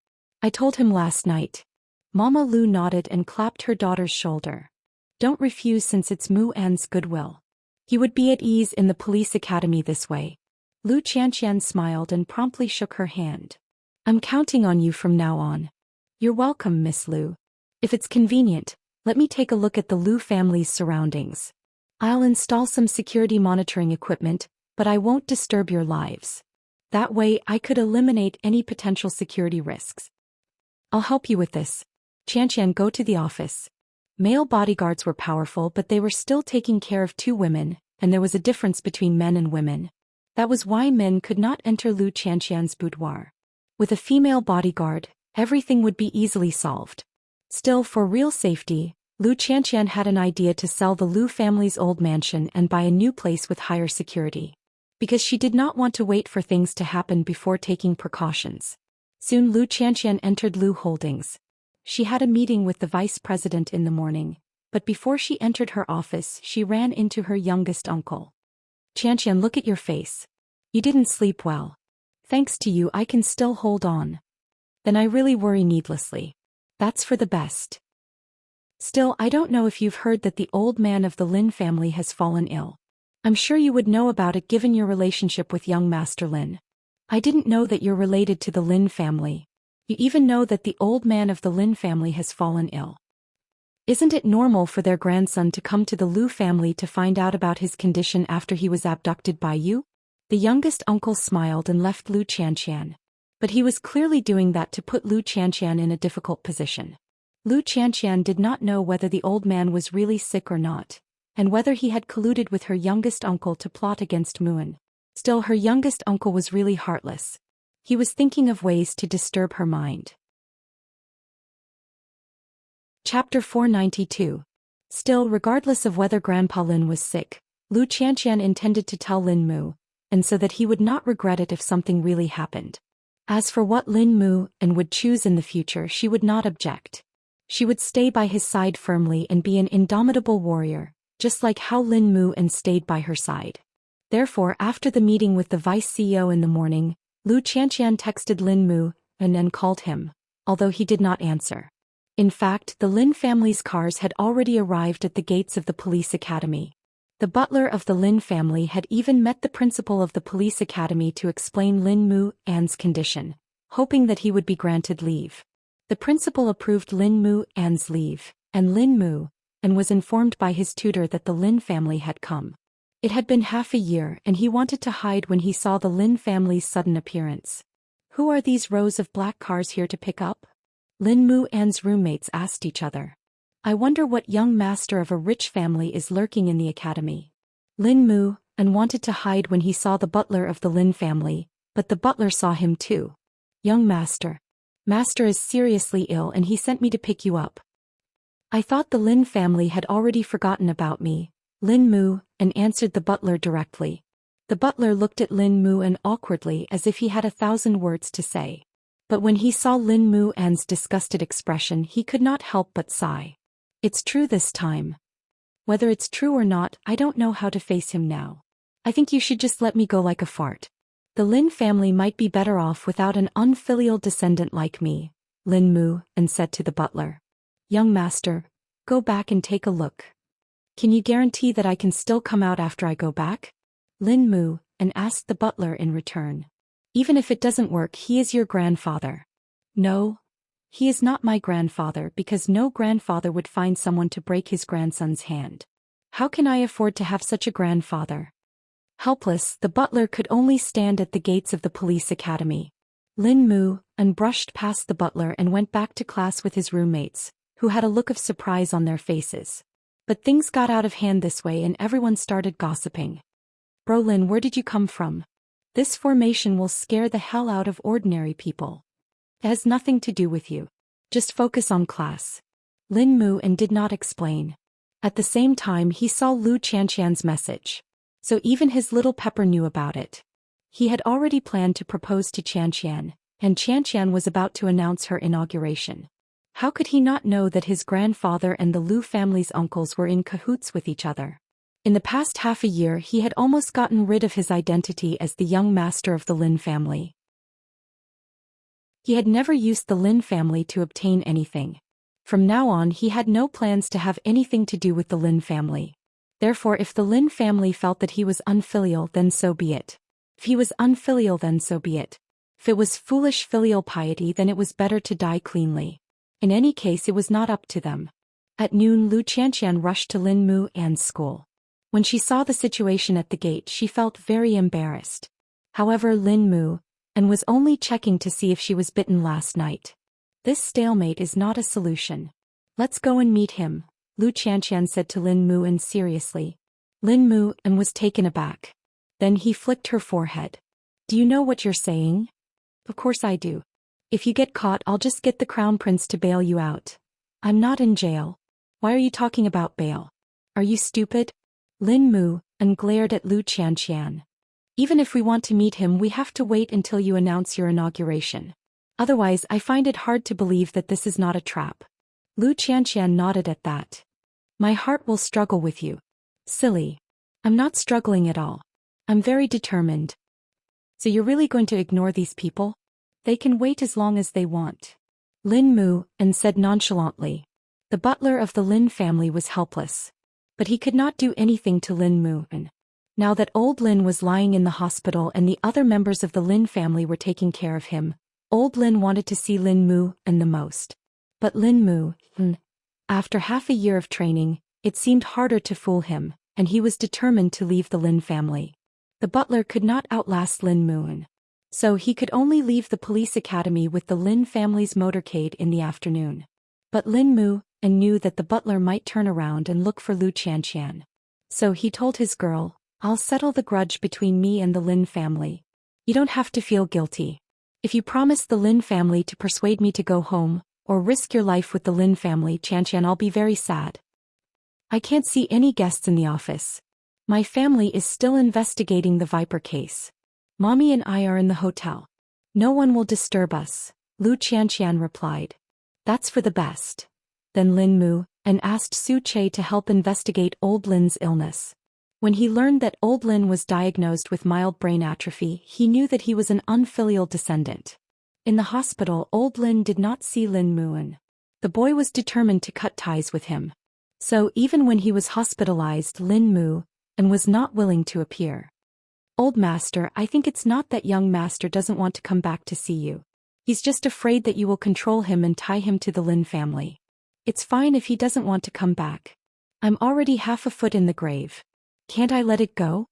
I told him last night. Mama Lu nodded and clapped her daughter's shoulder. Don't refuse since it's Mu An's goodwill. He would be at ease in the police academy this way. Lu Xianxia smiled and promptly shook her hand. I'm counting on you from now on. You're welcome, Miss Lu. If it's convenient, let me take a look at the Lu family's surroundings. I'll install some security monitoring equipment, but I won't disturb your lives. That way I could eliminate any potential security risks. I'll help you with this. Xianxian, go to the office. Male bodyguards were powerful, but they were still taking care of 2 women, and there was a difference between men and women. That was why men could not enter Lu Qianqian's boudoir. With a female bodyguard, everything would be easily solved. Still, for real safety, Lu Qianqian had an idea to sell the Lu family's old mansion and buy a new place with higher security. Because she did not want to wait for things to happen before taking precautions. Soon Lu Qianqian entered Lu Holdings. She had a meeting with the vice president in the morning, but before she entered her office she ran into her youngest uncle. Qianqian, look at your face. You didn't sleep well. Thanks to you I can still hold on. Then I really worry needlessly. That's for the best. Still, I don't know if you've heard that the old man of the Lin family has fallen ill. I'm sure you would know about it given your relationship with young Master Lin. I didn't know that you're related to the Lin family. You even know that the old man of the Lin family has fallen ill. Isn't it normal for their grandson to come to the Lu family to find out about his condition after he was abducted by you? The youngest uncle smiled and left Lu Qianqian. But he was clearly doing that to put Lu Qianqian in a difficult position. Lu Qianqian did not know whether the old man was really sick or not, and whether he had colluded with her youngest uncle to plot against Muan. Still, her youngest uncle was really heartless. He was thinking of ways to disturb her mind. Chapter 492. Still, regardless of whether Grandpa Lin was sick, Lu Qianqian intended to tell Lin Mu, and so that he would not regret it if something really happened. As for what Lin Mu and would choose in the future, she would not object. She would stay by his side firmly and be an indomitable warrior, just like how Lin Mu and stayed by her side. Therefore, after the meeting with the vice CEO in the morning, Lu Qianqian texted Lin Mu and then called him, although he did not answer. In fact, the Lin family's cars had already arrived at the gates of the police academy. The butler of the Lin family had even met the principal of the police academy to explain Lin Mu An's condition, hoping that he would be granted leave. The principal approved Lin Mu An's leave, and Lin Mu and was informed by his tutor that the Lin family had come. It had been half a year and he wanted to hide when he saw the Lin family's sudden appearance. Who are these rows of black cars here to pick up? Lin Mu An's roommates asked each other. I wonder what young master of a rich family is lurking in the academy. Lin Mu An wanted to hide when he saw the butler of the Lin family, but the butler saw him too. Young master. Master is seriously ill and he sent me to pick you up. I thought the Lin family had already forgotten about me, Lin Mu An answered the butler directly. The butler looked at Lin Mu An awkwardly as if he had 1,000 words to say. But when he saw Lin Mu An's disgusted expression he could not help but sigh. It's true this time. Whether it's true or not, I don't know how to face him now. I think you should just let me go like a fart. The Lin family might be better off without an unfilial descendant like me, Lin Mu An said to the butler. Young master, go back and take a look. Can you guarantee that I can still come out after I go back? Lin Mu An asked the butler in return. Even if it doesn't work, he is your grandfather. No. He is not my grandfather because no grandfather would find someone to break his grandson's hand. How can I afford to have such a grandfather? Helpless, the butler could only stand at the gates of the police academy. Lin Mu An brushed past the butler and went back to class with his roommates, who had a look of surprise on their faces. But things got out of hand this way and everyone started gossiping. Bro Lin, where did you come from? This formation will scare the hell out of ordinary people. It has nothing to do with you. Just focus on class. Lin Mu and did not explain. At the same time he saw Lu Qianxian's message. So even his little pepper knew about it. He had already planned to propose to Xianxian, and Xianxian was about to announce her inauguration. How could he not know that his grandfather and the Lu family's uncles were in cahoots with each other? In the past half a year he had almost gotten rid of his identity as the young master of the Lin family. He had never used the Lin family to obtain anything. From now on he had no plans to have anything to do with the Lin family. Therefore if the Lin family felt that he was unfilial, then so be it. If he was unfilial, then so be it. If it was foolish filial piety, then it was better to die cleanly. In any case it was not up to them. At noon Lu Qianxian rushed to Lin Mu An's school. When she saw the situation at the gate she felt very embarrassed. However Lin Mu An was only checking to see if she was bitten last night. This stalemate is not a solution. Let's go and meet him, Lu Qianxian said to Lin Mu An seriously. Lin Mu An was taken aback. Then he flicked her forehead. Do you know what you're saying? Of course I do. If you get caught I'll just get the crown prince to bail you out. I'm not in jail. Why are you talking about bail? Are you stupid? Lin Mu An glared at Lu Qianxian. Even if we want to meet him we have to wait until you announce your inauguration. Otherwise I find it hard to believe that this is not a trap. Lu Qianxian nodded at that. My heart will struggle with you. Silly. I'm not struggling at all. I'm very determined. So you're really going to ignore these people? They can wait as long as they want. Lin Mu An said nonchalantly. The butler of the Lin family was helpless. But he could not do anything to Lin Mu An. Now that old Lin was lying in the hospital and the other members of the Lin family were taking care of him, old Lin wanted to see Lin Mu An the most. But Lin Mu An, after half a year of training, it seemed harder to fool him, and he was determined to leave the Lin family. The butler could not outlast Lin Mu An. So he could only leave the police academy with the Lin family's motorcade in the afternoon. But Lin Mu An knew that the butler might turn around and look for Lu Qianxian. So he told his girl, I'll settle the grudge between me and the Lin family. You don't have to feel guilty. If you promise the Lin family to persuade me to go home, or risk your life with the Lin family, Qianxian, I'll be very sad. I can't see any guests in the office. My family is still investigating the Viper case. Mommy and I are in the hotel. No one will disturb us, Lu Qianxian replied. That's for the best. Then Lin Mu An asked Su Che to help investigate old Lin's illness. When he learned that old Lin was diagnosed with mild brain atrophy, he knew that he was an unfilial descendant. In the hospital, old Lin did not see Lin Mu An. The boy was determined to cut ties with him. So even when he was hospitalized, Lin Mu An was not willing to appear. Old master, I think it's not that young master doesn't want to come back to see you. He's just afraid that you will control him and tie him to the Lin family. It's fine if he doesn't want to come back. I'm already half a foot in the grave. Can't I let it go?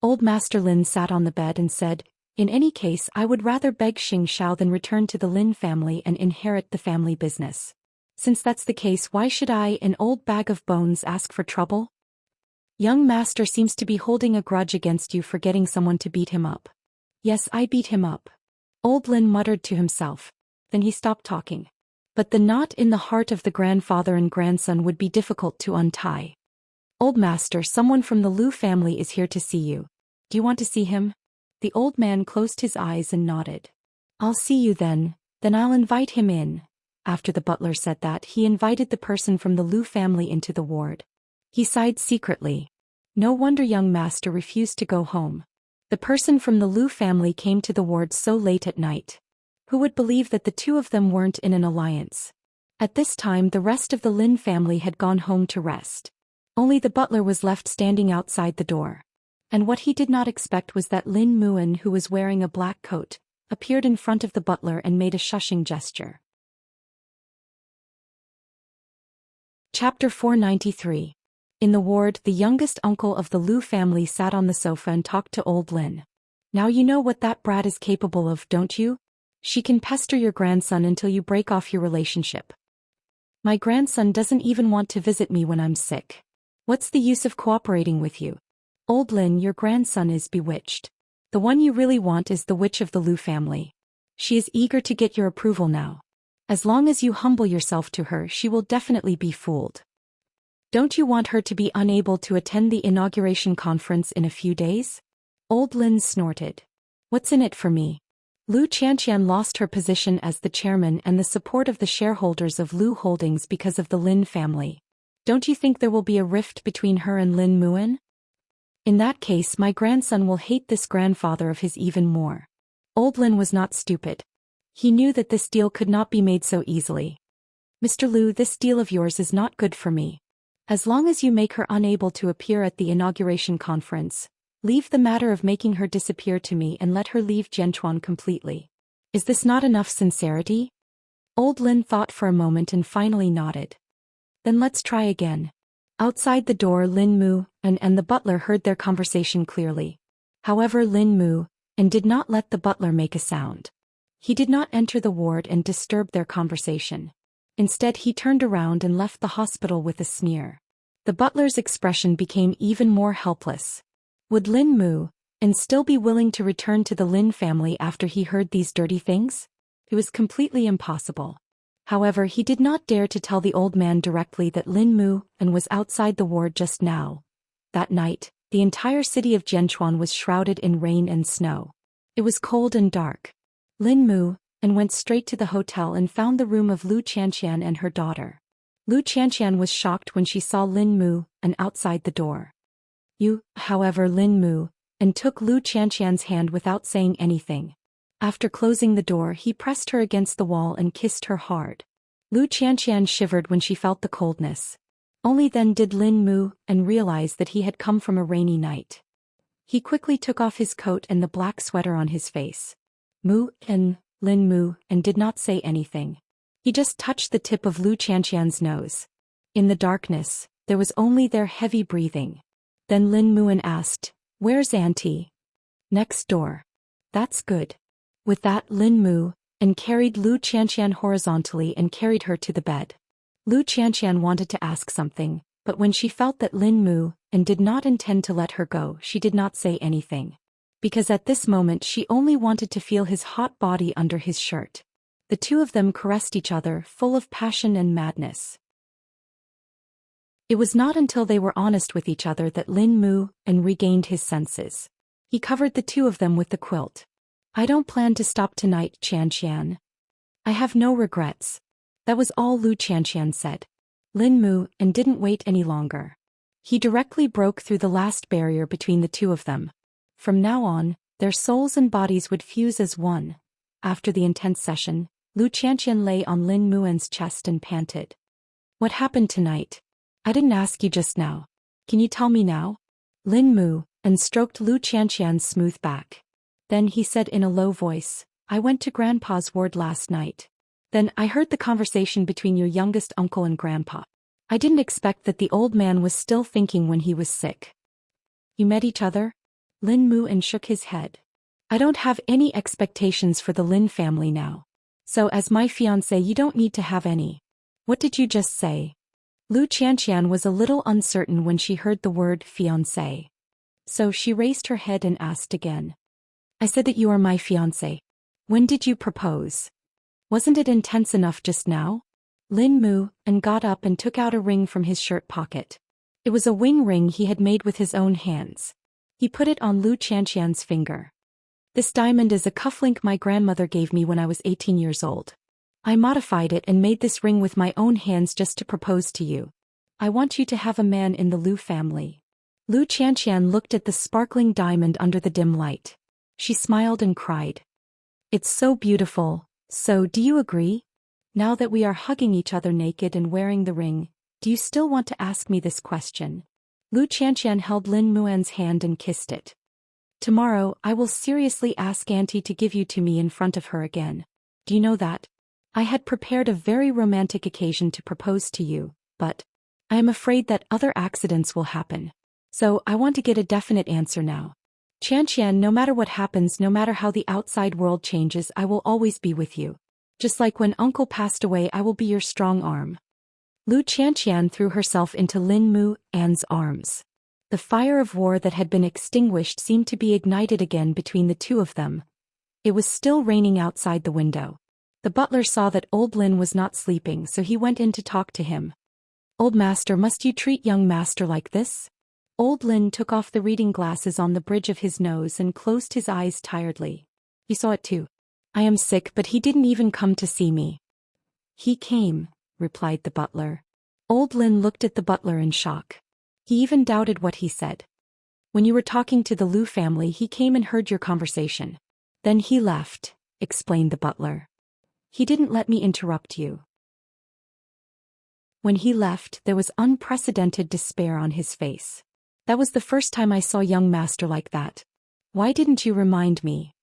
Old Master Lin sat on the bed and said, in any case I would rather beg Xianxia than return to the Lin family and inherit the family business. Since that's the case, why should I, an old bag of bones, ask for trouble? Young master seems to be holding a grudge against you for getting someone to beat him up. Yes, I beat him up. Old Lin muttered to himself. Then he stopped talking. But the knot in the heart of the grandfather and grandson would be difficult to untie. Old master, someone from the Lu family is here to see you. Do you want to see him? The old man closed his eyes and nodded. I'll see you then I'll invite him in. After the butler said that, he invited the person from the Lu family into the ward. He sighed secretly. No wonder young master refused to go home. The person from the Lu family came to the ward so late at night. Who would believe that the two of them weren't in an alliance? At this time the rest of the Lin family had gone home to rest. Only the butler was left standing outside the door. And what he did not expect was that Lin Mu An, who was wearing a black coat, appeared in front of the butler and made a shushing gesture. Chapter 493. In the ward, the youngest uncle of the Lu family sat on the sofa and talked to old Lin. Now you know what that brat is capable of, don't you? She can pester your grandson until you break off your relationship. My grandson doesn't even want to visit me when I'm sick. What's the use of cooperating with you? Old Lin, your grandson is bewitched. The one you really want is the witch of the Lu family. She is eager to get your approval now. As long as you humble yourself to her, she will definitely be fooled. Don't you want her to be unable to attend the inauguration conference in a few days? Old Lin snorted. What's in it for me? Lu Xianxian lost her position as the chairman and the support of the shareholders of Lu Holdings because of the Lin family. Don't you think there will be a rift between her and Lin Muan? In that case, my grandson will hate this grandfather of his even more. Old Lin was not stupid. He knew that this deal could not be made so easily. Mr. Lu, this deal of yours is not good for me. As long as you make her unable to appear at the inauguration conference, leave the matter of making her disappear to me and let her leave Jianchuan completely. Is this not enough sincerity? Old Lin thought for a moment and finally nodded. Then let's try again. Outside the door, Lin Mu and the butler heard their conversation clearly. However, Lin Mu did not let the butler make a sound. He did not enter the ward and disturb their conversation. Instead, he turned around and left the hospital with a sneer. The butler's expression became even more helpless. Would Lin Mu still be willing to return to the Lin family after he heard these dirty things? It was completely impossible. However, he did not dare to tell the old man directly that Lin Mu was outside the ward just now. That night, the entire city of Jianchuan was shrouded in rain and snow. It was cold and dark. Lin Mu went straight to the hotel and found the room of Lu Xianxian and her daughter. Lu Xianxian was shocked when she saw Lin Mu outside the door. However, Lin Mu took Lu Xianxian's hand without saying anything. After closing the door, he pressed her against the wall and kissed her hard. Lu Xianxian shivered when she felt the coldness. Only then did Lin Mu realize that he had come from a rainy night. He quickly took off his coat and the black sweater on his face. Lin Mu did not say anything. He just touched the tip of Lu Xianxian's nose. In the darkness, there was only their heavy breathing. Then Lin Mu asked, "Where's Auntie?" "Next door." "That's good." With that, Lin Mu carried Lu Xianxian horizontally and carried her to the bed. Lu Xianxian wanted to ask something, but when she felt that Lin Mu did not intend to let her go, she did not say anything. Because at this moment she only wanted to feel his hot body under his shirt. The two of them caressed each other, full of passion and madness. It was not until they were honest with each other that Lin Mu regained his senses. He covered the two of them with the quilt. "I don't plan to stop tonight, Xianxian. I have no regrets." That was all Lu Xianxian said. Lin Mu didn't wait any longer. He directly broke through the last barrier between the two of them. From now on, their souls and bodies would fuse as one. After the intense session, Lu Xianxian lay on Lin Muan's chest and panted. "What happened tonight? I didn't ask you just now. Can you tell me now?" Lin Mu stroked Lu Xianxian's smooth back. Then he said in a low voice, "I went to Grandpa's ward last night. Then I heard the conversation between your youngest uncle and Grandpa. I didn't expect that the old man was still thinking when he was sick." "You met each other?" Lin Mu shook his head. "I don't have any expectations for the Lin family now. So as my fiancé, you don't need to have any." "What did you just say?" Lu Xianxian was a little uncertain when she heard the word fiancé. So she raised her head and asked again. "I said that you are my fiancé. When did you propose? Wasn't it intense enough just now?" Lin Mu got up and took out a ring from his shirt pocket. It was a wing ring he had made with his own hands. He put it on Lu Xianxian's finger. "This diamond is a cufflink my grandmother gave me when I was 18 years old. I modified it and made this ring with my own hands just to propose to you. I want you to have a man in the Lu family." Lu Xianxian looked at the sparkling diamond under the dim light. She smiled and cried. "It's so beautiful. So, do you agree? Now that we are hugging each other naked and wearing the ring, do you still want to ask me this question?" Lu Xianxian held Lin Muan's hand and kissed it. "Tomorrow, I will seriously ask Auntie to give you to me in front of her again. Do you know that? I had prepared a very romantic occasion to propose to you, but I am afraid that other accidents will happen. So, I want to get a definite answer now. Xianxian, no matter what happens, no matter how the outside world changes, I will always be with you. Just like when Uncle passed away, I will be your strong arm." Lu Xianxian threw herself into Lin Muan's arms. The fire of war that had been extinguished seemed to be ignited again between the two of them. It was still raining outside the window. The butler saw that old Lin was not sleeping, so he went in to talk to him. "Old master, must you treat young master like this?" Old Lin took off the reading glasses on the bridge of his nose and closed his eyes tiredly. "You saw it too. I am sick, but he didn't even come to see me." "He came," replied the butler. Old Lin looked at the butler in shock. He even doubted what he said. "When you were talking to the Liu family, he came and heard your conversation. Then he left," explained the butler. "He didn't let me interrupt you." When he left, there was unprecedented despair on his face. "That was the first time I saw young master like that. Why didn't you remind me?"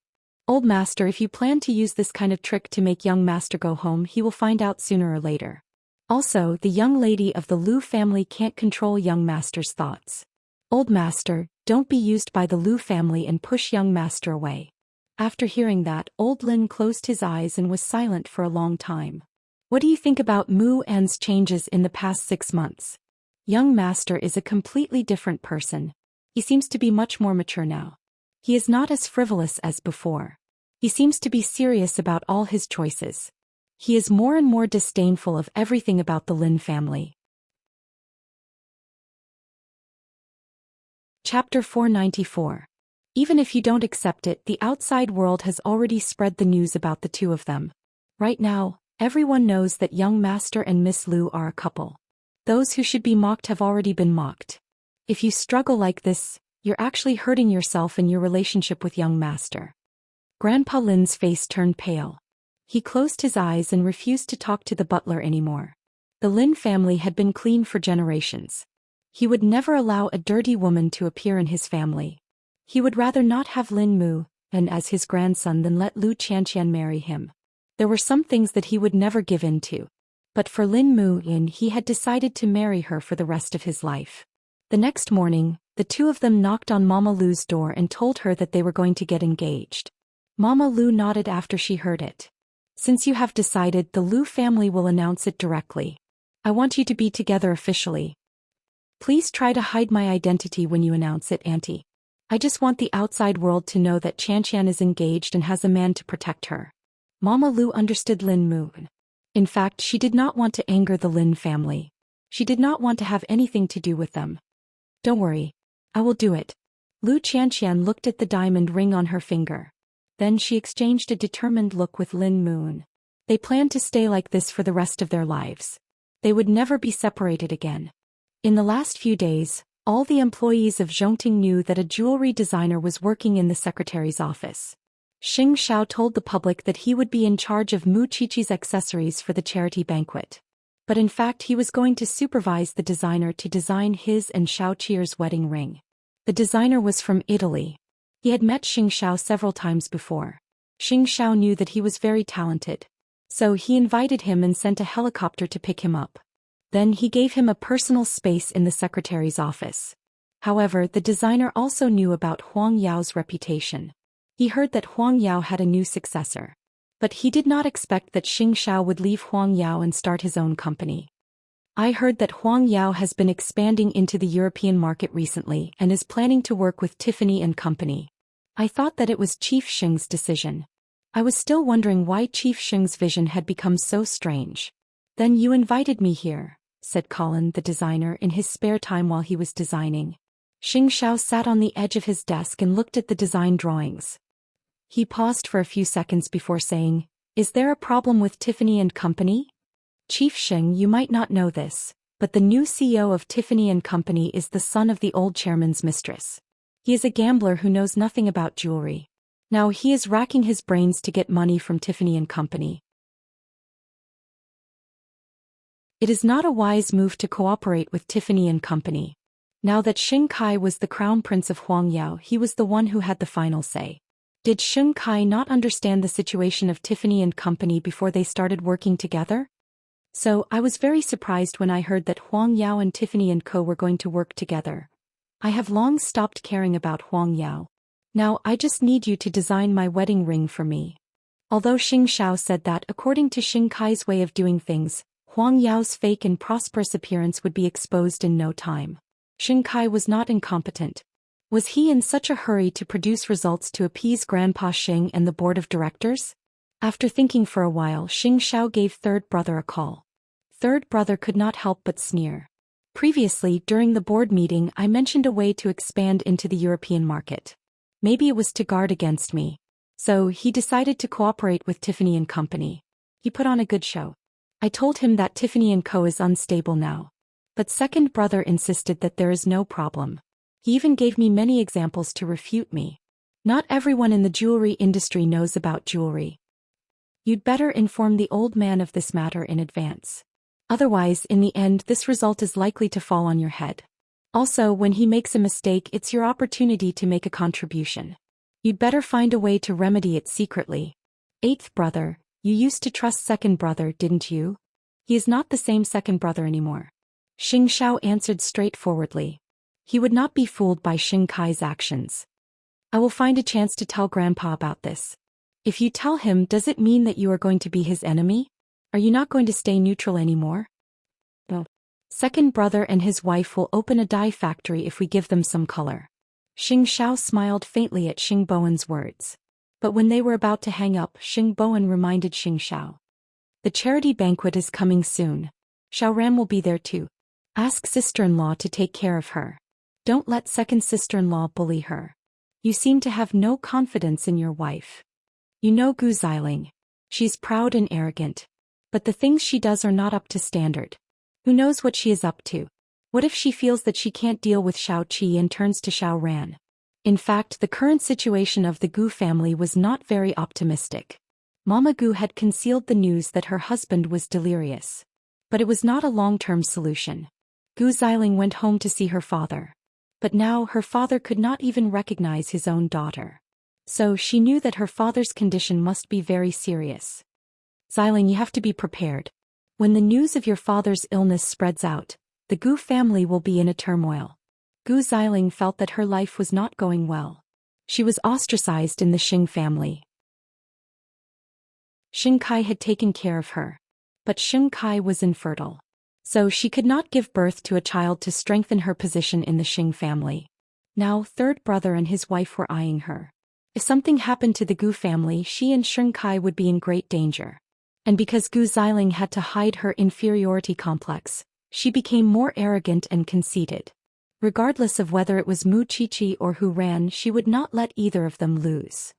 "Old master, if you plan to use this kind of trick to make young master go home, he will find out sooner or later. Also, the young lady of the Liu family can't control young master's thoughts. Old master, don't be used by the Liu family and push young master away." After hearing that, old Lin closed his eyes and was silent for a long time. "What do you think about Mu An's changes in the past 6 months? Young master is a completely different person. He seems to be much more mature now. He is not as frivolous as before. He seems to be serious about all his choices. He is more and more disdainful of everything about the Lin family." Chapter 494. Even if you don't accept it, the outside world has already spread the news about the two of them. Right now, everyone knows that young master and Miss Liu are a couple. Those who should be mocked have already been mocked. If you struggle like this, you're actually hurting yourself and your relationship with young master. Grandpa Lin's face turned pale. He closed his eyes and refused to talk to the butler anymore. The Lin family had been clean for generations. He would never allow a dirty woman to appear in his family. He would rather not have Lin Mu, and as his grandson, than let Lu Xianxia marry him. There were some things that he would never give in to. But for Lin Mu Yin, he had decided to marry her for the rest of his life. The next morning, the two of them knocked on Mama Lu's door and told her that they were going to get engaged. Mama Lu nodded after she heard it. "Since you have decided, the Lu family will announce it directly. I want you to be together officially. Please try to hide my identity when you announce it, Auntie. I just want the outside world to know that Xianxian is engaged and has a man to protect her." Mama Lu understood Lin Mu. In fact, she did not want to anger the Lin family. She did not want to have anything to do with them. "Don't worry. I will do it." Lu Xianxian looked at the diamond ring on her finger. Then she exchanged a determined look with Lin Moon. They planned to stay like this for the rest of their lives. They would never be separated again. In the last few days, all the employees of Zhongting knew that a jewelry designer was working in the secretary's office. Xing Xiao told the public that he would be in charge of Mu Qiqi's accessories for the charity banquet. But in fact, he was going to supervise the designer to design his and Xiao Qier's wedding ring. The designer was from Italy. He had met Xing Xiao several times before. Xing Xiao knew that he was very talented. So he invited him and sent a helicopter to pick him up. Then he gave him a personal space in the secretary's office. However, the designer also knew about Huang Yao's reputation. He heard that Huang Yao had a new successor. But he did not expect that Xing Xiao would leave Huang Yao and start his own company. "I heard that Huang Yao has been expanding into the European market recently and is planning to work with Tiffany and Company. I thought that it was Chief Xing's decision. I was still wondering why Chief Xing's vision had become so strange." "Then you invited me here," said Colin, the designer, in his spare time while he was designing. Xing Xiao sat on the edge of his desk and looked at the design drawings. He paused for a few seconds before saying, "Is there a problem with Tiffany and Company? Chief Xing, you might not know this, but the new CEO of Tiffany and Company is the son of the old chairman's mistress. He is a gambler who knows nothing about jewelry. Now he is racking his brains to get money from Tiffany and Company. It is not a wise move to cooperate with Tiffany and Company." Now that Xing Kai was the crown prince of Huang Yao, he was the one who had the final say. Did Xing Kai not understand the situation of Tiffany and Company before they started working together? "So, I was very surprised when I heard that Huang Yao and Tiffany and Co. were going to work together. I have long stopped caring about Huang Yao. Now I just need you to design my wedding ring for me." Although Xing Xiao said that according to Xing Kai's way of doing things, Huang Yao's fake and prosperous appearance would be exposed in no time. Xing Kai was not incompetent. Was he in such a hurry to produce results to appease Grandpa Xing and the board of directors? After thinking for a while, Xianxia gave third brother a call. Third brother could not help but sneer. Previously, during the board meeting, I mentioned a way to expand into the European market. Maybe it was to guard against me. So, he decided to cooperate with Tiffany & Company. He put on a good show. I told him that Tiffany & Co. is unstable now. But second brother insisted that there is no problem. He even gave me many examples to refute me. Not everyone in the jewelry industry knows about jewelry. You'd better inform the old man of this matter in advance. Otherwise, in the end, this result is likely to fall on your head. Also, when he makes a mistake, it's your opportunity to make a contribution. You'd better find a way to remedy it secretly. Eighth brother, you used to trust second brother, didn't you? He is not the same second brother anymore. Xianxia answered straightforwardly. He would not be fooled by Xing Kai's actions. I will find a chance to tell Grandpa about this. If you tell him, does it mean that you are going to be his enemy? Are you not going to stay neutral anymore? No. Second brother and his wife will open a dye factory if we give them some color. Xianxia smiled faintly at Xing Bowen's words. But when they were about to hang up, Xing Bowen reminded Xianxia. The charity banquet is coming soon. Xiaoran will be there too. Ask sister-in-law to take care of her. Don't let second sister-in-law bully her. You seem to have no confidence in your wife. You know Gu Xiling. She's proud and arrogant. But the things she does are not up to standard. Who knows what she is up to? What if she feels that she can't deal with Xiao Qi and turns to Xiao Ran? In fact, the current situation of the Gu family was not very optimistic. Mama Gu had concealed the news that her husband was delirious. But it was not a long-term solution. Gu Xiling went home to see her father. But now her father could not even recognize his own daughter. So she knew that her father's condition must be very serious. Xiling, you have to be prepared. When the news of your father's illness spreads out, the Gu family will be in a turmoil. Gu Xiling felt that her life was not going well. She was ostracized in the Xing family. Xing Kai had taken care of her. But Xing Kai was infertile. So she could not give birth to a child to strengthen her position in the Xing family. Now third brother and his wife were eyeing her. If something happened to the Gu family, she and Xing Kai would be in great danger. And because Gu Xiling had to hide her inferiority complex, she became more arrogant and conceited. Regardless of whether it was Mu Qiqi or Hu Ran, she would not let either of them lose.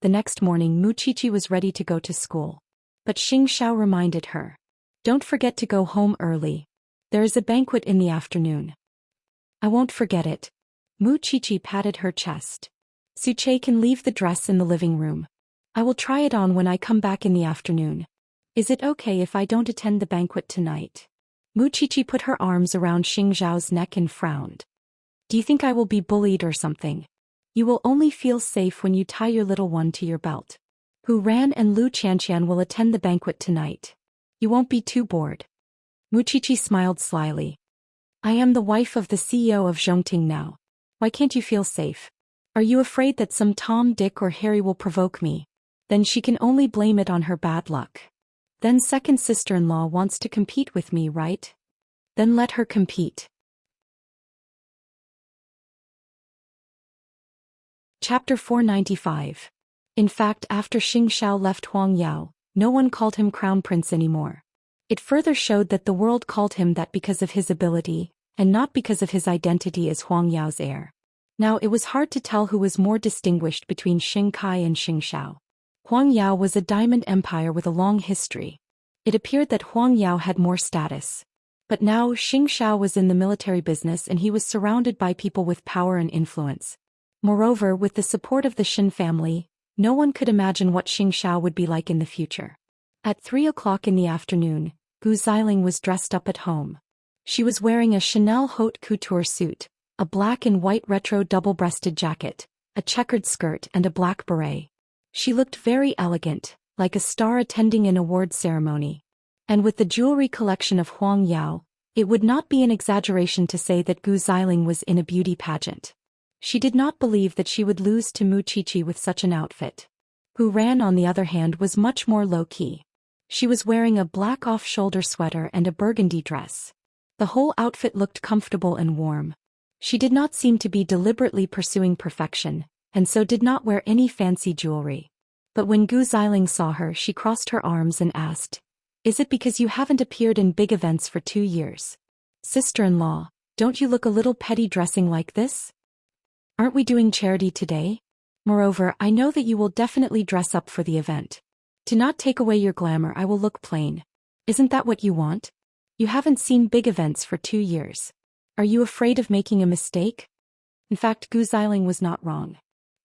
The next morning, Mu Qiqi was ready to go to school. But Xianxia reminded her. Don't forget to go home early. There is a banquet in the afternoon. I won't forget it. Mu Qiqi patted her chest. Suche can leave the dress in the living room. I will try it on when I come back in the afternoon. Is it okay if I don't attend the banquet tonight? Mu Qiqi put her arms around Xingzhao's neck and frowned. Do you think I will be bullied or something? You will only feel safe when you tie your little one to your belt. Hu Ran and Lu Qianqian will attend the banquet tonight. You won't be too bored. Mu Qiqi smiled slyly. I am the wife of the CEO of Zhongting now. Why can't you feel safe? Are you afraid that some Tom, Dick or Harry will provoke me? Then she can only blame it on her bad luck. Then second sister-in-law wants to compete with me, right? Then let her compete. Chapter 495. In fact, after Xingxiao left Huangyao, no one called him Crown Prince anymore. It further showed that the world called him that because of his ability, and not because of his identity as Huangyao's heir. Now it was hard to tell who was more distinguished between Xing Kai and Xingxiao. Huangyao was a diamond empire with a long history. It appeared that Huangyao had more status. But now Xingxiao was in the military business and he was surrounded by people with power and influence. Moreover, with the support of the Xin family, no one could imagine what Xingxiao would be like in the future. At 3 o'clock in the afternoon, Gu Xiling was dressed up at home. She was wearing a Chanel haute couture suit, a black and white retro double-breasted jacket, a checkered skirt and a black beret. She looked very elegant, like a star attending an award ceremony. And with the jewelry collection of Huang Yao, it would not be an exaggeration to say that Gu Xiling was in a beauty pageant. She did not believe that she would lose to Mu Qiqi with such an outfit. Hu Ran, on the other hand, was much more low-key. She was wearing a black off-shoulder sweater and a burgundy dress. The whole outfit looked comfortable and warm. She did not seem to be deliberately pursuing perfection, and so did not wear any fancy jewelry. But when Gu Xiling saw her, she crossed her arms and asked, "Is it because you haven't appeared in big events for 2 years? Sister-in-law, don't you look a little petty dressing like this? Aren't we doing charity today? Moreover, I know that you will definitely dress up for the event. To not take away your glamour, I will look plain. Isn't that what you want? You haven't seen big events for 2 years. Are you afraid of making a mistake?" In fact, Gu Xiling was not wrong.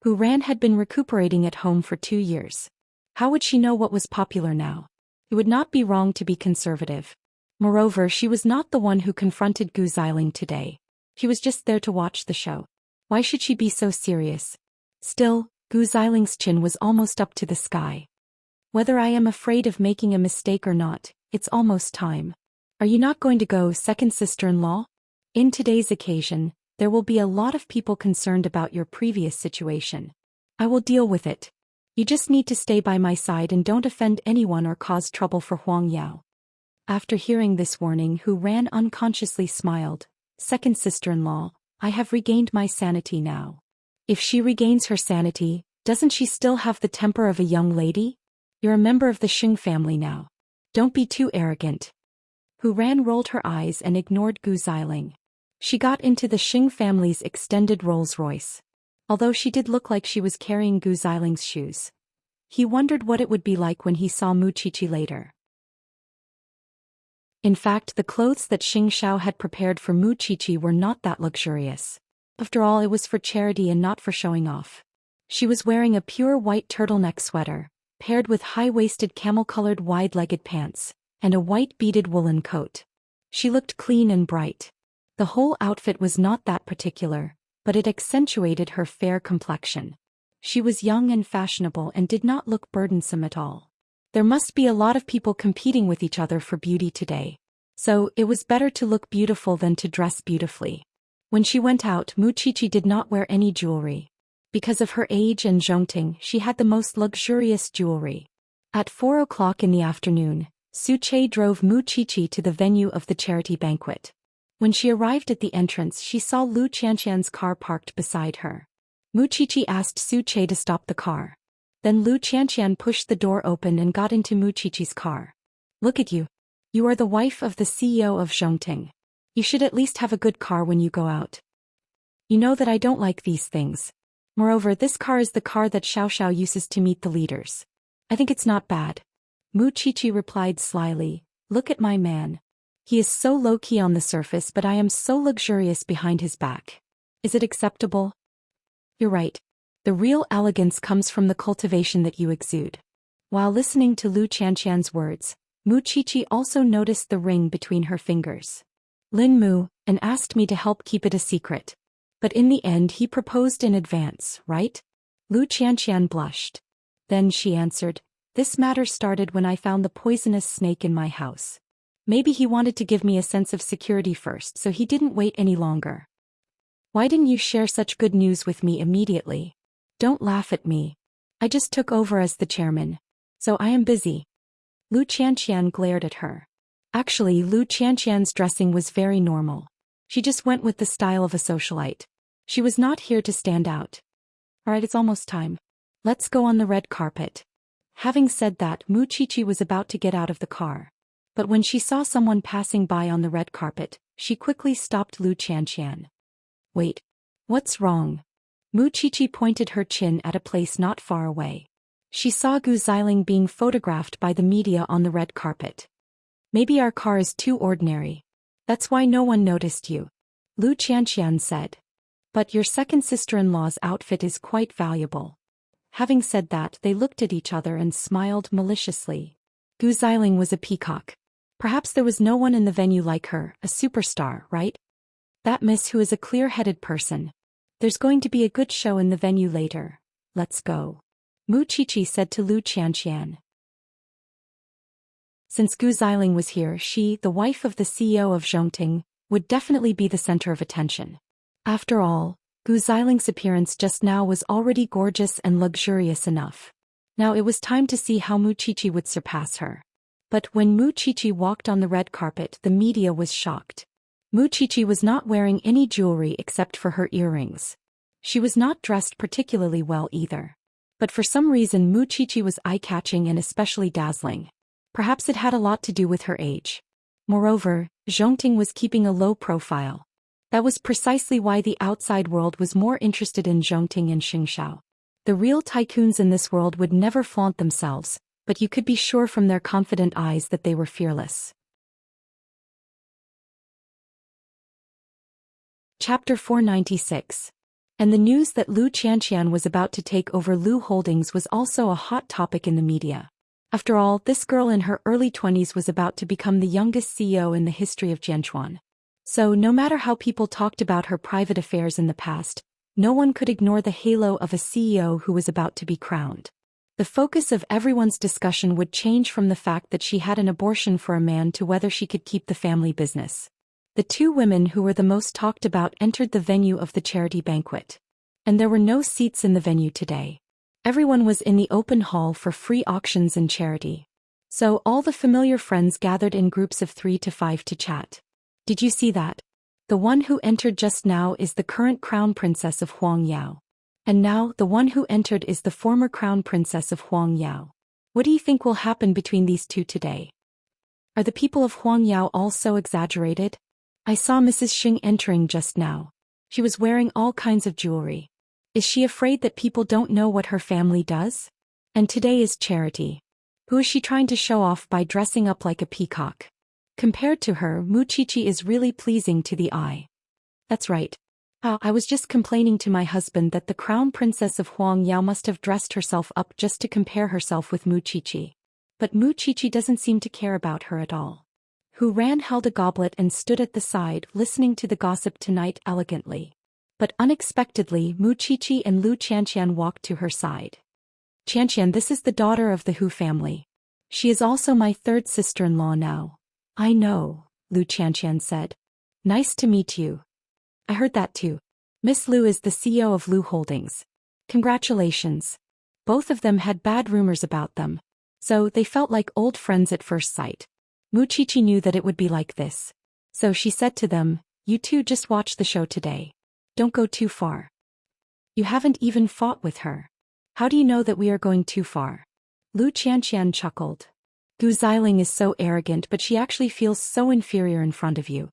Gu Ran had been recuperating at home for 2 years. How would she know what was popular now? It would not be wrong to be conservative. Moreover, she was not the one who confronted Gu Xiling today. She was just there to watch the show. Why should she be so serious? Still, Gu Xiling's chin was almost up to the sky. "Whether I am afraid of making a mistake or not, it's almost time. Are you not going to go, second sister-in-law? In today's occasion, there will be a lot of people concerned about your previous situation. I will deal with it. You just need to stay by my side and don't offend anyone or cause trouble for Huang Yao." After hearing this warning, Gu Ran unconsciously smiled. "Second sister-in-law, I have regained my sanity now." If she regains her sanity, doesn't she still have the temper of a young lady? You're a member of the Xing family now. Don't be too arrogant. Gu Ran rolled her eyes and ignored Gu Xiling. She got into the Xing family's extended Rolls-Royce. Although she did look like she was carrying Gu Xiling's shoes. He wondered what it would be like when he saw Mu Qiqi later. In fact, the clothes that Xianxia had prepared for Mu Qiqi were not that luxurious. After all, it was for charity and not for showing off. She was wearing a pure white turtleneck sweater, paired with high-waisted camel-colored wide-legged pants, and a white beaded woolen coat. She looked clean and bright. The whole outfit was not that particular, but it accentuated her fair complexion. She was young and fashionable and did not look burdensome at all. There must be a lot of people competing with each other for beauty today. So, it was better to look beautiful than to dress beautifully. When she went out, Mu Qiqi did not wear any jewelry. Because of her age and Zhongting, she had the most luxurious jewelry. At 4 o'clock in the afternoon, Su Che drove Mu Qiqi to the venue of the charity banquet. When she arrived at the entrance, she saw Lu Qianqian's car parked beside her. Mu Qiqi asked Su Che to stop the car. Then Lu Qianqian pushed the door open and got into Mu Qiqi's car. "Look at you. You are the wife of the CEO of Zhongting. You should at least have a good car when you go out. You know that I don't like these things. Moreover, this car is the car that Xiao uses to meet the leaders. I think it's not bad." Mu Qiqi replied slyly, "Look at my man. He is so low-key on the surface, but I am so luxurious behind his back. Is it acceptable?" "You're right. The real elegance comes from the cultivation that you exude." While listening to Lu Qianqian's words, Mu Qiqi also noticed the ring between her fingers. "Lin Mu, and asked me to help keep it a secret. But in the end he proposed in advance, right?" Lu Qianqian blushed. Then she answered, "This matter started when I found the poisonous snake in my house. Maybe he wanted to give me a sense of security first, so he didn't wait any longer. Why didn't you share such good news with me immediately? Don't laugh at me. I just took over as the chairman. So I am busy." Lu Qianqian glared at her. Actually, Lu Qianqian's dressing was very normal. She just went with the style of a socialite. She was not here to stand out. "Alright, it's almost time. Let's go on the red carpet." Having said that, Mu Qiqi was about to get out of the car. But when she saw someone passing by on the red carpet, she quickly stopped Lu Qianqian. "Wait. What's wrong?" Mu Qiqi pointed her chin at a place not far away. She saw Gu Xiling being photographed by the media on the red carpet. "Maybe our car is too ordinary. That's why no one noticed you," Lu Qianqian said. "But your second sister-in-law's outfit is quite valuable." Having said that, they looked at each other and smiled maliciously. Gu Xiling was a peacock. Perhaps there was no one in the venue like her, a superstar, right? That miss who is a clear-headed person. "There's going to be a good show in the venue later. Let's go," Mu Qiqi said to Lu Qianqian. Since Gu Xiling was here, she, the wife of the CEO of Zhongting, would definitely be the center of attention. After all, Gu Xiling's appearance just now was already gorgeous and luxurious enough. Now it was time to see how Mu Qiqi would surpass her. But when Mu Qiqi walked on the red carpet, the media was shocked. Mu Qiqi was not wearing any jewelry except for her earrings. She was not dressed particularly well either. But for some reason Mu Qiqi was eye-catching and especially dazzling. Perhaps it had a lot to do with her age. Moreover, Zhongting was keeping a low profile. That was precisely why the outside world was more interested in Zhongting and Xianxia. The real tycoons in this world would never flaunt themselves, but you could be sure from their confident eyes that they were fearless. Chapter 496. And the news that Lu Qianxian was about to take over Lu Holdings was also a hot topic in the media. After all, this girl in her early 20s was about to become the youngest CEO in the history of Jianchuan. So, no matter how people talked about her private affairs in the past, no one could ignore the halo of a CEO who was about to be crowned. The focus of everyone's discussion would change from the fact that she had an abortion for a man to whether she could keep the family business. The two women who were the most talked about entered the venue of the charity banquet. And there were no seats in the venue today. Everyone was in the open hall for free auctions and charity. So all the familiar friends gathered in groups of 3 to 5 to chat. Did you see that? The one who entered just now is the current crown princess of Huangyao. And now the one who entered is the former crown princess of Huangyao. What do you think will happen between these two today? Are the people of Huangyao all so exaggerated? I saw Mrs. Xing entering just now. She was wearing all kinds of jewelry. Is she afraid that people don't know what her family does? And today is charity. Who is she trying to show off by dressing up like a peacock? Compared to her, Mu Qiqi is really pleasing to the eye. That's right. I was just complaining to my husband that the crown princess of Huangyao must have dressed herself up just to compare herself with Mu Qiqi. But Mu Qiqi doesn't seem to care about her at all. Hu Ran held a goblet and stood at the side listening to the gossip tonight elegantly. But unexpectedly Mu Qiqi and Lu Qianxian walked to her side. Qianxian, this is the daughter of the Hu family. She is also my third sister-in-law now. I know, Lu Qianxian said. Nice to meet you. I heard that too. Miss Lu is the CEO of Lu Holdings. Congratulations. Both of them had bad rumors about them. So they felt like old friends at first sight. Mu Qiqi knew that it would be like this. So she said to them, you two just watch the show today. Don't go too far. You haven't even fought with her. How do you know that we are going too far? Lu Qianxian chuckled. Gu Xiling is so arrogant, but she actually feels so inferior in front of you.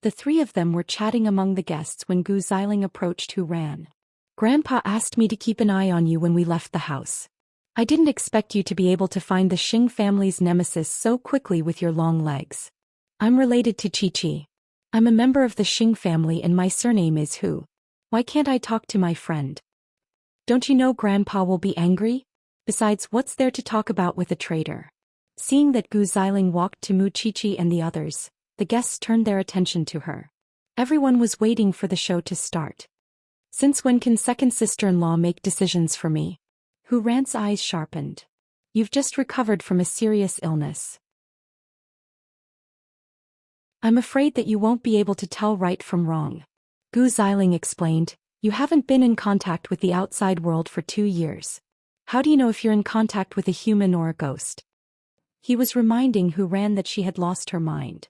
The three of them were chatting among the guests when Gu Xiling approached Hu Ran. Grandpa asked me to keep an eye on you when we left the house. I didn't expect you to be able to find the Xing family's nemesis so quickly with your long legs. I'm related to Qiqi. I'm a member of the Xing family and my surname is Hu. Why can't I talk to my friend? Don't you know Grandpa will be angry? Besides, what's there to talk about with a traitor? Seeing that Gu Xiling walked to Mu Qiqi and the others, the guests turned their attention to her. Everyone was waiting for the show to start. Since when can second sister-in-law make decisions for me? Hu Ran's eyes sharpened. You've just recovered from a serious illness. I'm afraid that you won't be able to tell right from wrong. Gu Xiling explained, you haven't been in contact with the outside world for 2 years. How do you know if you're in contact with a human or a ghost? He was reminding Hu Ran that she had lost her mind.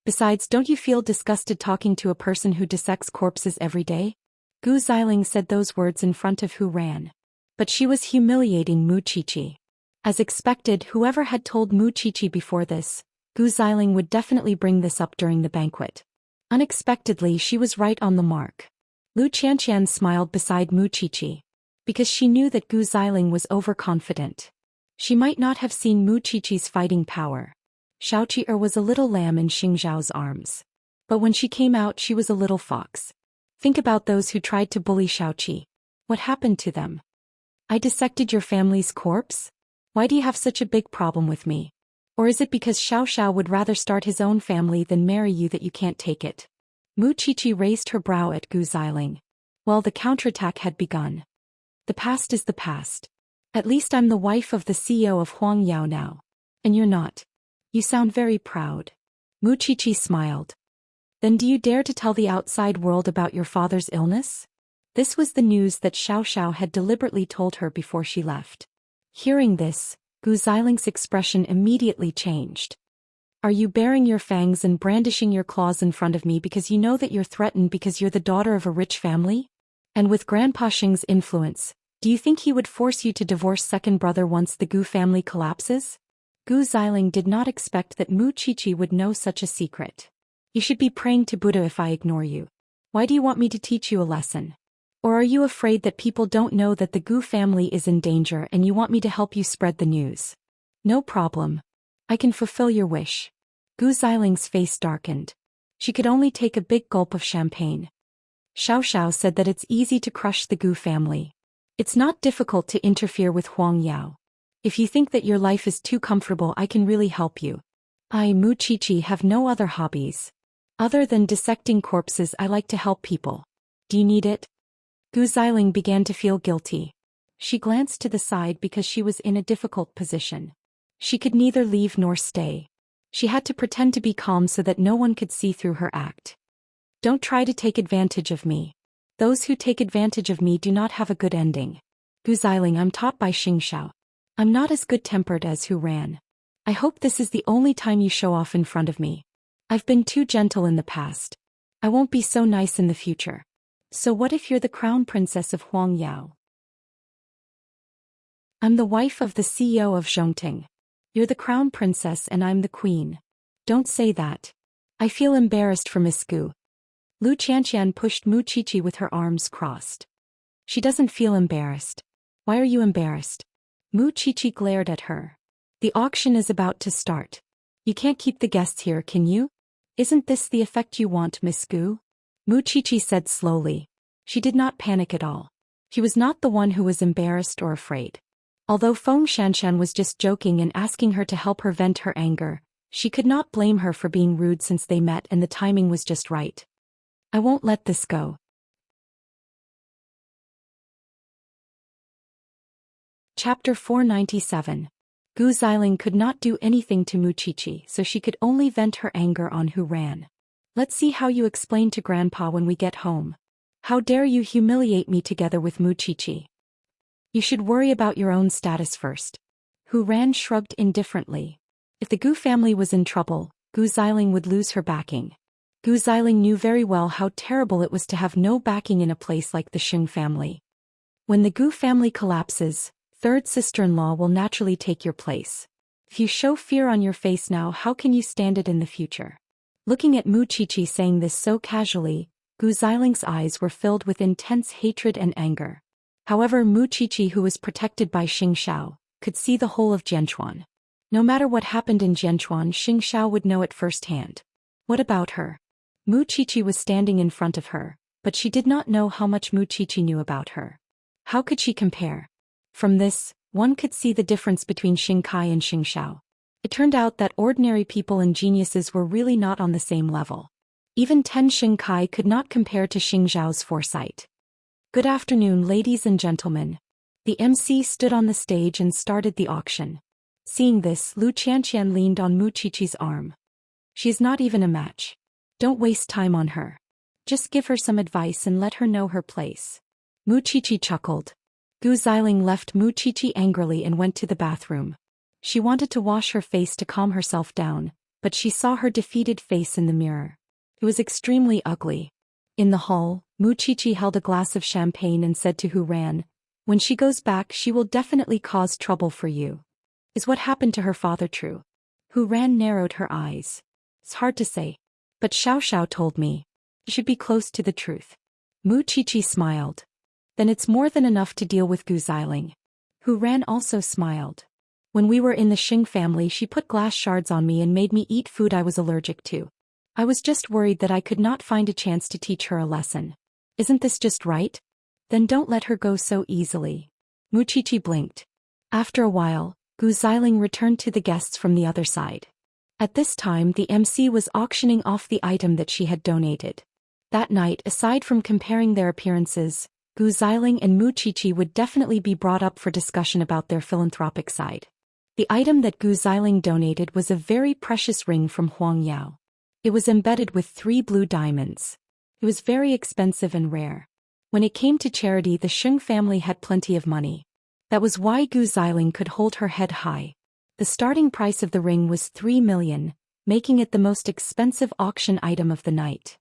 Besides, don't you feel disgusted talking to a person who dissects corpses every day? Gu Xiling said those words in front of Hu Ran. But she was humiliating Mu Qiqi. As expected, whoever had told Mu Qiqi before this, Gu Xiling would definitely bring this up during the banquet. Unexpectedly, she was right on the mark. Lu Qianxian smiled beside Mu Qiqi. Because she knew that Gu Xiling was overconfident. She might not have seen Mu Qiqi's fighting power. Xiaoqi was a little lamb in Xingzhao's arms. But when she came out, she was a little fox. Think about those who tried to bully Xiaoqi. What happened to them? I dissected your family's corpse? Why do you have such a big problem with me? Or is it because Xiao would rather start his own family than marry you that you can't take it? Mu Qiqi raised her brow at Gu Xiling. Well, the counterattack had begun. The past is the past. At least I'm the wife of the CEO of Huangyao now. And you're not. You sound very proud. Mu Qiqi smiled. Then do you dare to tell the outside world about your father's illness? This was the news that Xiao had deliberately told her before she left. Hearing this, Gu Xiling's expression immediately changed. Are you baring your fangs and brandishing your claws in front of me because you know that you're threatened because you're the daughter of a rich family? And with Grandpa Xing's influence, Do you think he would force you to divorce second brother once the Gu family collapses? Gu Xiling did not expect that Mu Qiqi would know such a secret. You should be praying to Buddha if I ignore you. Why do you want me to teach you a lesson? Or are you afraid that people don't know that the Gu family is in danger and you want me to help you spread the news? No problem. I can fulfill your wish. Gu Xiling's face darkened. She could only take a big gulp of champagne. Xiao said that it's easy to crush the Gu family. It's not difficult to interfere with Huang Yao. If you think that your life is too comfortable, I can really help you. I, Mu Qiqi, have no other hobbies. Other than dissecting corpses, I like to help people. Do you need it? Gu Xiling began to feel guilty. She glanced to the side because she was in a difficult position. She could neither leave nor stay. She had to pretend to be calm so that no one could see through her act. Don't try to take advantage of me. Those who take advantage of me do not have a good ending. Gu Xiling, I'm taught by Xianxia. I'm not as good-tempered as Hu Ran. I hope this is the only time you show off in front of me. I've been too gentle in the past. I won't be so nice in the future. So what if you're the crown princess of Huang Yao? I'm the wife of the CEO of Zhongting. You're the crown princess and I'm the queen. Don't say that. I feel embarrassed for Miss Gu. Lu Qianxian pushed Mu Qiqi with her arms crossed. She doesn't feel embarrassed. Why are you embarrassed? Mu Qiqi glared at her. The auction is about to start. You can't keep the guests here, can you? Isn't this the effect you want, Miss Gu? Mu Qiqi said slowly. She did not panic at all. She was not the one who was embarrassed or afraid. Although Feng Shanshan was just joking and asking her to help her vent her anger, she could not blame her for being rude since they met and the timing was just right. I won't let this go. Chapter 497. Gu Xiling could not do anything to Mu Qiqi, so she could only vent her anger on Hu Ran. Let's see how you explain to Grandpa when we get home. How dare you humiliate me together with Mu Qiqi? You should worry about your own status first. Hu Ran shrugged indifferently. If the Gu family was in trouble, Gu Xiling would lose her backing. Gu Xiling knew very well how terrible it was to have no backing in a place like the Xing family. When the Gu family collapses, third sister-in-law will naturally take your place. If you show fear on your face now, how can you stand it in the future? Looking at Mu Qiqi saying this so casually, Gu Xiling's eyes were filled with intense hatred and anger. However, Mu Qiqi, who was protected by Xianxia, could see the whole of Jianchuan. No matter what happened in Jianchuan, Xianxia would know it firsthand. What about her? Mu Qiqi was standing in front of her, but she did not know how much Mu Qiqi knew about her. How could she compare? From this, one could see the difference between Xing Kai and Xianxia. It turned out that ordinary people and geniuses were really not on the same level. Even 10 Xing Kai could not compare to Xing Zhao's foresight. Good afternoon, ladies and gentlemen. The MC stood on the stage and started the auction. Seeing this, Lu Qianxian leaned on Mu Qiqi's arm. She is not even a match. Don't waste time on her. Just give her some advice and let her know her place. Mu Qiqi chuckled. Gu Xiling left Mu Qiqi angrily and went to the bathroom. She wanted to wash her face to calm herself down, but she saw her defeated face in the mirror. It was extremely ugly. In the hall, Mu Qiqi held a glass of champagne and said to Hu Ran, "When she goes back, she will definitely cause trouble for you." Is what happened to her father true? Hu Ran narrowed her eyes. It's hard to say. But Xiao told me. You should be close to the truth. Mu Qiqi smiled. Then it's more than enough to deal with Gu Xiling. Hu Ran also smiled. When we were in the Xing family, she put glass shards on me and made me eat food I was allergic to. I was just worried that I could not find a chance to teach her a lesson. Isn't this just right? Then don't let her go so easily. Mu Qiqi blinked. After a while, Gu Xiling returned to the guests from the other side. At this time, the MC was auctioning off the item that she had donated. That night, aside from comparing their appearances, Gu Xiling and Mu Qiqi would definitely be brought up for discussion about their philanthropic side. The item that Gu Xiling donated was a very precious ring from Huang Yao. It was embedded with 3 blue diamonds. It was very expensive and rare. When it came to charity, the Xing family had plenty of money. That was why Gu Xiling could hold her head high. The starting price of the ring was 3 million, making it the most expensive auction item of the night.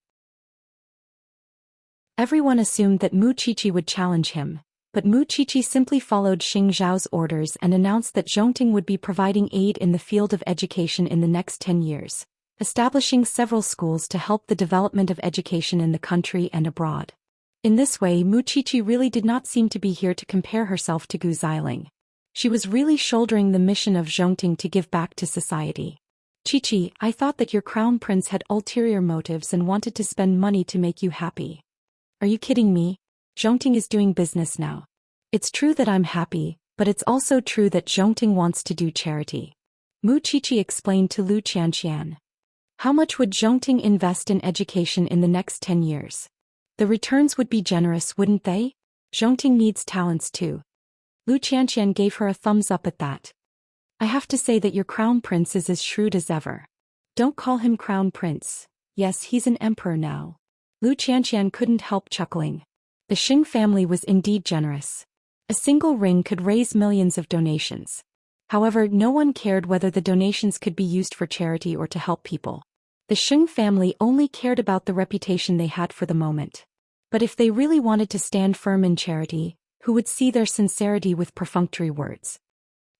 Everyone assumed that Mu Qiqi would challenge him, But Mu Qiqi simply followed Xing Zhao's orders and announced that Zhongting would be providing aid in the field of education in the next 10 years, establishing several schools to help the development of education in the country and abroad. In this way, Mu Qiqi really did not seem to be here to compare herself to Gu Xiling. She was really shouldering the mission of Zhongting to give back to society. Qiqi, I thought that your crown prince had ulterior motives and wanted to spend money to make you happy. Are you kidding me? Zhongting is doing business now. It's true that I'm happy, but it's also true that Zhongting wants to do charity. Mu Qiqi explained to Lu Xianxian. How much would Zhongting invest in education in the next 10 years? The returns would be generous, wouldn't they? Zhongting needs talents too. Lu Qianxian gave her a thumbs up at that. I have to say that your crown prince is as shrewd as ever. Don't call him crown prince. Yes, he's an emperor now. Lu Qianxian couldn't help chuckling. The Xing family was indeed generous. A single ring could raise millions of donations. However, no one cared whether the donations could be used for charity or to help people. The Xing family only cared about the reputation they had for the moment. But if they really wanted to stand firm in charity, who would see their sincerity with perfunctory words?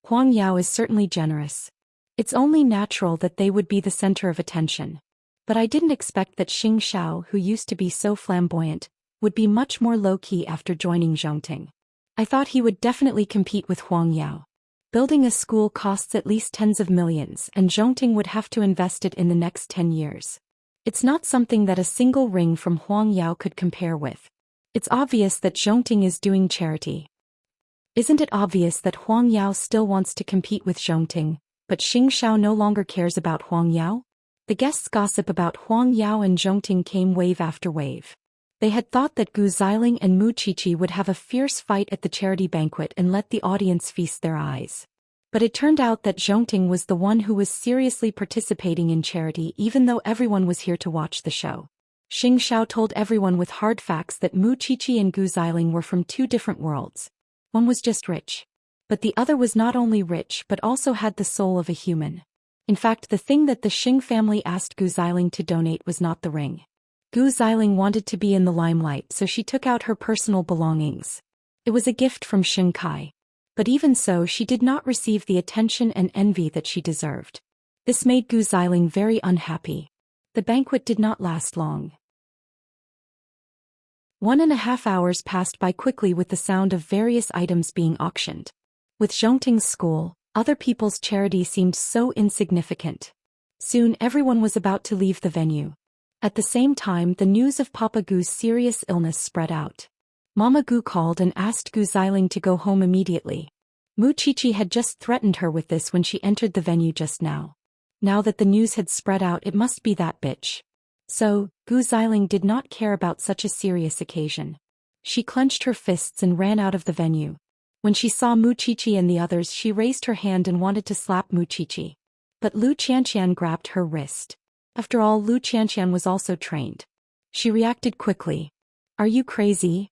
Huang Yao is certainly generous. It's only natural that they would be the center of attention. But I didn't expect that Xing Xiao, who used to be so flamboyant, would be much more low-key after joining Zhongting. I thought he would definitely compete with Huang Yao. Building a school costs at least tens of millions, and Zhongting would have to invest it in the next 10 years. It's not something that a single ring from Huang Yao could compare with. It's obvious that Zhongting is doing charity. Isn't it obvious that Huang Yao still wants to compete with Zhongting, but Xing Xiao no longer cares about Huang Yao? The guests' gossip about Huang Yao and Zhongting came wave after wave. They had thought that Gu Xiling and Mu Qiqi would have a fierce fight at the charity banquet and let the audience feast their eyes. But it turned out that Zhongting was the one who was seriously participating in charity even though everyone was here to watch the show. Xing Xiao told everyone with hard facts that Mu Qiqi and Gu Xiling were from two different worlds. One was just rich. But the other was not only rich but also had the soul of a human. In fact, the thing that the Xing family asked Gu Xiling to donate was not the ring. Gu Xiling wanted to be in the limelight, so she took out her personal belongings. It was a gift from Xing Kai. But even so, she did not receive the attention and envy that she deserved. This made Gu Xiling very unhappy. The banquet did not last long. 1.5 hours passed by quickly with the sound of various items being auctioned. With Zhongting's school, other people's charity seemed so insignificant. Soon everyone was about to leave the venue. At the same time, the news of Papa Gu's serious illness spread out. Mama Gu called and asked Gu Xiling to go home immediately. Mu Qiqi had just threatened her with this when she entered the venue just now. Now that the news had spread out, it must be that bitch. So, Gu Xiling did not care about such a serious occasion. She clenched her fists and ran out of the venue. When she saw Mu Qiqi and the others, she raised her hand and wanted to slap Mu Qiqi. But Lu Qianxian grabbed her wrist. After all, Lu Qianxian was also trained. She reacted quickly. Are you crazy?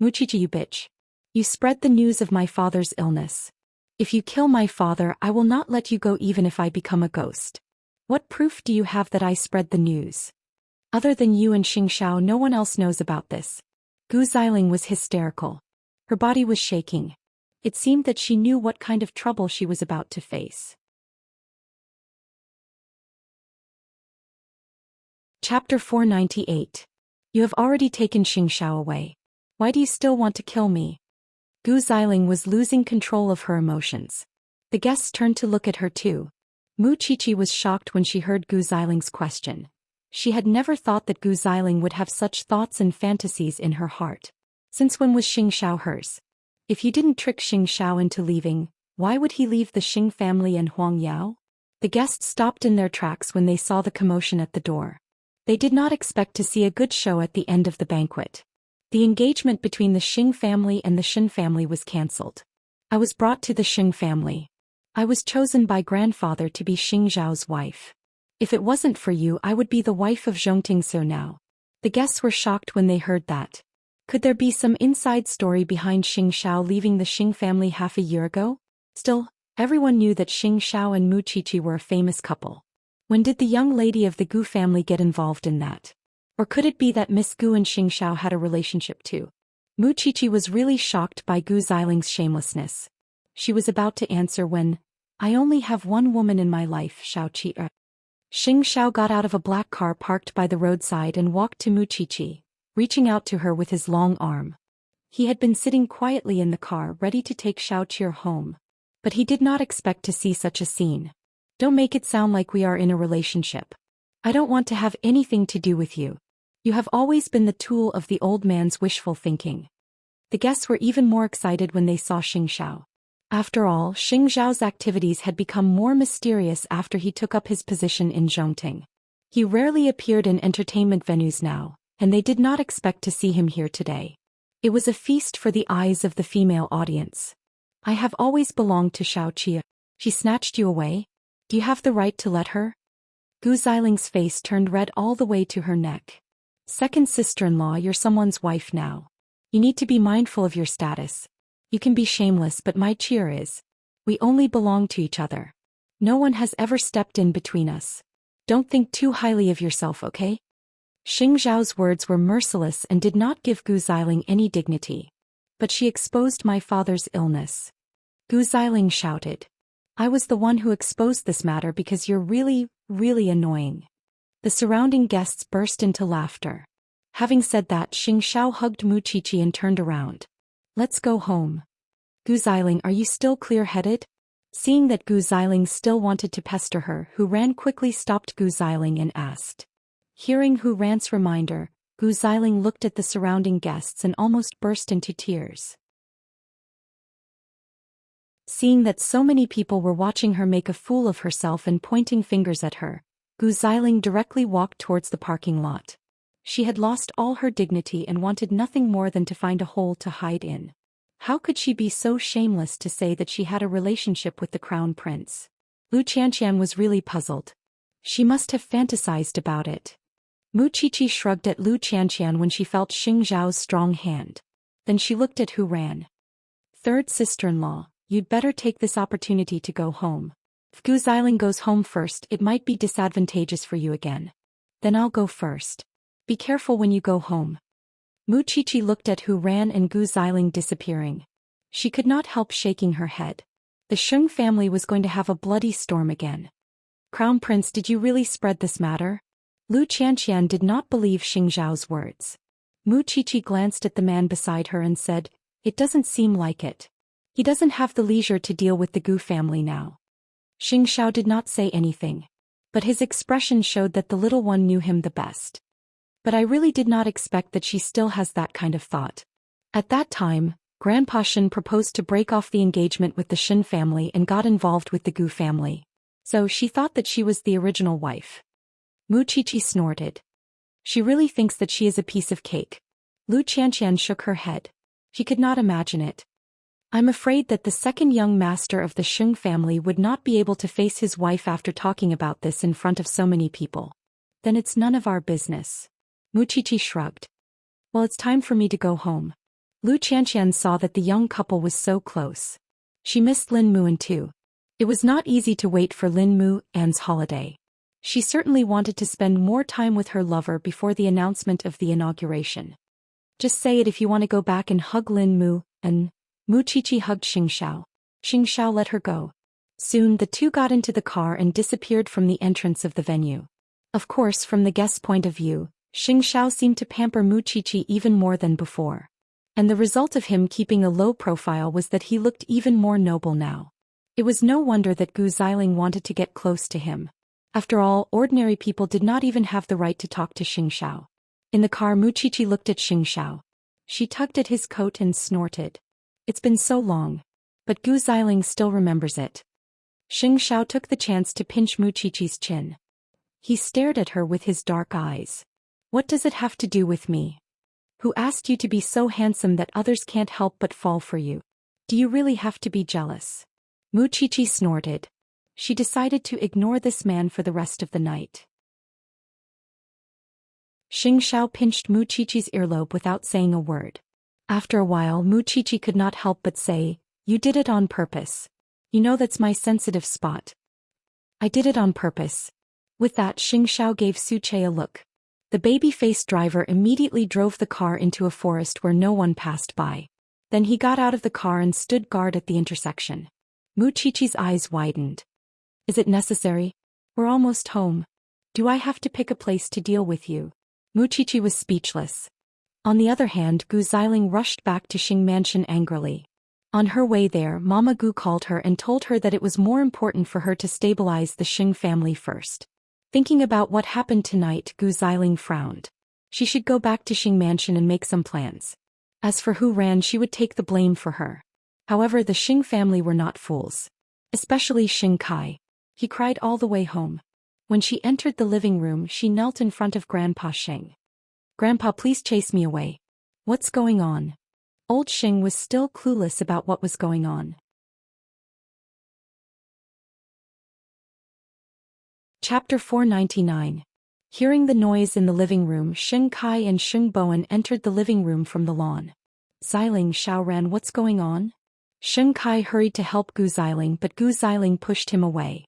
Mu Qiqi, you bitch. You spread the news of my father's illness. If you kill my father, I will not let you go even if I become a ghost. What proof do you have that I spread the news? Other than you and Xing Xiao, no one else knows about this. Gu Xiling was hysterical. Her body was shaking. It seemed that she knew what kind of trouble she was about to face. Chapter 498. You have already taken Xing Xiao away. Why do you still want to kill me? Gu Xiling was losing control of her emotions. The guests turned to look at her too. Mu Qiqi was shocked when she heard Gu Xiling's question. She had never thought that Gu Xiling would have such thoughts and fantasies in her heart. Since when was Xing Xiao hers? If you didn't trick Xing Xiao into leaving, why would he leave the Xing family and Huang Yao? The guests stopped in their tracks when they saw the commotion at the door. They did not expect to see a good show at the end of the banquet. The engagement between the Xing family and the Shen family was cancelled. I was brought to the Xing family. I was chosen by grandfather to be Xing Zhao's wife. If it wasn't for you, I would be the wife of Zhongting so now. The guests were shocked when they heard that. Could there be some inside story behind Xing Xiao leaving the Xing family half a year ago? Still, everyone knew that Xing Xiao and Mu Qiqi were a famous couple. When did the young lady of the Gu family get involved in that? Or could it be that Miss Gu and Xing Xiao had a relationship too? Mu Qiqi was really shocked by Gu Ziling's shamelessness. She was about to answer when, I only have one woman in my life, Xiaoqi. Xianxia got out of a black car parked by the roadside and walked to Mu Qiqi, reaching out to her with his long arm. He had been sitting quietly in the car ready to take Xiaoqi home. But he did not expect to see such a scene. Don't make it sound like we are in a relationship. I don't want to have anything to do with you. You have always been the tool of the old man's wishful thinking. The guests were even more excited when they saw Xianxia. After all, Xianxiao's activities had become more mysterious after he took up his position in Zhongting. He rarely appeared in entertainment venues now, and they did not expect to see him here today. It was a feast for the eyes of the female audience. I have always belonged to Xiaoqi. She snatched you away? Do you have the right to let her? Gu Ziling's face turned red all the way to her neck. Second sister-in-law, you're someone's wife now. You need to be mindful of your status. You can be shameless, but my cheer is. We only belong to each other. No one has ever stepped in between us. Don't think too highly of yourself, okay? Xianxiao's words were merciless and did not give Gu Ziling any dignity. But she exposed my father's illness. Gu Ziling shouted. I was the one who exposed this matter because you're really, really annoying. The surrounding guests burst into laughter. Having said that, Xianxia hugged Mu Qiqi and turned around. Let's go home. Gu Ziling, are you still clear-headed? Seeing that Gu Ziling still wanted to pester her, Hu Ran quickly stopped Gu Ziling and asked. Hearing Hu Ran's reminder, Gu Ziling looked at the surrounding guests and almost burst into tears. Seeing that so many people were watching her make a fool of herself and pointing fingers at her, Gu Ziling directly walked towards the parking lot. She had lost all her dignity and wanted nothing more than to find a hole to hide in. How could she be so shameless to say that she had a relationship with the crown prince? Lu Qianxian was really puzzled. She must have fantasized about it. Mu Qiqi shrugged at Lu Qianxian when she felt Xianxiao's strong hand. Then she looked at Hu Ran. Third sister-in-law, you'd better take this opportunity to go home. If Gu Ziling goes home first, it might be disadvantageous for you again. Then I'll go first. Be careful when you go home. Mu Qiqi looked at Hu Ran and Gu Ziling disappearing. She could not help shaking her head. The Sheng family was going to have a bloody storm again. Crown Prince, did you really spread this matter? Lu Qianxian did not believe Xianxiao's words. Mu Qiqi glanced at the man beside her and said, it doesn't seem like it. He doesn't have the leisure to deal with the Gu family now. Xianxiao did not say anything. But his expression showed that the little one knew him the best. But I really did not expect that she still has that kind of thought. At that time, Grandpa Shen proposed to break off the engagement with the Shen family and got involved with the Gu family. So she thought that she was the original wife. Mu Qiqi snorted. She really thinks that she is a piece of cake. Lu Qianxian shook her head. She could not imagine it. I'm afraid that the second young master of the Sheng family would not be able to face his wife after talking about this in front of so many people. Then it's none of our business. Mu Qiqi shrugged. Well, it's time for me to go home. Lu Qianxian saw that the young couple was so close. She missed Lin Muan too. It was not easy to wait for Lin Mu An's holiday. She certainly wanted to spend more time with her lover before the announcement of the inauguration. Just say it if you want to go back and hug Lin Mu, and Mu Qiqi hugged Xianxiao. Xianxiao let her go. Soon the two got into the car and disappeared from the entrance of the venue. Of course, from the guest's point of view, Xianxiao seemed to pamper Mu Qiqi even more than before. And the result of him keeping a low profile was that he looked even more noble now. It was no wonder that Gu Ziling wanted to get close to him. After all, ordinary people did not even have the right to talk to Xianxiao. In the car, Mu Qiqi looked at Xianxiao. She tugged at his coat and snorted. It's been so long. But Gu Ziling still remembers it. Xianxiao took the chance to pinch Mu Qiqi's chin. He stared at her with his dark eyes. What does it have to do with me? Who asked you to be so handsome that others can't help but fall for you? Do you really have to be jealous? Mu Qiqi snorted. She decided to ignore this man for the rest of the night. Xianxiao pinched Mu Qiqi's earlobe without saying a word. After a while, Mu Qiqi could not help but say, you did it on purpose. You know that's my sensitive spot. I did it on purpose. With that, Xianxiao gave Su Che a look. The baby-faced driver immediately drove the car into a forest where no one passed by. Then he got out of the car and stood guard at the intersection. Muchichi's eyes widened. Is it necessary? We're almost home. Do I have to pick a place to deal with you? Muchichi was speechless. On the other hand, Gu Xiling rushed back to Xing Mansion angrily. On her way there, Mama Gu called her and told her that it was more important for her to stabilize the Xing family first. Thinking about what happened tonight, Gu Xiling frowned. She should go back to Xing Mansion and make some plans. As for Hu Ran, she would take the blame for her. However, the Xing family were not fools. Especially Xing Kai. He cried all the way home. When she entered the living room, she knelt in front of Grandpa Xing. Grandpa, please chase me away. What's going on? Old Xing was still clueless about what was going on. Chapter 499. Hearing the noise in the living room, Xing Kai and Xing Bowen entered the living room from the lawn. Xiling, Xiaoran, what's going on? Xing Kai hurried to help Gu Xiling, but Gu Xiling pushed him away.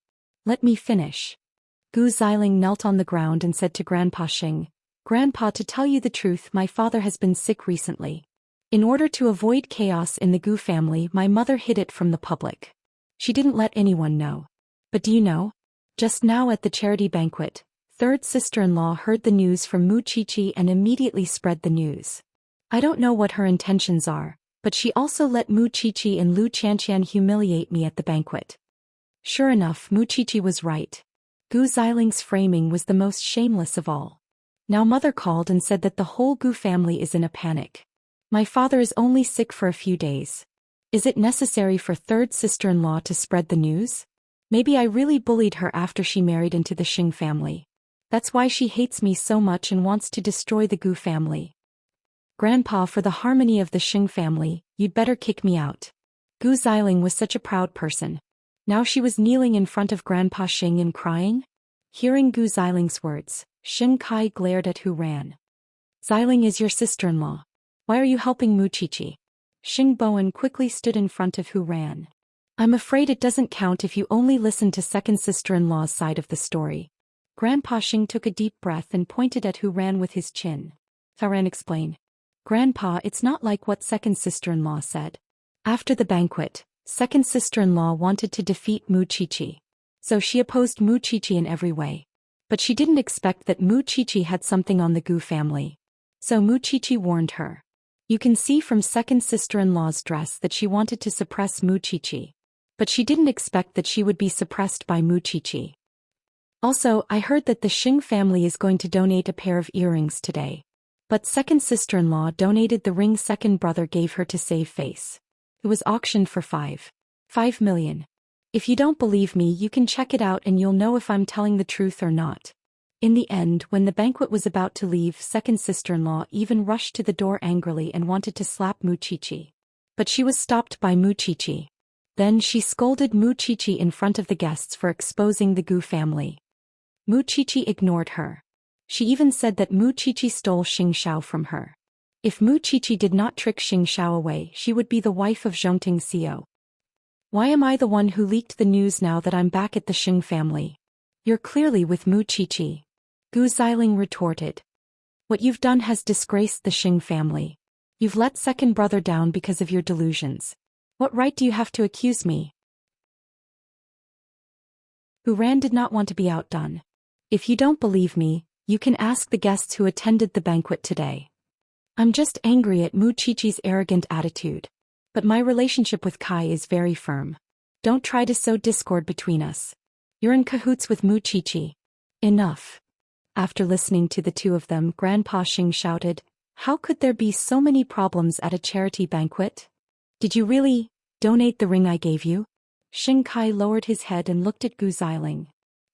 Let me finish. Gu Xiling knelt on the ground and said to Grandpa Xing, Grandpa, to tell you the truth, my father has been sick recently. In order to avoid chaos in the Gu family, my mother hid it from the public. She didn't let anyone know. But do you know? Just now at the charity banquet, third sister-in-law heard the news from Muchichi and immediately spread the news. I don't know what her intentions are, but she also let Muchichi and Lu Qianxian humiliate me at the banquet. Sure enough, Muchichi was right. Gu Xiling's framing was the most shameless of all. Now mother called and said that the whole Gu family is in a panic. My father is only sick for a few days. Is it necessary for third sister-in-law to spread the news? Maybe I really bullied her after she married into the Xing family. That's why she hates me so much and wants to destroy the Gu family. Grandpa, for the harmony of the Xing family, you'd better kick me out. Gu Xiling was such a proud person. Now she was kneeling in front of Grandpa Xing and crying. Hearing Gu Xiling's words, Xing Kai glared at Hu Ran. Xiling is your sister-in-law. Why are you helping Muchichi? Xing Bowen quickly stood in front of Hu Ran. I'm afraid it doesn't count if you only listen to second sister-in-law's side of the story. Grandpa Xing took a deep breath and pointed at Hu Ran with his chin. Hu Ran explained. Grandpa, it's not like what second sister-in-law said. After the banquet, second sister-in-law wanted to defeat Muchichi. So she opposed Muchichi in every way. But she didn't expect that Muchichi had something on the Gu family. So Muchichi warned her. You can see from second sister-in-law's dress that she wanted to suppress Muchichi. But she didn't expect that she would be suppressed by Muchichi. Also, I heard that the Xing family is going to donate a pair of earrings today. But second sister-in-law donated the ring second brother gave her to save face. It was auctioned for 5 million. If you don't believe me, you can check it out and you'll know if I'm telling the truth or not. In the end, when the banquet was about to leave, second sister-in-law even rushed to the door angrily and wanted to slap Muchichi. But she was stopped by Muchichi. Then she scolded Muchichi in front of the guests for exposing the Gu family. Muchichi ignored her. She even said that Muchichi stole Xianxia from her. If Muchichi did not trick Xianxia away, she would be the wife of Zhongting Xiao. Why am I the one who leaked the news now that I'm back at the Xing family? You're clearly with Muchichi. Gu Xiling retorted. What you've done has disgraced the Xing family. You've let second brother down because of your delusions. What right do you have to accuse me? Hu Ran did not want to be outdone. If you don't believe me, you can ask the guests who attended the banquet today. I'm just angry at Muchichi's arrogant attitude. But my relationship with Kai is very firm. Don't try to sow discord between us. You're in cahoots with Muchichi. Enough. After listening to the two of them, Grandpa Xing shouted, How could there be so many problems at a charity banquet? Did you really donate the ring I gave you? Xing Kai lowered his head and looked at Gu Xiling.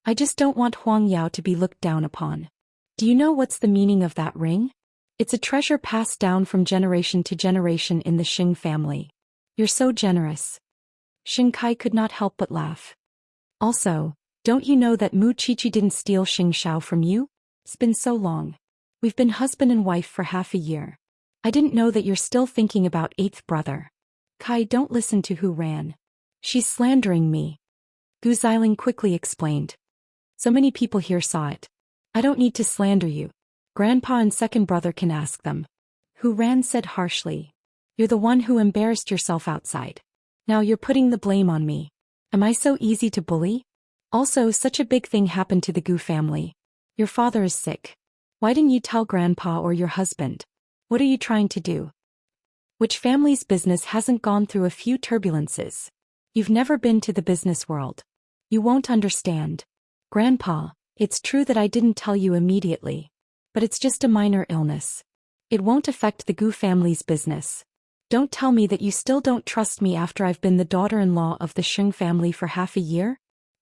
I just don't want Huang Yao to be looked down upon. Do you know what's the meaning of that ring? It's a treasure passed down from generation to generation in the Xing family. You're so generous. Xing Kai could not help but laugh. Also, don't you know that Muchichi didn't steal Xianxia from you? It's been so long. We've been husband and wife for half a year. I didn't know that you're still thinking about eighth brother. Kai, don't listen to Hu Ran. She's slandering me. Gu Xiling quickly explained. So many people here saw it. I don't need to slander you. Grandpa and second brother can ask them. Hu Ran said harshly. You're the one who embarrassed yourself outside. Now you're putting the blame on me. Am I so easy to bully? Also, such a big thing happened to the Gu family. Your father is sick. Why didn't you tell Grandpa or your husband? What are you trying to do? Which family's business hasn't gone through a few turbulences? You've never been to the business world. You won't understand. Grandpa, it's true that I didn't tell you immediately. But it's just a minor illness. It won't affect the Gu family's business. Don't tell me that you still don't trust me after I've been the daughter-in-law of the Sheng family for half a year?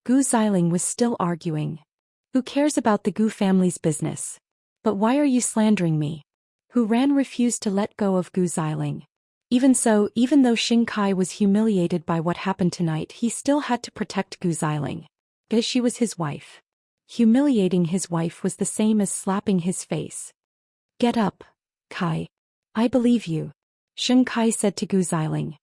Gu Xiling was still arguing. Who cares about the Gu family's business? But why are you slandering me? Hu Ran refused to let go of Gu Xiling. Even so, even though Xing Kai was humiliated by what happened tonight, he still had to protect Gu Xiling. Because she was his wife. Humiliating his wife was the same as slapping his face. Get up, Kai. I believe you. Xing Kai said to Gu Xiling.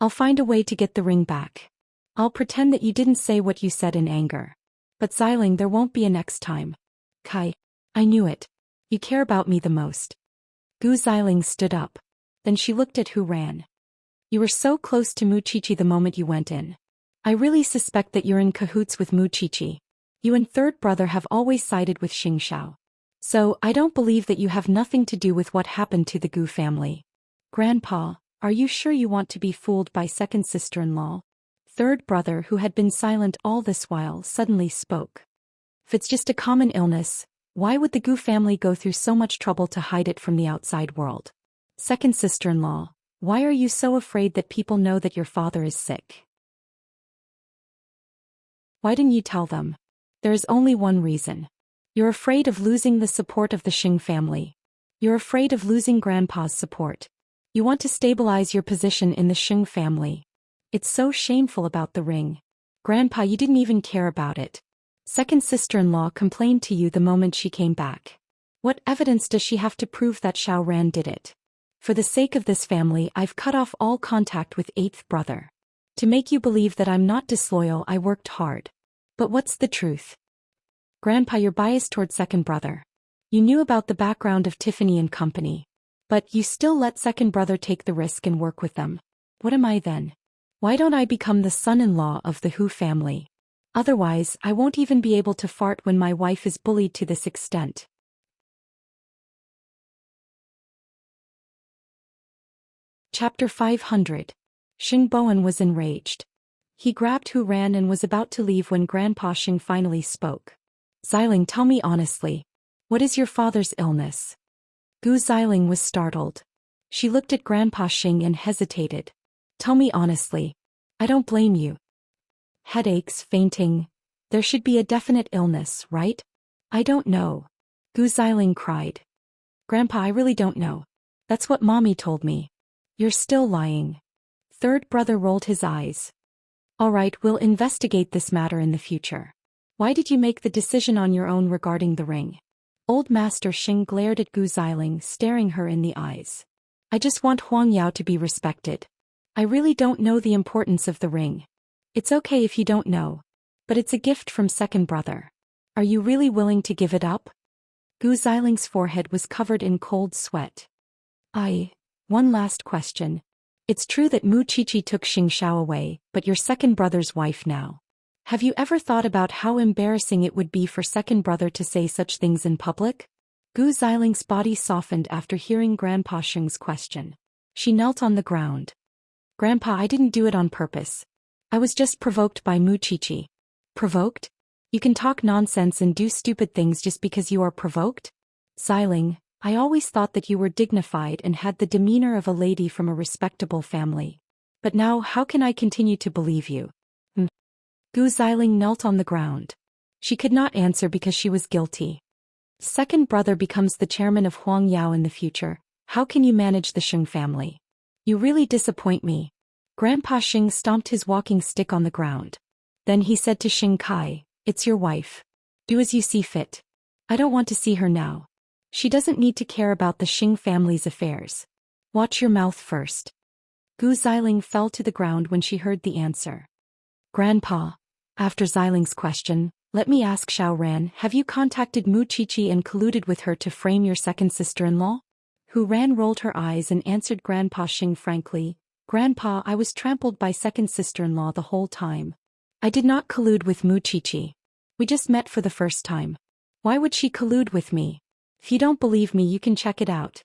I'll find a way to get the ring back. I'll pretend that you didn't say what you said in anger. But Xiling, there won't be a next time. Kai. I knew it. You care about me the most. Gu Xiling stood up. Then she looked at Hu Ran. You were so close to Mu Chichi the moment you went in. I really suspect that you're in cahoots with Mu Chichi. You and third brother have always sided with Xianxia. So, I don't believe that you have nothing to do with what happened to the Gu family. Grandpa, are you sure you want to be fooled by second sister-in-law? Third brother, who had been silent all this while, suddenly spoke. If it's just a common illness, why would the Gu family go through so much trouble to hide it from the outside world? Second sister-in-law, why are you so afraid that people know that your father is sick? Why didn't you tell them? There is only one reason. You're afraid of losing the support of the Xing family. You're afraid of losing Grandpa's support. You want to stabilize your position in the Xing family. It's so shameful about the ring. Grandpa, you didn't even care about it. Second sister-in-law complained to you the moment she came back. What evidence does she have to prove that Xiao Ran did it? For the sake of this family, I've cut off all contact with eighth brother. To make you believe that I'm not disloyal, I worked hard. But what's the truth? Grandpa, you're biased toward second brother. You knew about the background of Tiffany and company. But you still let second brother take the risk and work with them. What am I then? Why don't I become the son-in-law of the Hu family? Otherwise, I won't even be able to fart when my wife is bullied to this extent. Chapter 500. Xing Bowen was enraged. He grabbed Hu Ran and was about to leave when Grandpa Xing finally spoke. Xiling, tell me honestly. What is your father's illness? Gu Xiling was startled. She looked at Grandpa Xing and hesitated. Tell me honestly. I don't blame you. Headaches, fainting. There should be a definite illness, right? I don't know. Gu Xiling cried. Grandpa, I really don't know. That's what Mommy told me. You're still lying. Third brother rolled his eyes. All right, we'll investigate this matter in the future. Why did you make the decision on your own regarding the ring? Old Master Xing glared at Gu Xiling, staring her in the eyes. I just want Huang Yao to be respected. I really don't know the importance of the ring. It's okay if you don't know. But it's a gift from second brother. Are you really willing to give it up? Gu Xiling's forehead was covered in cold sweat. One last question. It's true that Mu Chichi took Xianxia away, but you're second brother's wife now. Have you ever thought about how embarrassing it would be for second brother to say such things in public? Gu Xiling's body softened after hearing Grandpa Xing's question. She knelt on the ground. Grandpa, I didn't do it on purpose. I was just provoked by Mu Chichi. Provoked? You can talk nonsense and do stupid things just because you are provoked? Xiling, I always thought that you were dignified and had the demeanor of a lady from a respectable family. But now how can I continue to believe you? Gu Xiling knelt on the ground. She could not answer because she was guilty. Second brother becomes the chairman of Huang Yao in the future. How can you manage the Xing family? You really disappoint me. Grandpa Xing stomped his walking stick on the ground. Then he said to Xing Kai, it's your wife. Do as you see fit. I don't want to see her now. She doesn't need to care about the Xing family's affairs. Watch your mouth first. Gu Xiling fell to the ground when she heard the answer. Grandpa, after Xiling's question, Let me ask Xiao Ran, have you contacted Mu Qiqi and colluded with her to frame your second sister-in-law? Hu Ran rolled her eyes and answered Grandpa Xing frankly, Grandpa, I was trampled by second sister-in-law the whole time. I did not collude with Mu Qiqi. We just met for the first time. Why would she collude with me? If you don't believe me, you can check it out.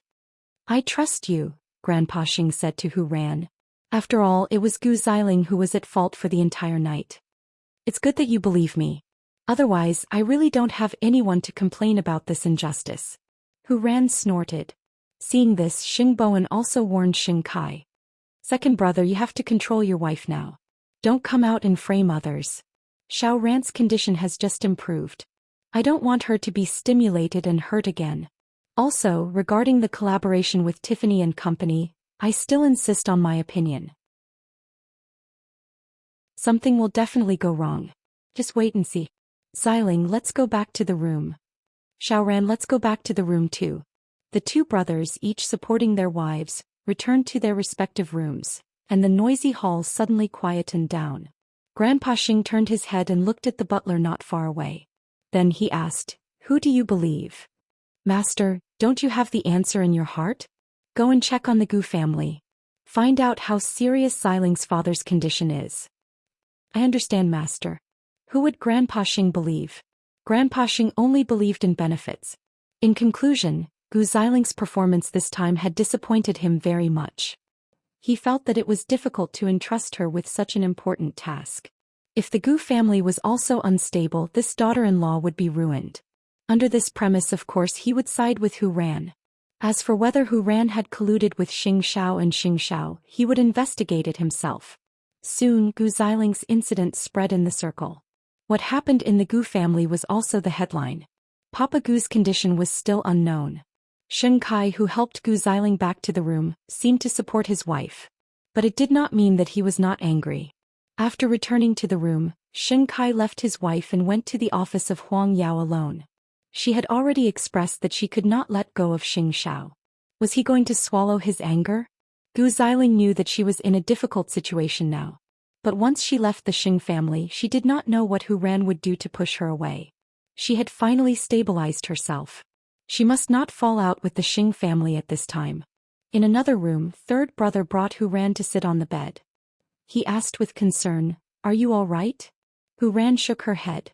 I trust you, Grandpa Xing said to Hu Ran. After all, it was Gu Xiling who was at fault for the entire night. It's good that you believe me. Otherwise, I really don't have anyone to complain about this injustice. Hu Ran snorted. Seeing this, Xing Bowen also warned Xing Kai. Second brother, you have to control your wife now. Don't come out and frame others. Xiao Ran's condition has just improved. I don't want her to be stimulated and hurt again. Also, regarding the collaboration with Tiffany and Company, I still insist on my opinion. Something will definitely go wrong. Just wait and see. Xiling, let's go back to the room. Xiaoran, let's go back to the room too. The two brothers, each supporting their wives, returned to their respective rooms, and the noisy hall suddenly quietened down. Grandpa Xing turned his head and looked at the butler not far away. Then he asked, Who do you believe? Master, don't you have the answer in your heart? Go and check on the Gu family. Find out how serious Xiling's father's condition is. I understand, Master. Who would Grandpa Xing believe? Grandpa Xing only believed in benefits. In conclusion, Gu Xiling's performance this time had disappointed him very much. He felt that it was difficult to entrust her with such an important task. If the Gu family was also unstable, this daughter-in-law would be ruined. Under this premise, of course, he would side with Hu Ran. As for whether Hu Ran had colluded with Xing Xiao and Xing Xiao, he would investigate it himself. Soon, Gu Xiling's incident spread in the circle. What happened in the Gu family was also the headline. Papa Gu's condition was still unknown. Xing Kai, who helped Gu Xiling back to the room, seemed to support his wife. But it did not mean that he was not angry. After returning to the room, Xing Kai left his wife and went to the office of Huang Yao alone. She had already expressed that she could not let go of Xing Xiao. Was he going to swallow his anger? Gu Xiling knew that she was in a difficult situation now. But once she left the Xing family, she did not know what Hu Ran would do to push her away. She had finally stabilized herself. She must not fall out with the Xing family at this time. In another room, third brother brought Hu Ran to sit on the bed. He asked with concern, Are you all right? Hu Ran shook her head.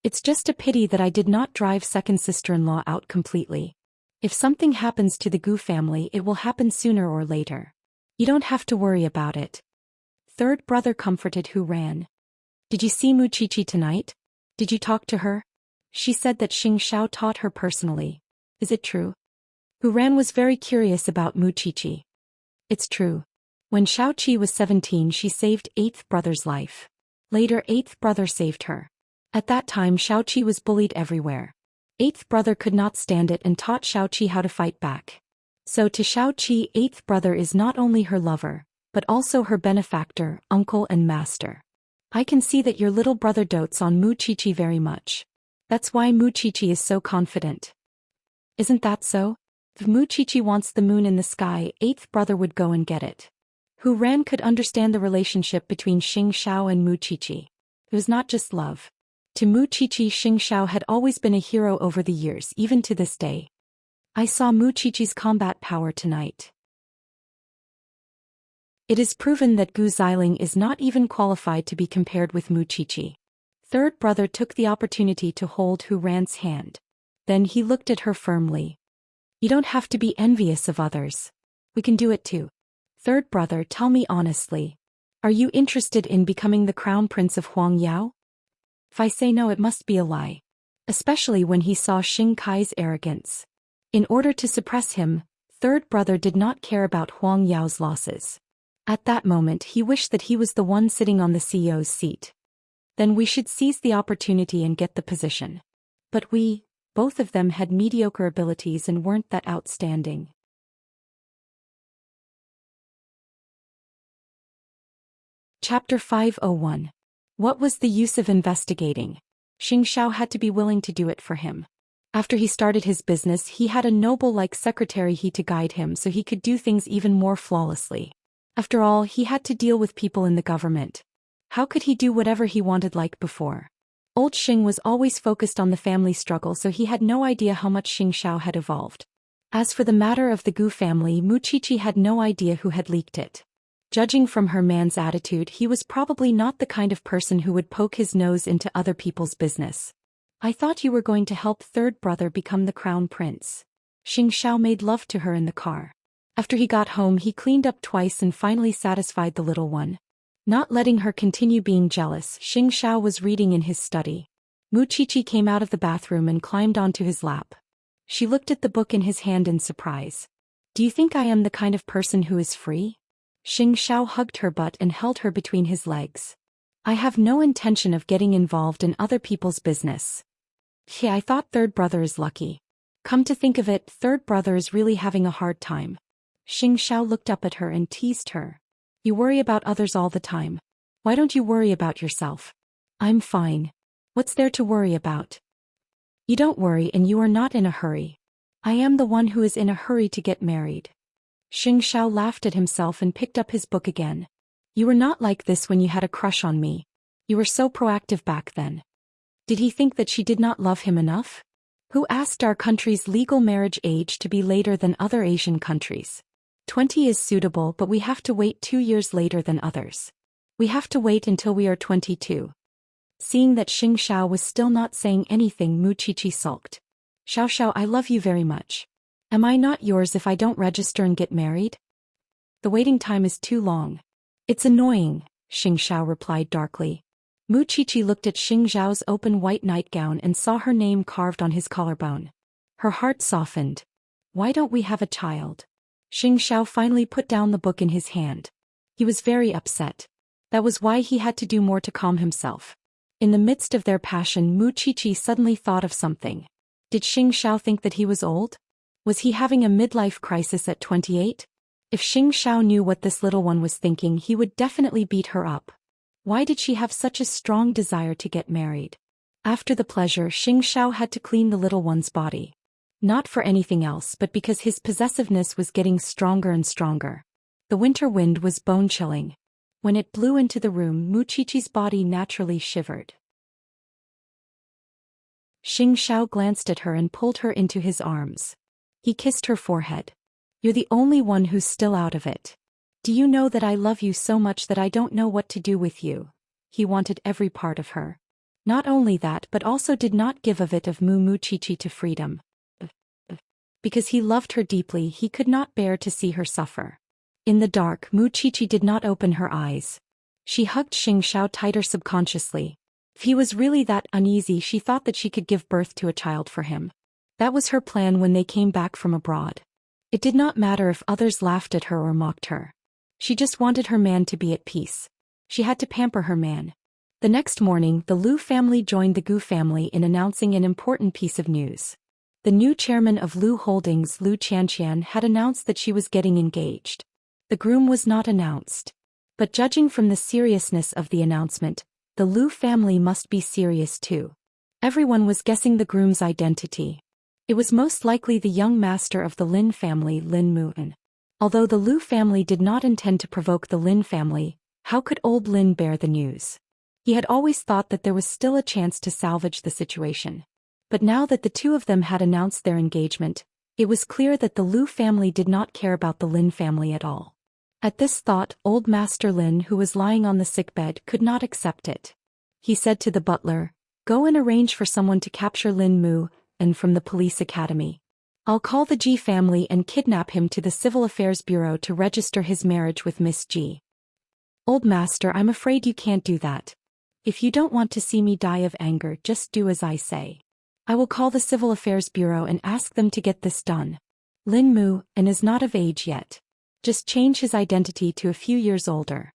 It's just a pity that I did not drive second sister-in-law out completely. If something happens to the Gu family, it will happen sooner or later. You don't have to worry about it. Third brother comforted Hu Ran. Did you see Mu Qiqi tonight? Did you talk to her? She said that Xing Xiao taught her personally. Is it true? Hu Ran was very curious about Mu Qiqi. It's true. When Xiao Qi was 17, she saved 8th brother's life. Later, 8th brother saved her. At that time, Xiao Qi was bullied everywhere. 8th brother could not stand it and taught Xiao Qi how to fight back. So to Xiao Qi, 8th brother is not only her lover, but also her benefactor, uncle and master. I can see that your little brother dotes on Mu Qiqi very much. That's why Mu Qiqi is so confident. Isn't that so? If Mu Qiqi wants the moon in the sky, 8th brother would go and get it. Hu Ran could understand the relationship between Xing Xiao and Mu Qiqi. It was not just love. To Mu Qiqi, Xing Xiao had always been a hero over the years, even to this day. I saw Mu Qiqi's combat power tonight. It is proven that Gu Xiling is not even qualified to be compared with Mu Qiqi. Third brother took the opportunity to hold Hu Ran's hand. Then he looked at her firmly. You don't have to be envious of others. We can do it too. Third brother, tell me honestly. Are you interested in becoming the crown prince of Huang Yao? If I say no, it must be a lie. Especially when he saw Xing Kai's arrogance. In order to suppress him, third brother did not care about Huang Yao's losses. At that moment, he wished that he was the one sitting on the CEO's seat. Then we should seize the opportunity and get the position. But both of them had mediocre abilities and weren't that outstanding. Chapter 501. What was the use of investigating? Xing Xiao had to be willing to do it for him. After he started his business, he had a noble-like secretary to guide him so he could do things even more flawlessly. After all, he had to deal with people in the government. How could he do whatever he wanted like before? Old Xing was always focused on the family struggle, so he had no idea how much Xianxia had evolved. As for the matter of the Gu family, Muqiqi had no idea who had leaked it. Judging from her man's attitude, he was probably not the kind of person who would poke his nose into other people's business. I thought you were going to help third brother become the crown prince. Xianxia made love to her in the car. After he got home, he cleaned up twice and finally satisfied the little one. Not letting her continue being jealous, Xianxia was reading in his study. Muqiqi came out of the bathroom and climbed onto his lap. She looked at the book in his hand in surprise. Do you think I am the kind of person who is free? Xianxia hugged her butt and held her between his legs. I have no intention of getting involved in other people's business. Yeah, I thought third brother is lucky. Come to think of it, third brother is really having a hard time. Xianxia looked up at her and teased her. You worry about others all the time. Why don't you worry about yourself? I'm fine. What's there to worry about? You don't worry and you are not in a hurry. I am the one who is in a hurry to get married. Xianxia laughed at himself and picked up his book again. You were not like this when you had a crush on me. You were so proactive back then. Did he think that she did not love him enough? Who asked our country's legal marriage age to be later than other Asian countries? 20 is suitable, but we have to wait 2 years later than others. We have to wait until we are 22. Seeing that Xianxia was still not saying anything, Muqiqi sulked. Xiao, I love you very much. Am I not yours if I don't register and get married? The waiting time is too long. It's annoying, Xianxia replied darkly. Muqiqi looked at Xianxiao's open white nightgown and saw her name carved on his collarbone. Her heart softened. Why don't we have a child? Xianxia finally put down the book in his hand. He was very upset. That was why he had to do more to calm himself. In the midst of their passion, Muqiqi suddenly thought of something. Did Xianxia think that he was old? Was he having a midlife crisis at 28? If Xianxia knew what this little one was thinking, he would definitely beat her up. Why did she have such a strong desire to get married? After the pleasure, Xianxia had to clean the little one's body. Not for anything else, but because his possessiveness was getting stronger and stronger. The winter wind was bone-chilling. When it blew into the room, Muqiqi's body naturally shivered. Xianxia glanced at her and pulled her into his arms. He kissed her forehead. You're the only one who's still out of it. Do you know that I love you so much that I don't know what to do with you? He wanted every part of her. Not only that, but also did not give a bit of Muqiqi to freedom. Because he loved her deeply, he could not bear to see her suffer. In the dark, Muqiqi did not open her eyes. She hugged Xianxia tighter subconsciously. If he was really that uneasy, she thought that she could give birth to a child for him. That was her plan when they came back from abroad. It did not matter if others laughed at her or mocked her. She just wanted her man to be at peace. She had to pamper her man. The next morning, the Lu family joined the Gu family in announcing an important piece of news. The new chairman of Lu Holdings, Lu Qianxian, had announced that she was getting engaged. The groom was not announced. But judging from the seriousness of the announcement, the Lu family must be serious too. Everyone was guessing the groom's identity. It was most likely the young master of the Lin family, Lin Mu'an. Although the Lu family did not intend to provoke the Lin family, how could old Lin bear the news? He had always thought that there was still a chance to salvage the situation. But now that the two of them had announced their engagement, it was clear that the Lu family did not care about the Lin family at all. At this thought, old Master Lin, who was lying on the sickbed, could not accept it. He said to the butler, "Go and arrange for someone to capture Lin Mu, and from the police academy. I'll call the Ji family and kidnap him to the Civil Affairs Bureau to register his marriage with Miss Ji." "Old Master, I'm afraid you can't do that. If you don't want to see me die of anger, just do as I say. I will call the Civil Affairs Bureau and ask them to get this done. Lin Mu, and is not of age yet. Just change his identity to a few years older."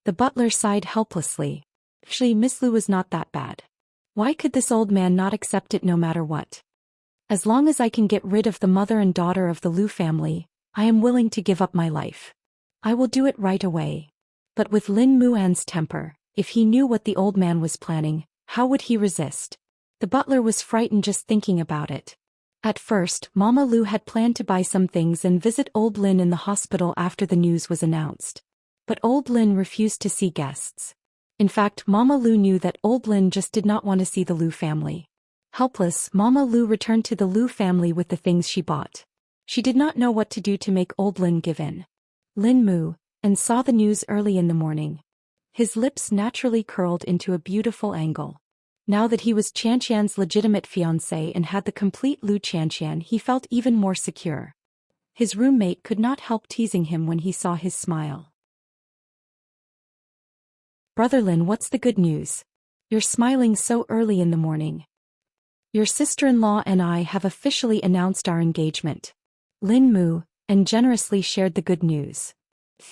The butler sighed helplessly. Actually, Miss Lu was not that bad. Why could this old man not accept it no matter what? As long as I can get rid of the mother and daughter of the Lu family, I am willing to give up my life. I will do it right away. But with Lin Muan's temper, if he knew what the old man was planning, how would he resist? The butler was frightened just thinking about it. At first, Mama Lu had planned to buy some things and visit old Lin in the hospital after the news was announced. But old Lin refused to see guests. In fact, Mama Lu knew that old Lin just did not want to see the Lu family. Helpless, Mama Lu returned to the Lu family with the things she bought. She did not know what to do to make old Lin give in. Lin moved and saw the news early in the morning. His lips naturally curled into a beautiful angle. Now that he was Xianxian's legitimate fiancé and had the complete Lu Xianxian, he felt even more secure. His roommate could not help teasing him when he saw his smile. "Brother Lin, what's the good news? You're smiling so early in the morning." "Your sister-in-law and I have officially announced our engagement." Lin moved and generously shared the good news.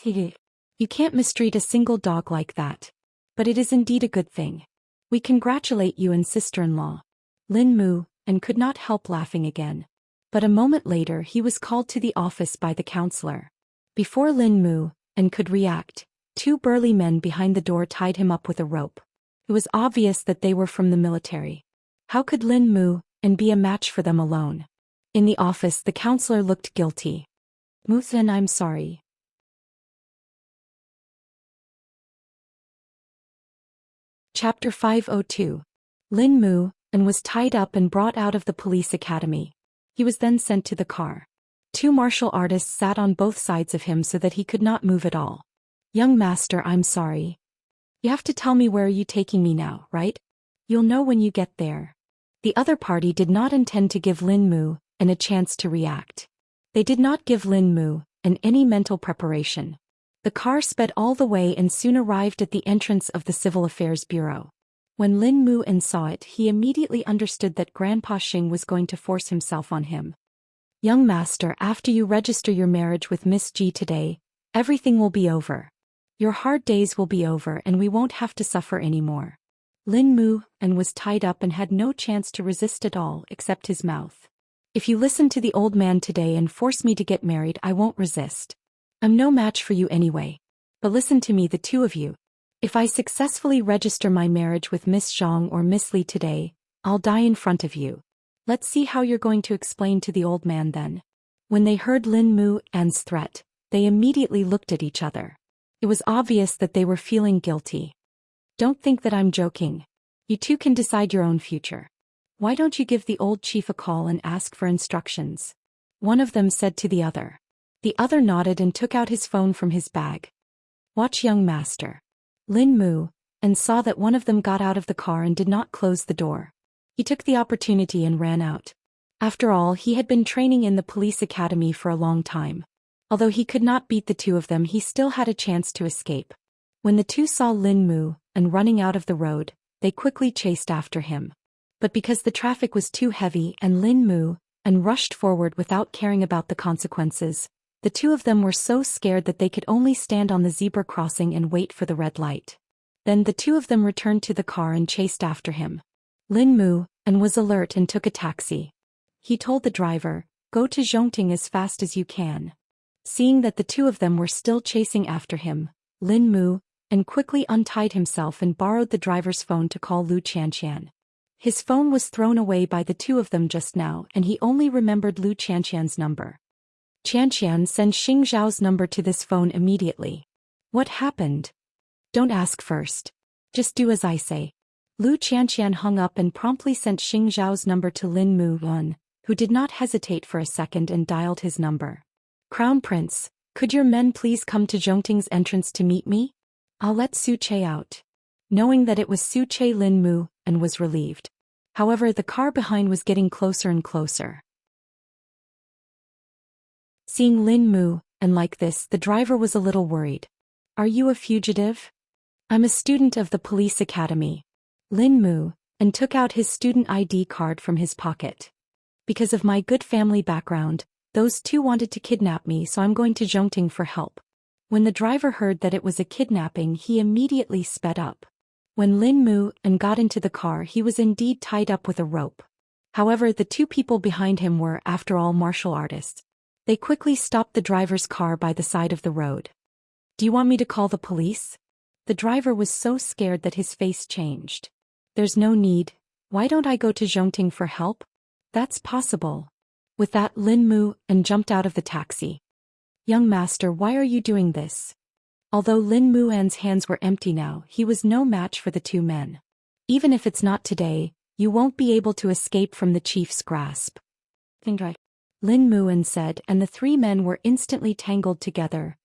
"You can't mistreat a single dog like that. But it is indeed a good thing. We congratulate you and sister-in-law." Lin moved and could not help laughing again. But a moment later he was called to the office by the counselor. Before Lin moved and could react, two burly men behind the door tied him up with a rope. It was obvious that they were from the military. How could Lin move and be a match for them alone? In the office the counselor looked guilty. "Muthan, I'm sorry." Chapter 502. Lin moved and was tied up and brought out of the police academy. He was then sent to the car. Two martial artists sat on both sides of him so that he could not move at all. "Young master, I'm sorry. You have to tell me where are you taking me now, right? You'll know when you get there." The other party did not intend to give Lin moved a chance to react. They did not give Lin moved any mental preparation. The car sped all the way and soon arrived at the entrance of the Civil Affairs Bureau. When Lin moved saw it, he immediately understood that Grandpa Xing was going to force himself on him. "Young master, after you register your marriage with Miss Ji today, everything will be over. Your hard days will be over and we won't have to suffer anymore." Lin moved and was tied up and had no chance to resist at all except his mouth. "If you listen to the old man today and force me to get married, I won't resist. I'm no match for you anyway. But listen to me, the two of you. If I successfully register my marriage with Miss Zhang or Miss Li today, I'll die in front of you. Let's see how you're going to explain to the old man then." When they heard Lin mov's threat, they immediately looked at each other. It was obvious that they were feeling guilty. "Don't think that I'm joking. You two can decide your own future. Why don't you give the old chief a call and ask for instructions?" one of them said to the other. The other nodded and took out his phone from his bag. "Watch, young master." Lin moved and saw that one of them got out of the car and did not close the door. He took the opportunity and ran out. After all, he had been training in the police academy for a long time. Although he could not beat the two of them, he still had a chance to escape. When the two saw Lin moved running out of the road, they quickly chased after him. But because the traffic was too heavy and Lin moved rushed forward without caring about the consequences, the two of them were so scared that they could only stand on the zebra crossing and wait for the red light. Then the two of them returned to the car and chased after him. Lin moved was alert and took a taxi. He told the driver, "Go to Zhongting as fast as you can." Seeing that the two of them were still chasing after him, Lin moved quickly untied himself and borrowed the driver's phone to call Lu Xianxian. His phone was thrown away by the two of them just now and he only remembered Lu Xianxian's number. "Xianxian, send Xing Zhao's number to this phone immediately." "What happened?" "Don't ask first. Just do as I say." Lu Xianxian hung up and promptly sent Xing Zhao's number to Lin moved who did not hesitate for a second and dialed his number. "Crown Prince, could your men please come to Zhongting's entrance to meet me? I'll let Su Che out." Knowing that it was Su Che, Lin moved was relieved. However, the car behind was getting closer and closer. Seeing Lin moved like this, the driver was a little worried. "Are you a fugitive?" "I'm a student of the police academy." Lin moved took out his student ID card from his pocket. "Because of my good family background, those two wanted to kidnap me, so I'm going to Zhongting for help." When the driver heard that it was a kidnapping, he immediately sped up. When Lin moved got into the car, he was indeed tied up with a rope. However, the two people behind him were, after all, martial artists. They quickly stopped the driver's car by the side of the road. "Do you want me to call the police?" The driver was so scared that his face changed. "There's no need. Why don't I go to Zhongting for help?" "That's possible." With that, Lin moved jumped out of the taxi. "Young master, why are you doing this?" Although Lin Muan's hands were empty now, he was no match for the two men. Even if it's not today, you won't be able to escape from the chief's grasp. Think right. Lin Muan said, and the three men were instantly tangled together.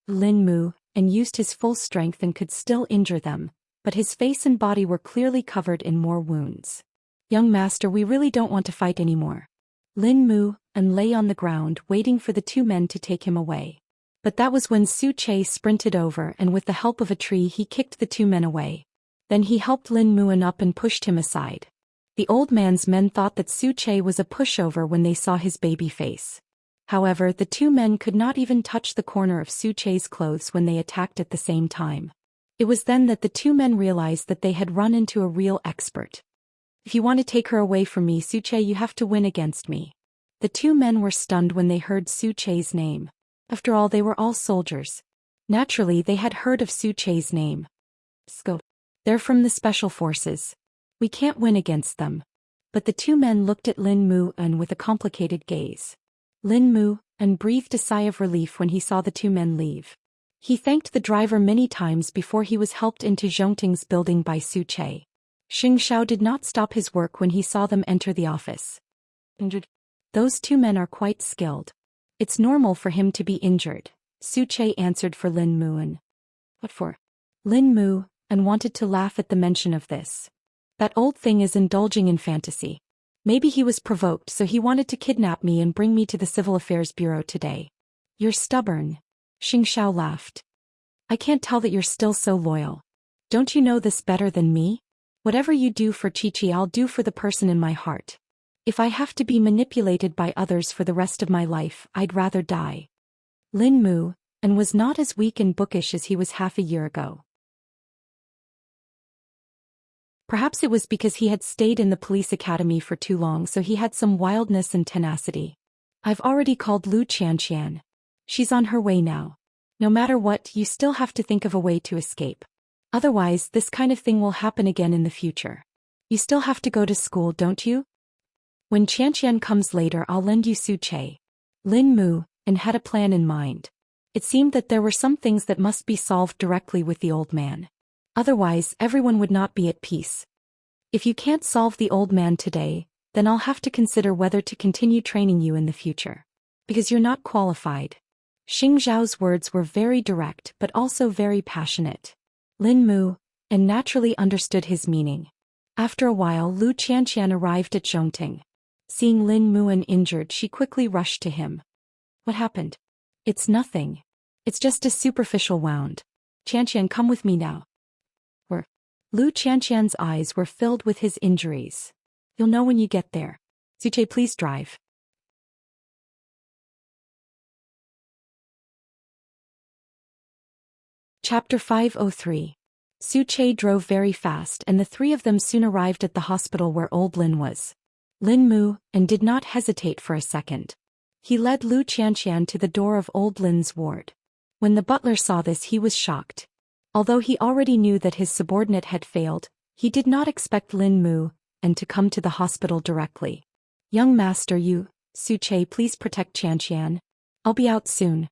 Lin Mu and used his full strength and could still injure them, but his face and body were clearly covered in more wounds. Young master, we really don't want to fight anymore. Lin Mu and lay on the ground waiting for the two men to take him away. But that was when Su Che sprinted over and with the help of a tree he kicked the two men away. Then he helped Lin Muan up and pushed him aside. The old man's men thought that Su Che was a pushover when they saw his baby face. However, the two men could not even touch the corner of Su Che's clothes when they attacked at the same time. It was then that the two men realized that they had run into a real expert. If you want to take her away from me, Su Che, you have to win against me. The two men were stunned when they heard Su Che's name. After all, they were all soldiers. Naturally, they had heard of Su Che's name. Scope. They're from the special forces. We can't win against them. But the two men looked at Lin Mu and with a complicated gaze. Lin Mu and breathed a sigh of relief when he saw the two men leave. He thanked the driver many times before he was helped into Zhongting's building by Su Che. Xianxia did not stop his work when he saw them enter the office. Injured. Those two men are quite skilled. It's normal for him to be injured, Su Che answered for Lin Muan. What for? Lin Mu and wanted to laugh at the mention of this. That old thing is indulging in fantasy. Maybe he was provoked, so he wanted to kidnap me and bring me to the Civil Affairs Bureau today. You're stubborn. Xianxia laughed. I can't tell that you're still so loyal. Don't you know this better than me? Whatever you do for Chi-Chi, I'll do for the person in my heart. If I have to be manipulated by others for the rest of my life, I'd rather die. Lin Mu and was not as weak and bookish as he was half a year ago. Perhaps it was because he had stayed in the police academy for too long, so he had some wildness and tenacity. I've already called Lu Xianxian. She's on her way now. No matter what, you still have to think of a way to escape. Otherwise, this kind of thing will happen again in the future. You still have to go to school, don't you? When Xianxian comes later, I'll lend you Su Che. Lin Mu and had a plan in mind. It seemed that there were some things that must be solved directly with the old man. Otherwise, everyone would not be at peace. If you can't solve the old man today, then I'll have to consider whether to continue training you in the future. Because you're not qualified. Xing Zhao's words were very direct but also very passionate. Lin Mu and naturally understood his meaning. After a while, Lu Qianqian arrived at Zhongting. Seeing Lin Muan injured, she quickly rushed to him. What happened? It's nothing. It's just a superficial wound. Qianqian, come with me now. Lu Qianqian's eyes were filled with his injuries. You'll know when you get there. Su Che, please drive. Chapter 503. Su Che drove very fast and the three of them soon arrived at the hospital where old Lin was. Lin Mu and did not hesitate for a second. He led Lu Qianqian to the door of old Lin's ward. When the butler saw this, he was shocked. Although he already knew that his subordinate had failed, he did not expect Lin Mu and to come to the hospital directly. Young master, you, Su Che, please protect Qianqian. I'll be out soon.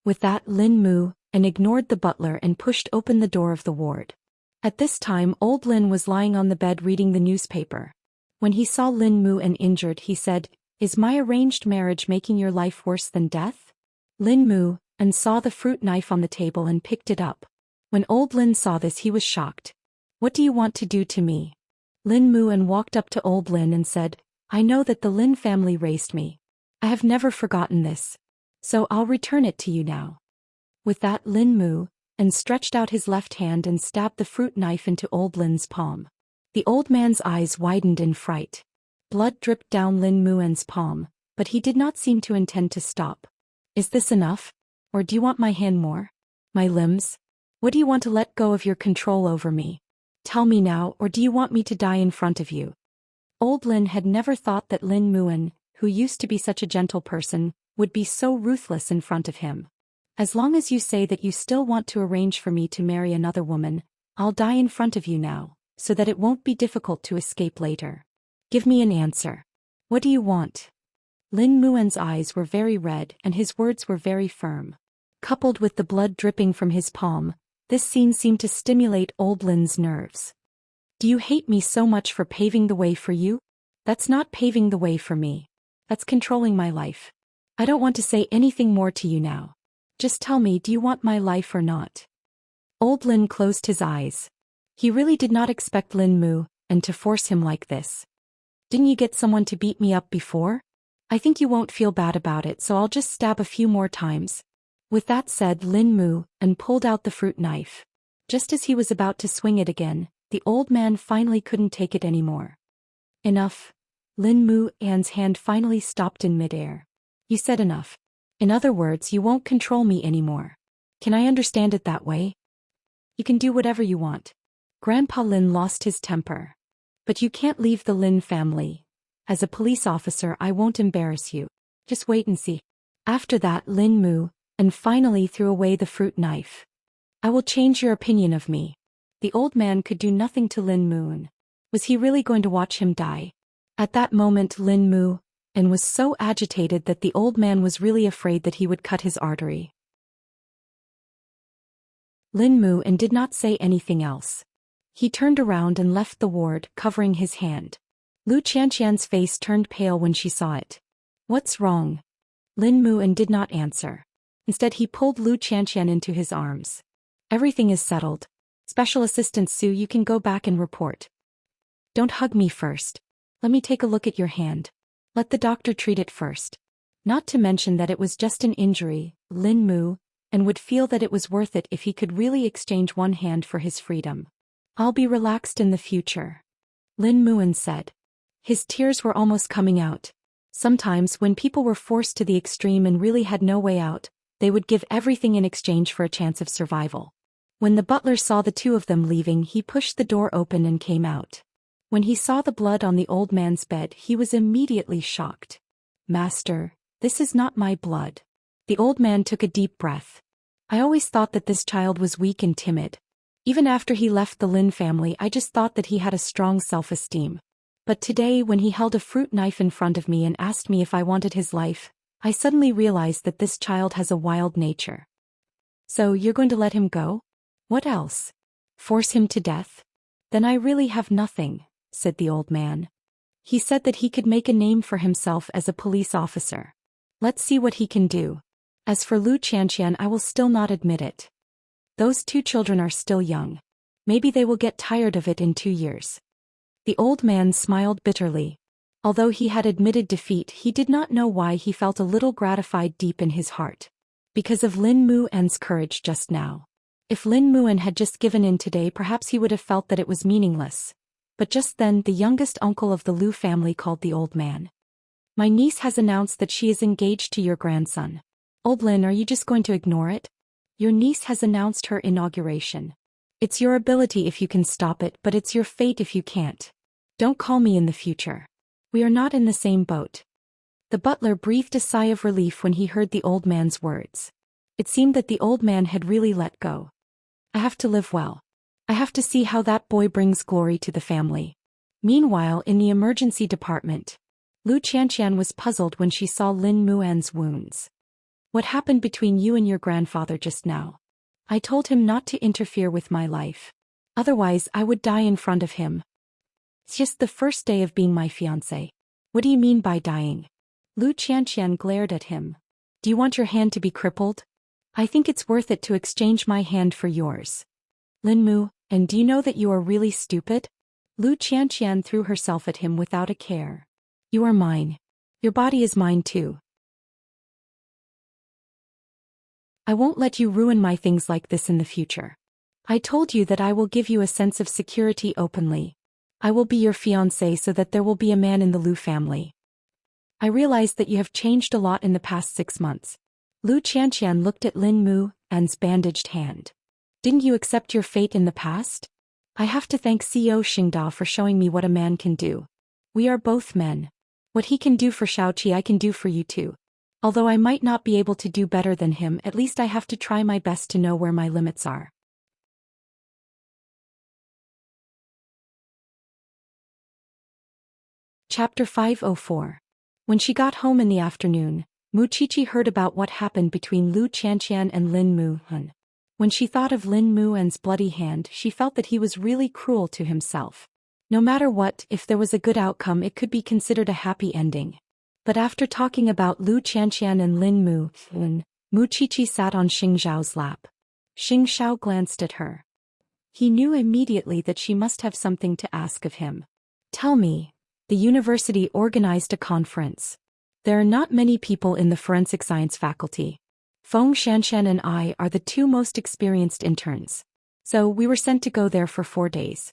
With that, Lin Mu and ignored the butler and pushed open the door of the ward. At this time, old Lin was lying on the bed reading the newspaper. When he saw Lin Mu and injured, he said, "Is my arranged marriage making your life worse than death?" Lin Mu and saw the fruit knife on the table and picked it up. When old Lin saw this, he was shocked. What do you want to do to me? Lin Mu and walked up to old Lin and said, I know that the Lin family raised me. I have never forgotten this. So I'll return it to you now. With that, Lin Mu and stretched out his left hand and stabbed the fruit knife into old Lin's palm. The old man's eyes widened in fright. Blood dripped down Lin Muan's palm, but he did not seem to intend to stop. Is this enough? Or do you want my hand more? My limbs? What do you want to let go of your control over me? Tell me now, or do you want me to die in front of you? Old Lin had never thought that Lin Muan, who used to be such a gentle person, would be so ruthless in front of him. As long as you say that you still want to arrange for me to marry another woman, I'll die in front of you now, so that it won't be difficult to escape later. Give me an answer. What do you want? Lin Muan's eyes were very red and his words were very firm. Coupled with the blood dripping from his palm, this scene seemed to stimulate old Lin's nerves. Do you hate me so much for paving the way for you? That's not paving the way for me. That's controlling my life. I don't want to say anything more to you now. Just tell me, do you want my life or not? Old Lin closed his eyes. He really did not expect Lin Mu and to force him like this. Didn't you get someone to beat me up before? I think you won't feel bad about it, so I'll just stab a few more times. With that said, Lin Mu and pulled out the fruit knife. Just as he was about to swing it again, the old man finally couldn't take it anymore. Enough. Lin Mu An's hand finally stopped in midair. You said enough. In other words, you won't control me anymore. Can I understand it that way? You can do whatever you want. Grandpa Lin lost his temper. But you can't leave the Lin family. As a police officer, I won't embarrass you. Just wait and see. After that, Lin Mu and finally threw away the fruit knife. I will change your opinion of me. The old man could do nothing to Lin Mu. Was he really going to watch him die? At that moment, Lin Mu and was so agitated that the old man was really afraid that he would cut his artery. Lin Mu and did not say anything else. He turned around and left the ward, covering his hand. Xianxia's face turned pale when she saw it. What's wrong? Lin Mu and did not answer. Instead, he pulled Xianxia into his arms. Everything is settled. Special Assistant Su, you can go back and report. Don't hug me first. Let me take a look at your hand. Let the doctor treat it first. Not to mention that it was just an injury, Lin Mu, and would feel that it was worth it if he could really exchange one hand for his freedom. I'll be relaxed in the future. Lin Muan said. His tears were almost coming out. Sometimes when people were forced to the extreme and really had no way out, they would give everything in exchange for a chance of survival. When the butler saw the two of them leaving, he pushed the door open and came out. When he saw the blood on the old man's bed, he was immediately shocked. Master, this is not my blood. The old man took a deep breath. I always thought that this child was weak and timid. Even after he left the Lin family, I just thought that he had a strong self-esteem. But today, when he held a fruit knife in front of me and asked me if I wanted his life, I suddenly realized that this child has a wild nature. So you're going to let him go? What else? Force him to death? Then I really have nothing, said the old man. He said that he could make a name for himself as a police officer. Let's see what he can do. As for Xianxia, I will still not admit it. Those two children are still young. Maybe they will get tired of it in 2 years. The old man smiled bitterly. Although he had admitted defeat, he did not know why he felt a little gratified deep in his heart. Because of Lin Muan's courage just now. If Lin Muan had just given in today, perhaps he would have felt that it was meaningless. But just then, the youngest uncle of the Lu family called the old man. My niece has announced that she is engaged to your grandson. Old Lin, are you just going to ignore it? Your niece has announced her inauguration. It's your ability if you can stop it, but it's your fate if you can't. Don't call me in the future. We are not in the same boat. The butler breathed a sigh of relief when he heard the old man's words. It seemed that the old man had really let go. I have to live well. I have to see how that boy brings glory to the family. Meanwhile, in the emergency department, Xianxia was puzzled when she saw Lin Muan's wounds. What happened between you and your grandfather just now? I told him not to interfere with my life. Otherwise, I would die in front of him. It's just the first day of being my fiancé. What do you mean by dying? Xianxia glared at him. Do you want your hand to be crippled? I think it's worth it to exchange my hand for yours. Lin Mu, and do you know that you are really stupid? Xianxia threw herself at him without a care. You are mine. Your body is mine too. I won't let you ruin my things like this in the future. I told you that I will give you a sense of security openly. I will be your fiancé so that there will be a man in the Lu family. I realize that you have changed a lot in the past 6 months. Xianxia looked at Lin Muan's bandaged hand. Didn't you accept your fate in the past? I have to thank CEO Xingda for showing me what a man can do. We are both men. What he can do for Xiaoqi, I can do for you too. Although I might not be able to do better than him, at least I have to try my best to know where my limits are. Chapter 504. When she got home in the afternoon, Muqiqi heard about what happened between Lu Qianxian and Lin Muhan. When she thought of Lin Muan's bloody hand, she felt that he was really cruel to himself. No matter what, if there was a good outcome, it could be considered a happy ending. But after talking about Lu Qianxian and Lin Muhan, Muqiqi sat on Xing Zhao's lap. Xing Zhao glanced at her. He knew immediately that she must have something to ask of him. Tell me, the university organized a conference. There are not many people in the forensic science faculty. Feng Xianshan and I are the two most experienced interns. So we were sent to go there for 4 days.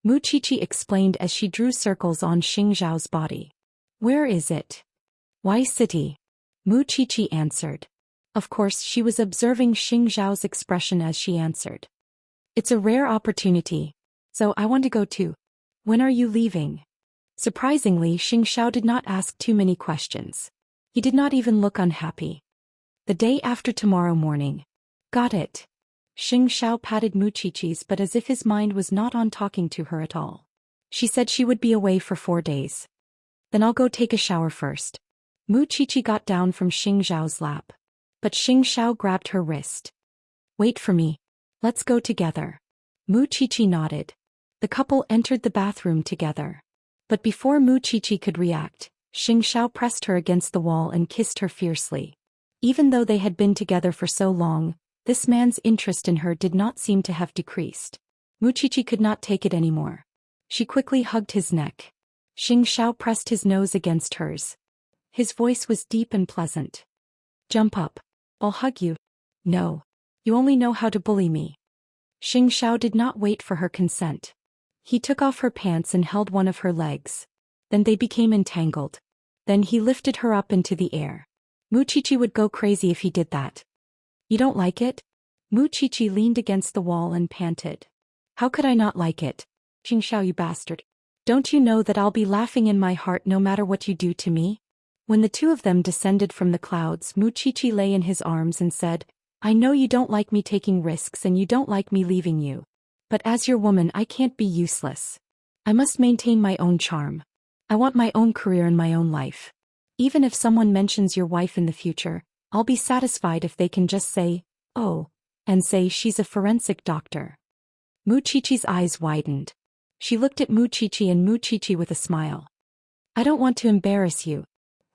Muqiqi explained as she drew circles on Xing Zhao's body. Where is it? Why city? Muqiqi answered. Of course, she was observing Xing Zhao's expression as she answered. It's a rare opportunity. So I want to go too. When are you leaving? Surprisingly, Xing Zhao did not ask too many questions. He did not even look unhappy. The day after tomorrow morning. Got it. Xing Zhao patted Muqiqi's but as if his mind was not on talking to her at all. She said she would be away for 4 days. Then I'll go take a shower first. Muqiqi got down from Xing Zhao's lap. But Xing Zhao grabbed her wrist. Wait for me. Let's go together. Muqiqi nodded. The couple entered the bathroom together. But before Muqiqi could react, Xing Zhao pressed her against the wall and kissed her fiercely. Even though they had been together for so long, this man's interest in her did not seem to have decreased. Muqiqi could not take it anymore. She quickly hugged his neck. Xing Zhao pressed his nose against hers. His voice was deep and pleasant. Jump up. I'll hug you. No. You only know how to bully me. Xing Zhao did not wait for her consent. He took off her pants and held one of her legs. Then they became entangled. Then he lifted her up into the air. Muqiqi would go crazy if he did that. You don't like it? Muqiqi leaned against the wall and panted. How could I not like it? Xing Zhao, you bastard. Don't you know that I'll be laughing in my heart no matter what you do to me? When the two of them descended from the clouds, Muqiqi lay in his arms and said, I know you don't like me taking risks and you don't like me leaving you. But as your woman I can't be useless. I must maintain my own charm. I want my own career and my own life. Even if someone mentions your wife in the future, I'll be satisfied if they can just say, oh, and say she's a forensic doctor. Muqiqi's eyes widened. She looked at Muqiqi and Muqiqi with a smile. I don't want to embarrass you.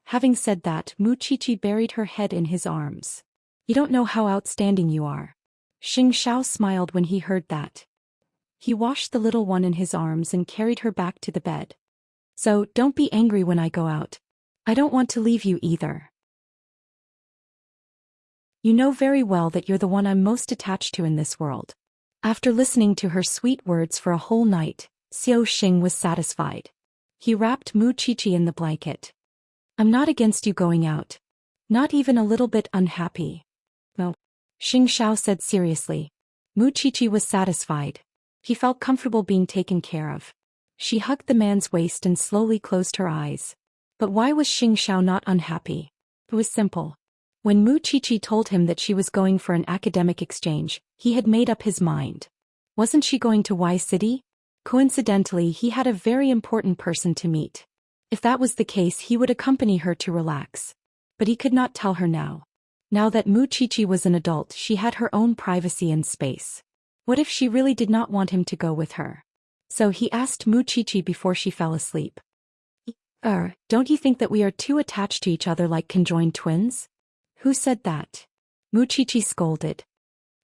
Having said that, Muqiqi buried her head in his arms. You don't know how outstanding you are. Xing Zhao smiled when he heard that. He washed the little one in his arms and carried her back to the bed. So, don't be angry when I go out. I don't want to leave you either. You know very well that you're the one I'm most attached to in this world. After listening to her sweet words for a whole night, Xiao Xing was satisfied. He wrapped Muqiqi in the blanket. I'm not against you going out. Not even a little bit unhappy. No. Xing Zhao said seriously. Muqiqi was satisfied. He felt comfortable being taken care of. She hugged the man's waist and slowly closed her eyes. But why was Xing Zhao not unhappy? It was simple. When Muqiqi told him that she was going for an academic exchange, he had made up his mind. Wasn't she going to Y City? Coincidentally, he had a very important person to meet. If that was the case, he would accompany her to relax. But he could not tell her now. Now that Muqiqi was an adult, she had her own privacy and space. What if she really did not want him to go with her? So he asked Muqiqi before she fell asleep. Don't you think that we are too attached to each other like conjoined twins? Who said that? Muqiqi scolded.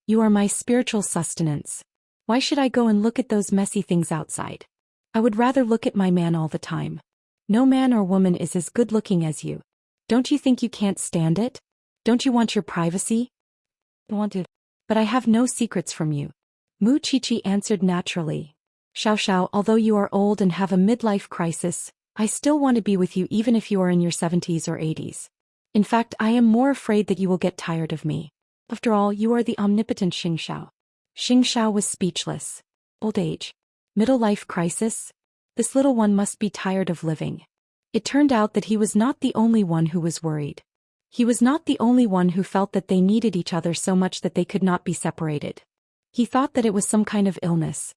You are my spiritual sustenance. Why should I go and look at those messy things outside? I would rather look at my man all the time. No man or woman is as good looking as you. Don't you think you can't stand it? Don't you want your privacy? I want to. But I have no secrets from you. Muqiqi answered naturally. Xiao, although you are old and have a midlife crisis, I still want to be with you even if you are in your 70s or 80s. In fact, I am more afraid that you will get tired of me. After all, you are the omnipotent Xing Zhao. Xing Zhao was speechless. Old age. Middle life crisis? This little one must be tired of living. It turned out that he was not the only one who was worried. He was not the only one who felt that they needed each other so much that they could not be separated. He thought that it was some kind of illness.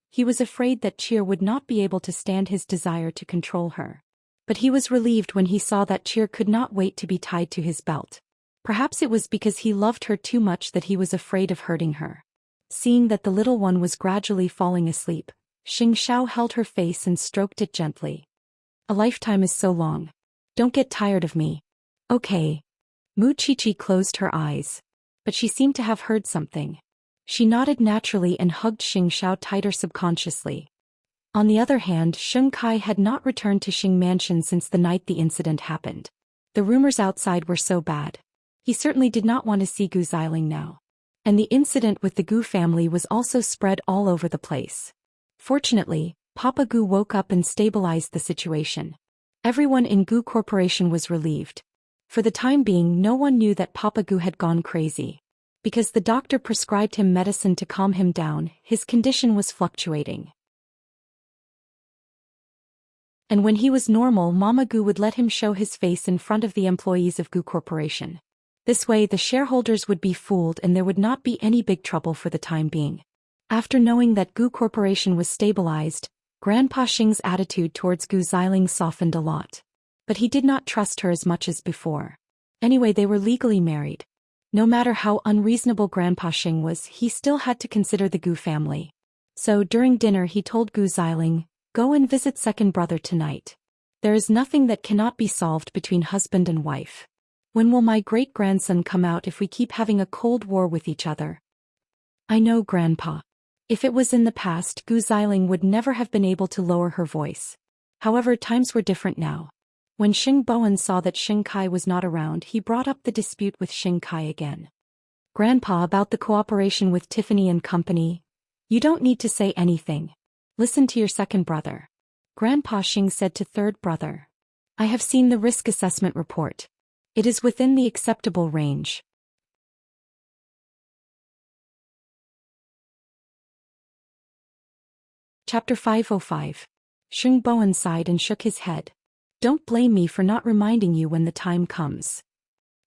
He was afraid that Cheer would not be able to stand his desire to control her. But he was relieved when he saw that Cheer could not wait to be tied to his belt. Perhaps it was because he loved her too much that he was afraid of hurting her. Seeing that the little one was gradually falling asleep, Xianxia held her face and stroked it gently. A lifetime is so long. Don't get tired of me. Okay. Mu Qiqi closed her eyes. But she seemed to have heard something. She nodded naturally and hugged Xianxia tighter subconsciously. On the other hand, Sheng Kai had not returned to Xing Mansion since the night the incident happened. The rumors outside were so bad. He certainly did not want to see Gu Xiling now. And the incident with the Gu family was also spread all over the place. Fortunately, Papa Gu woke up and stabilized the situation. Everyone in Gu Corporation was relieved. For the time being, no one knew that Papa Gu had gone crazy. Because the doctor prescribed him medicine to calm him down, his condition was fluctuating. And when he was normal, Mama Gu would let him show his face in front of the employees of Gu Corporation. This way the shareholders would be fooled and there would not be any big trouble for the time being. After knowing that Gu Corporation was stabilized, Grandpa Xing's attitude towards Gu Xiling softened a lot. But he did not trust her as much as before. Anyway, they were legally married. No matter how unreasonable Grandpa Xing was, he still had to consider the Gu family. So during dinner he told Gu Xiling, "Go and visit second brother tonight. There is nothing that cannot be solved between husband and wife. When will my great-grandson come out if we keep having a cold war with each other?" "I know, Grandpa." If it was in the past, Gu Xiling would never have been able to lower her voice. However, times were different now. When Xing Bowen saw that Xing Kai was not around, he brought up the dispute with Xing Kai again. "Grandpa, about the cooperation with Tiffany and Company, you don't need to say anything. Listen to your second brother." Grandpa Xing said to third brother, "I have seen the risk assessment report. It is within the acceptable range." Chapter 505. Xing Bowen sighed and shook his head. "Don't blame me for not reminding you when the time comes.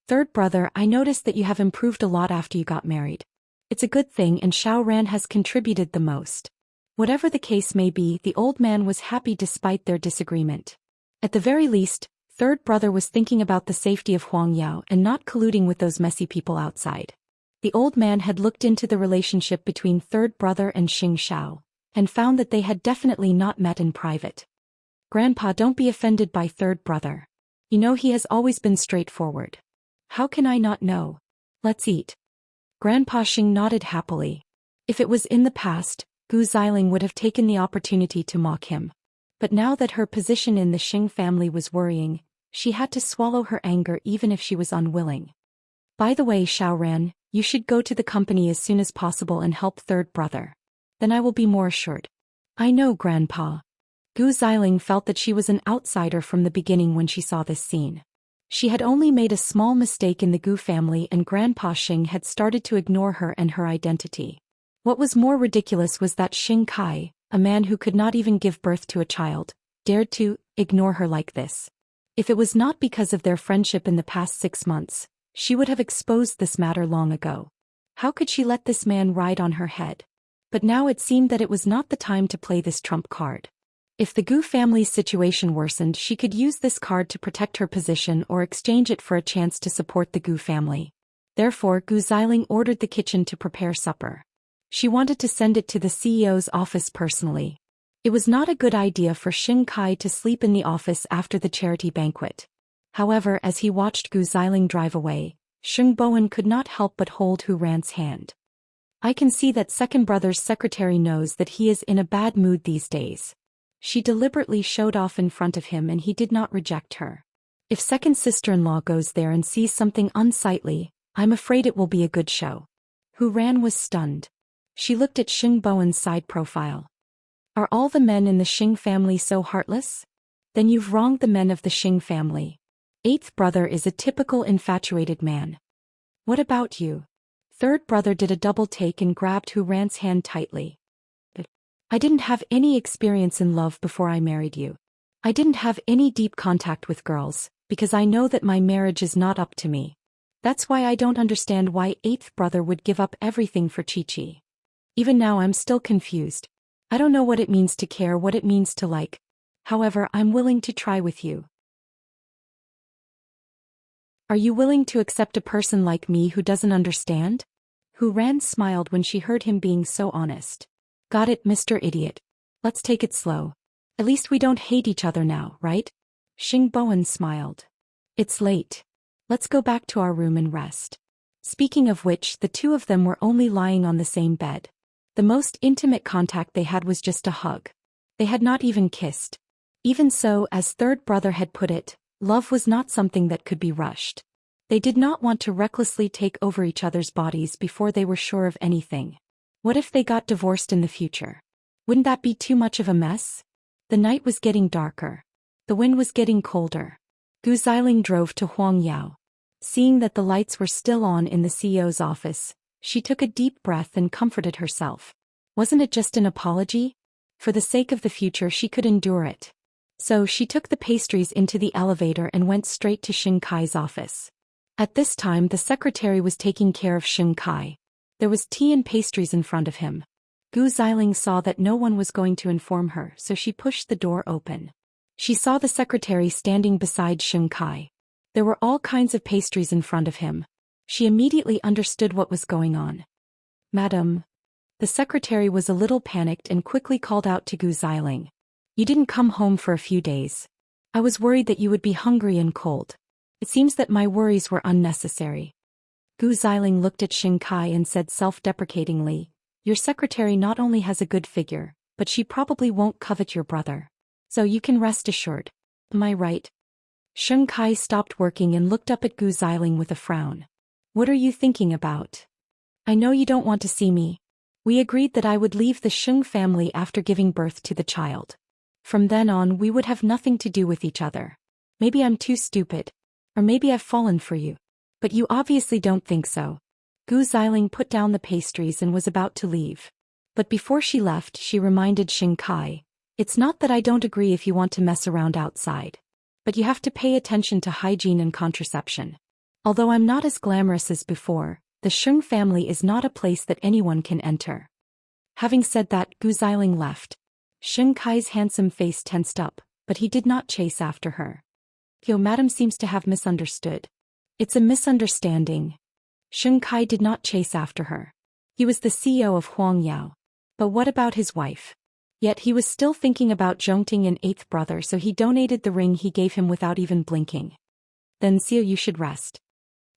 Third brother, I noticed that you have improved a lot after you got married. It's a good thing, and Xiao Ran has contributed the most." Whatever the case may be, the old man was happy despite their disagreement. At the very least, third brother was thinking about the safety of Huang Yao and not colluding with those messy people outside. The old man had looked into the relationship between third brother and Xing Xiao, and found that they had definitely not met in private. "Grandpa, don't be offended by third brother. You know he has always been straightforward." "How can I not know? Let's eat." Grandpa Xing nodded happily. If it was in the past, Gu Xiling would have taken the opportunity to mock him. But now that her position in the Xing family was worrying, she had to swallow her anger even if she was unwilling. "By the way, Xiao Ran, you should go to the company as soon as possible and help third brother. Then I will be more assured." "I know, Grandpa." Gu Xiling felt that she was an outsider from the beginning when she saw this scene. She had only made a small mistake in the Gu family and Grandpa Xing had started to ignore her and her identity. What was more ridiculous was that Xing Kai, a man who could not even give birth to a child, dared to ignore her like this. If it was not because of their friendship in the past 6 months, she would have exposed this matter long ago. How could she let this man ride on her head? But now it seemed that it was not the time to play this trump card. If the Gu family's situation worsened, she could use this card to protect her position or exchange it for a chance to support the Gu family. Therefore, Gu Xiling ordered the kitchen to prepare supper. She wanted to send it to the CEO's office personally. It was not a good idea for Xing Kai to sleep in the office after the charity banquet. However, as he watched Gu Xiling drive away, Xing Bowen could not help but hold Hu Ran's hand. "I can see that second brother's secretary knows that he is in a bad mood these days." She deliberately showed off in front of him and he did not reject her. "If second sister-in-law goes there and sees something unsightly, I'm afraid it will be a good show." Hu Ran was stunned. She looked at Xing Bowen's side profile. "Are all the men in the Xing family so heartless? Then you've wronged the men of the Xing family. Eighth brother is a typical infatuated man." "What about you?" Third brother did a double take and grabbed Hu Ran's hand tightly. "I didn't have any experience in love before I married you. I didn't have any deep contact with girls, because I know that my marriage is not up to me. That's why I don't understand why eighth brother would give up everything for Chi-Chi. Even now I'm still confused. I don't know what it means to care, what it means to like." However, I'm willing to try with you. Are you willing to accept a person like me who doesn't understand? Hu Ran smiled when she heard him being so honest. Got it, Mr. Idiot. Let's take it slow. At least we don't hate each other now, right? Xing Bowen smiled. It's late. Let's go back to our room and rest. Speaking of which, the two of them were only lying on the same bed. The most intimate contact they had was just a hug. They had not even kissed. Even so, as third brother had put it, love was not something that could be rushed. They did not want to recklessly take over each other's bodies before they were sure of anything. What if they got divorced in the future? Wouldn't that be too much of a mess? The night was getting darker. The wind was getting colder. Gu Xiling drove to Huangyao. Seeing that the lights were still on in the CEO's office, she took a deep breath and comforted herself. Wasn't it just an apology? For the sake of the future she could endure it. So she took the pastries into the elevator and went straight to Xing Kai's office. At this time the secretary was taking care of Xing Kai. There was tea and pastries in front of him. Gu Xiling saw that no one was going to inform her, so she pushed the door open. She saw the secretary standing beside Xing Kai. There were all kinds of pastries in front of him. She immediately understood what was going on. Madam. The secretary was a little panicked and quickly called out to Gu Xiling. You didn't come home for a few days. I was worried that you would be hungry and cold. It seems that my worries were unnecessary. Gu Xiling looked at Xing Kai and said self-deprecatingly, your secretary not only has a good figure, but she probably won't covet your brother. So you can rest assured. Am I right? Xing Kai stopped working and looked up at Gu Xiling with a frown. What are you thinking about? I know you don't want to see me. We agreed that I would leave the Xing family after giving birth to the child. From then on we would have nothing to do with each other. Maybe I'm too stupid. Or maybe I've fallen for you. But you obviously don't think so. Gu Xiling put down the pastries and was about to leave. But before she left she reminded Xing Kai, it's not that I don't agree if you want to mess around outside. But you have to pay attention to hygiene and contraception. Although I'm not as glamorous as before, the Xing family is not a place that anyone can enter. Having said that, Gu Xiling left. Xing Kai's handsome face tensed up, but he did not chase after her. Yo, madam seems to have misunderstood. It's a misunderstanding. Xing Kai did not chase after her. He was the CEO of Huangyao. But what about his wife? Yet he was still thinking about Zhongting and eighth brother, so he donated the ring he gave him without even blinking. Then Xiao, you should rest.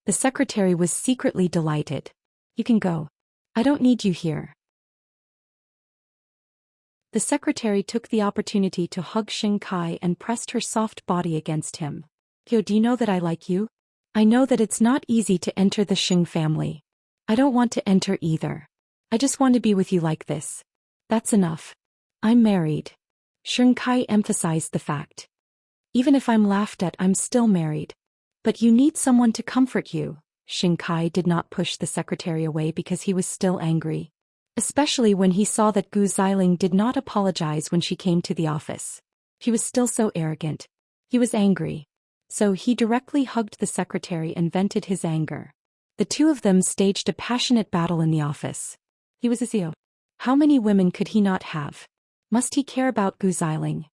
The secretary was secretly delighted. You can go. I don't need you here. The secretary took the opportunity to hug Xing Kai and pressed her soft body against him. Yo, do you know that I like you? I know that it's not easy to enter the Xing family. I don't want to enter either. I just want to be with you like this. That's enough. I'm married. Xing Kai emphasized the fact. Even if I'm laughed at, I'm still married. But you need someone to comfort you. Xing Kai did not push the secretary away because he was still angry. Especially when he saw that Gu Xiling did not apologize when she came to the office. He was still so arrogant. He was angry. So he directly hugged the secretary and vented his anger. The two of them staged a passionate battle in the office. He was a CEO. How many women could he not have? Must he care about Gu Xiling?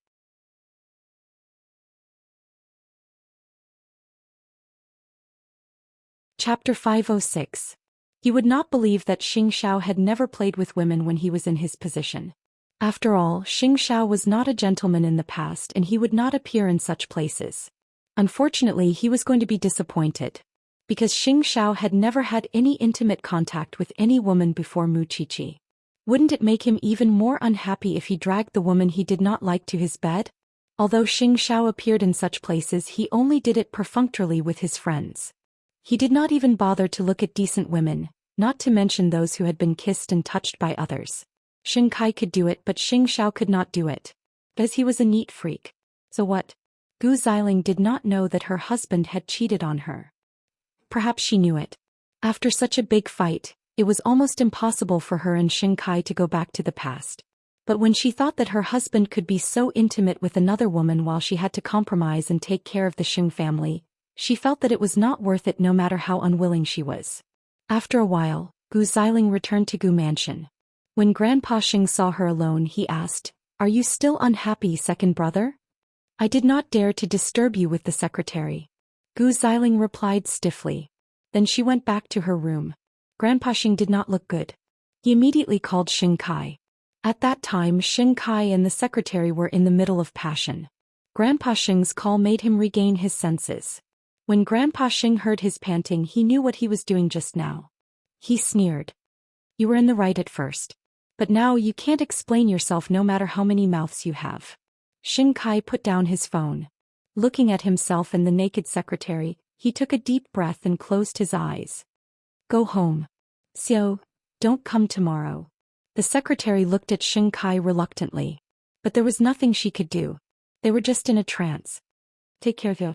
Chapter 506. He would not believe that Xianxia had never played with women when he was in his position. After all, Xianxia was not a gentleman in the past and he would not appear in such places. Unfortunately, he was going to be disappointed. Because Xianxia had never had any intimate contact with any woman before Mu Qiqi. Wouldn't it make him even more unhappy if he dragged the woman he did not like to his bed? Although Xianxia appeared in such places, he only did it perfunctorily with his friends. He did not even bother to look at decent women, not to mention those who had been kissed and touched by others. Xing Kai could do it, but Xianxia could not do it. Because he was a neat freak. So what? Gu Xiling did not know that her husband had cheated on her. Perhaps she knew it. After such a big fight, it was almost impossible for her and Xing Kai to go back to the past. But when she thought that her husband could be so intimate with another woman while she had to compromise and take care of the Xing family, she felt that it was not worth it no matter how unwilling she was. After a while, Gu Xiling returned to Gu Mansion. When Grandpa Xing saw her alone, he asked, "Are you still unhappy, second brother?" I did not dare to disturb you with the secretary. Gu Xiling replied stiffly. Then she went back to her room. Grandpa Xing did not look good. He immediately called Xing Kai. At that time Xing Kai and the secretary were in the middle of passion. Grandpa Xing's call made him regain his senses. When Grandpa Xing heard his panting, he knew what he was doing just now. He sneered. You were in the right at first. But now you can't explain yourself no matter how many mouths you have. Xing Kai put down his phone. Looking at himself and the naked secretary, he took a deep breath and closed his eyes. Go home. Xiao, don't come tomorrow. The secretary looked at Xing Kai reluctantly. But there was nothing she could do. They were just in a trance. Take care of you.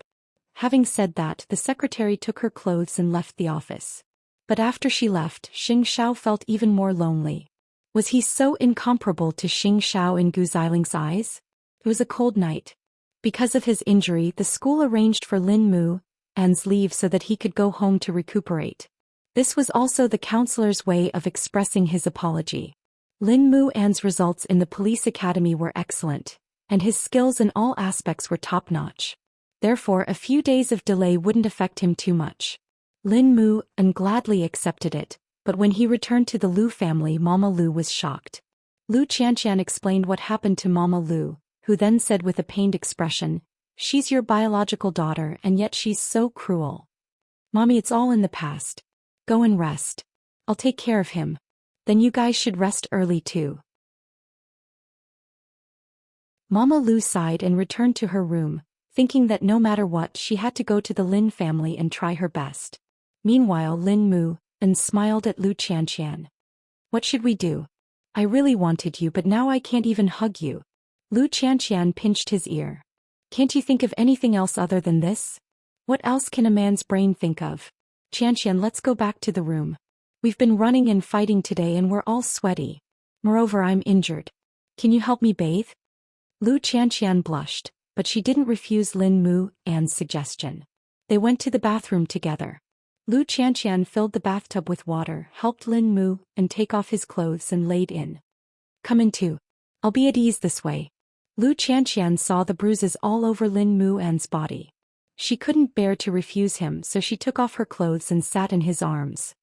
Having said that, the secretary took her clothes and left the office. But after she left, Xing Xiao felt even more lonely. Was he so incomparable to Xing Xiao in Gu Ziling's eyes? It was a cold night. Because of his injury, the school arranged for Lin Mu An's leave so that he could go home to recuperate. This was also the counselor's way of expressing his apology. Lin Mu An's results in the police academy were excellent, and his skills in all aspects were top-notch. Therefore, a few days of delay wouldn't affect him too much. Lin Mu An gladly accepted it, but when he returned to the Lu family, Mama Lu was shocked. Lu Qianxian explained what happened to Mama Lu, who then said with a pained expression, "She's your biological daughter and yet she's so cruel. Mommy, it's all in the past. Go and rest. I'll take care of him. Then you guys should rest early too." Mama Lu sighed and returned to her room, thinking that no matter what she had to go to the Lin family and try her best. Meanwhile Lin Mu An smiled at Lu Qianxian. "What should we do? I really wanted you but now I can't even hug you." Lu Qianxian pinched his ear. "Can't you think of anything else other than this? What else can a man's brain think of? Qianxian, let's go back to the room. We've been running and fighting today and we're all sweaty. Moreover, I'm injured. Can you help me bathe?" Lu Qianxian blushed, but she didn't refuse Lin Mu An's suggestion. They went to the bathroom together. Lu Qianxian filled the bathtub with water, helped Lin Mu An take off his clothes and laid in. "Come in too. I'll be at ease this way." Lu Qianxian saw the bruises all over Lin Mu An's body. She couldn't bear to refuse him, so she took off her clothes and sat in his arms.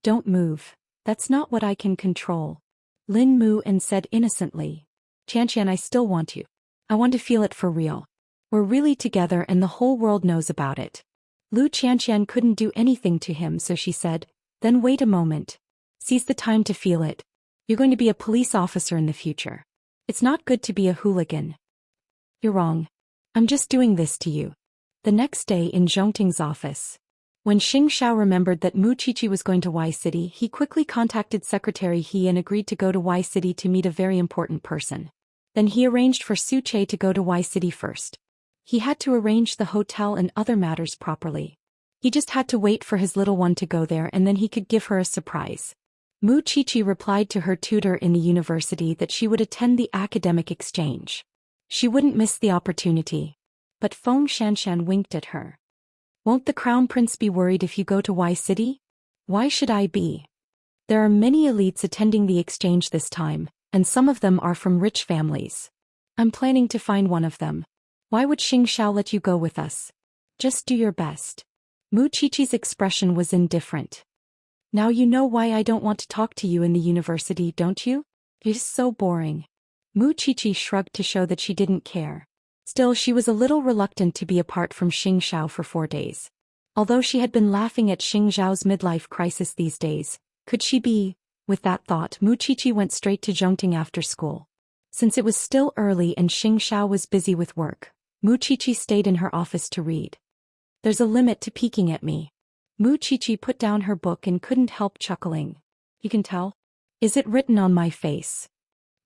"Don't move. That's not what I can control," Lin Mu An said innocently. "Qianxian, I still want you. I want to feel it for real. We're really together and the whole world knows about it." Lu Qianxian couldn't do anything to him, so she said, "Then wait a moment. Seize the time to feel it. You're going to be a police officer in the future. It's not good to be a hooligan." "You're wrong. I'm just doing this to you." The next day in Zhongting's office. When Xing Xiao remembered that Mu Qiqi was going to Y City, he quickly contacted Secretary He and agreed to go to Y City to meet a very important person. Then he arranged for Su Che to go to Y City first. He had to arrange the hotel and other matters properly. He just had to wait for his little one to go there and then he could give her a surprise. Mu Qiqi replied to her tutor in the university that she would attend the academic exchange. She wouldn't miss the opportunity. But Feng Shanshan winked at her. "Won't the crown prince be worried if you go to Y City?" "Why should I be? There are many elites attending the exchange this time, and some of them are from rich families. I'm planning to find one of them. Why would Xing Xiao let you go with us? Just do your best." Mu Qiqi's expression was indifferent. "Now you know why I don't want to talk to you in the university, don't you? It's so boring." Mu Qiqi shrugged to show that she didn't care. Still, she was a little reluctant to be apart from Xing Xiao for 4 days. Although she had been laughing at Xing Xiao's midlife crisis these days, could she be? With that thought, Mu Qiqi went straight to Zhongting after school. Since it was still early and Xing Xiao was busy with work, Mu Qiqi stayed in her office to read. "There's a limit to peeking at me." Mu Qiqi put down her book and couldn't help chuckling. "You can tell? Is it written on my face?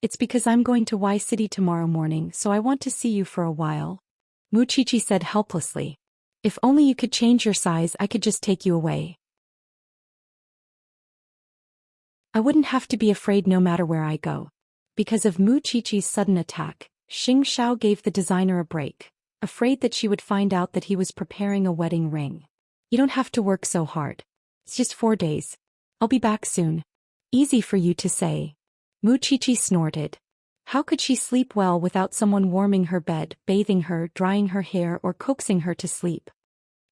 It's because I'm going to Y City tomorrow morning, so I want to see you for a while." Mu Qiqi said helplessly. "If only you could change your size, I could just take you away. I wouldn't have to be afraid no matter where I go." Because of Mu Qiqi's sudden attack, Xing Xiao gave the designer a break, afraid that she would find out that he was preparing a wedding ring. "You don't have to work so hard. It's just 4 days. I'll be back soon." "Easy for you to say." Mu Qiqi snorted. How could she sleep well without someone warming her bed, bathing her, drying her hair, or coaxing her to sleep?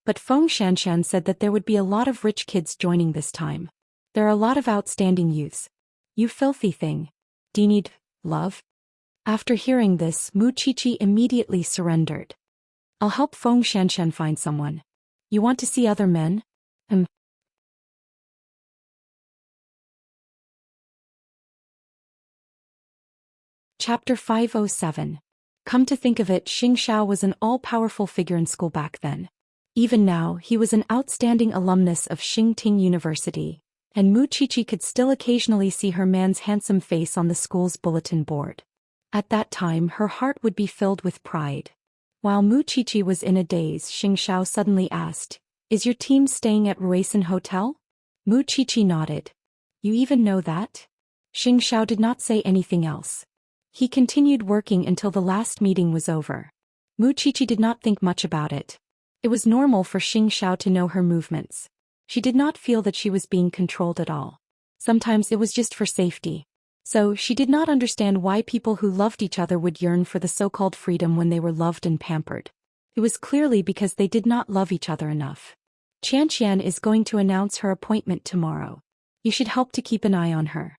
But Xianxia said that there would be a lot of rich kids joining this time. There are a lot of outstanding youths. You filthy thing. Do you need love? After hearing this, Mu Qiqi immediately surrendered. I'll help Xianxia find someone. You want to see other men? Chapter 507. Come to think of it, Xianxia was an all-powerful figure in school back then. Even now, he was an outstanding alumnus of Xingting University, and Mu Qiqi could still occasionally see her man's handsome face on the school's bulletin board. At that time, her heart would be filled with pride. While Mu Qiqi was in a daze, Xianxia suddenly asked, "Is your team staying at Ruisan Hotel?" Mu Qiqi nodded. "You even know that?" Xianxia did not say anything else. He continued working until the last meeting was over. Mu Qiqi did not think much about it. It was normal for Xianxia to know her movements. She did not feel that she was being controlled at all. Sometimes it was just for safety. So, she did not understand why people who loved each other would yearn for the so-called freedom when they were loved and pampered. It was clearly because they did not love each other enough. Xianxian is going to announce her appointment tomorrow. You should help to keep an eye on her.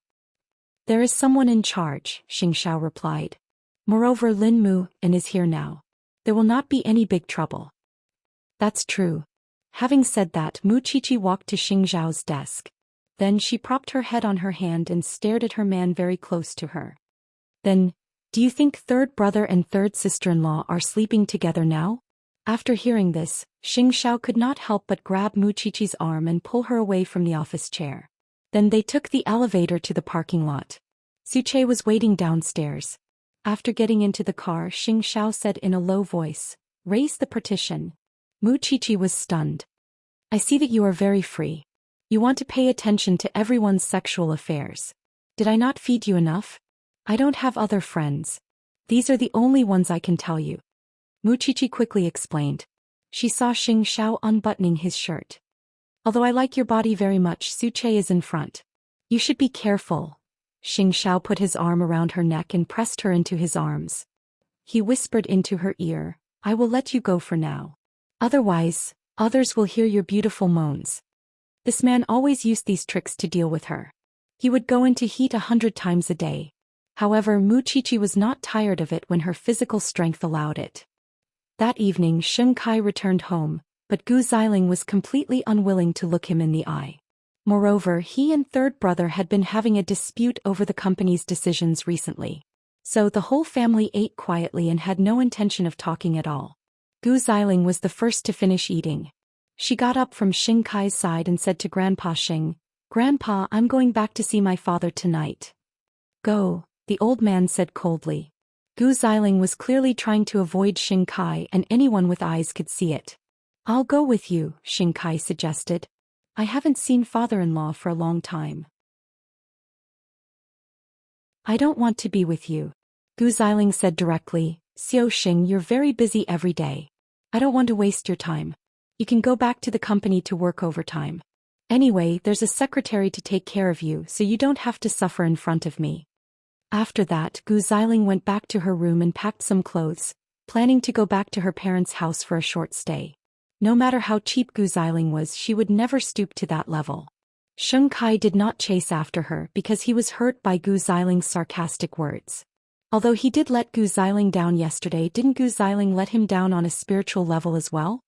There is someone in charge, Xianxia replied. Moreover, Lin Mu and is here now. There will not be any big trouble. That's true. Having said that, Mu Qiqi walked to Xingzhao's desk. Then she propped her head on her hand and stared at her man very close to her. Then, do you think third brother and third sister-in-law are sleeping together now? After hearing this, Xingzhao could not help but grab Mu Qiqi's arm and pull her away from the office chair. Then they took the elevator to the parking lot. Suche was waiting downstairs. After getting into the car, Xingzhao said in a low voice, "Raise the partition." Mu Qiqi was stunned. "I see that you are very free. You want to pay attention to everyone's sexual affairs. Did I not feed you enough? I don't have other friends. These are the only ones I can tell you." Mu Qiqi quickly explained. She saw Xingzhao unbuttoning his shirt. "Although I like your body very much, Suche is in front. You should be careful." Xingzhao put his arm around her neck and pressed her into his arms. He whispered into her ear, "I will let you go for now. Otherwise, others will hear your beautiful moans." This man always used these tricks to deal with her. He would go into heat 100 times a day. However, Mu Qiqi was not tired of it when her physical strength allowed it. That evening, Sheng Kai returned home, but Gu Xiling was completely unwilling to look him in the eye. Moreover, he and third brother had been having a dispute over the company's decisions recently. So the whole family ate quietly and had no intention of talking at all. Gu Xiling was the first to finish eating. She got up from Sheng Kai's side and said to Grandpa Sheng, "Grandpa, I'm going back to see my father tonight." "Go," the old man said coldly. Gu Xiling was clearly trying to avoid Sheng Kai, and anyone with eyes could see it. "I'll go with you," Sheng Kai suggested. "I haven't seen father-in-law for a long time." "I don't want to be with you," Gu Xiling said directly. "Xiao Xing, you're very busy every day. I don't want to waste your time. You can go back to the company to work overtime. Anyway, there's a secretary to take care of you, so you don't have to suffer in front of me." After that, Gu Xiling went back to her room and packed some clothes, planning to go back to her parents' house for a short stay. No matter how cheap Gu Xiling was, she would never stoop to that level. Sheng Kai did not chase after her because he was hurt by Gu Xiling's sarcastic words. Although he did let Gu Xiling down yesterday, didn't Gu Xiling let him down on a spiritual level as well?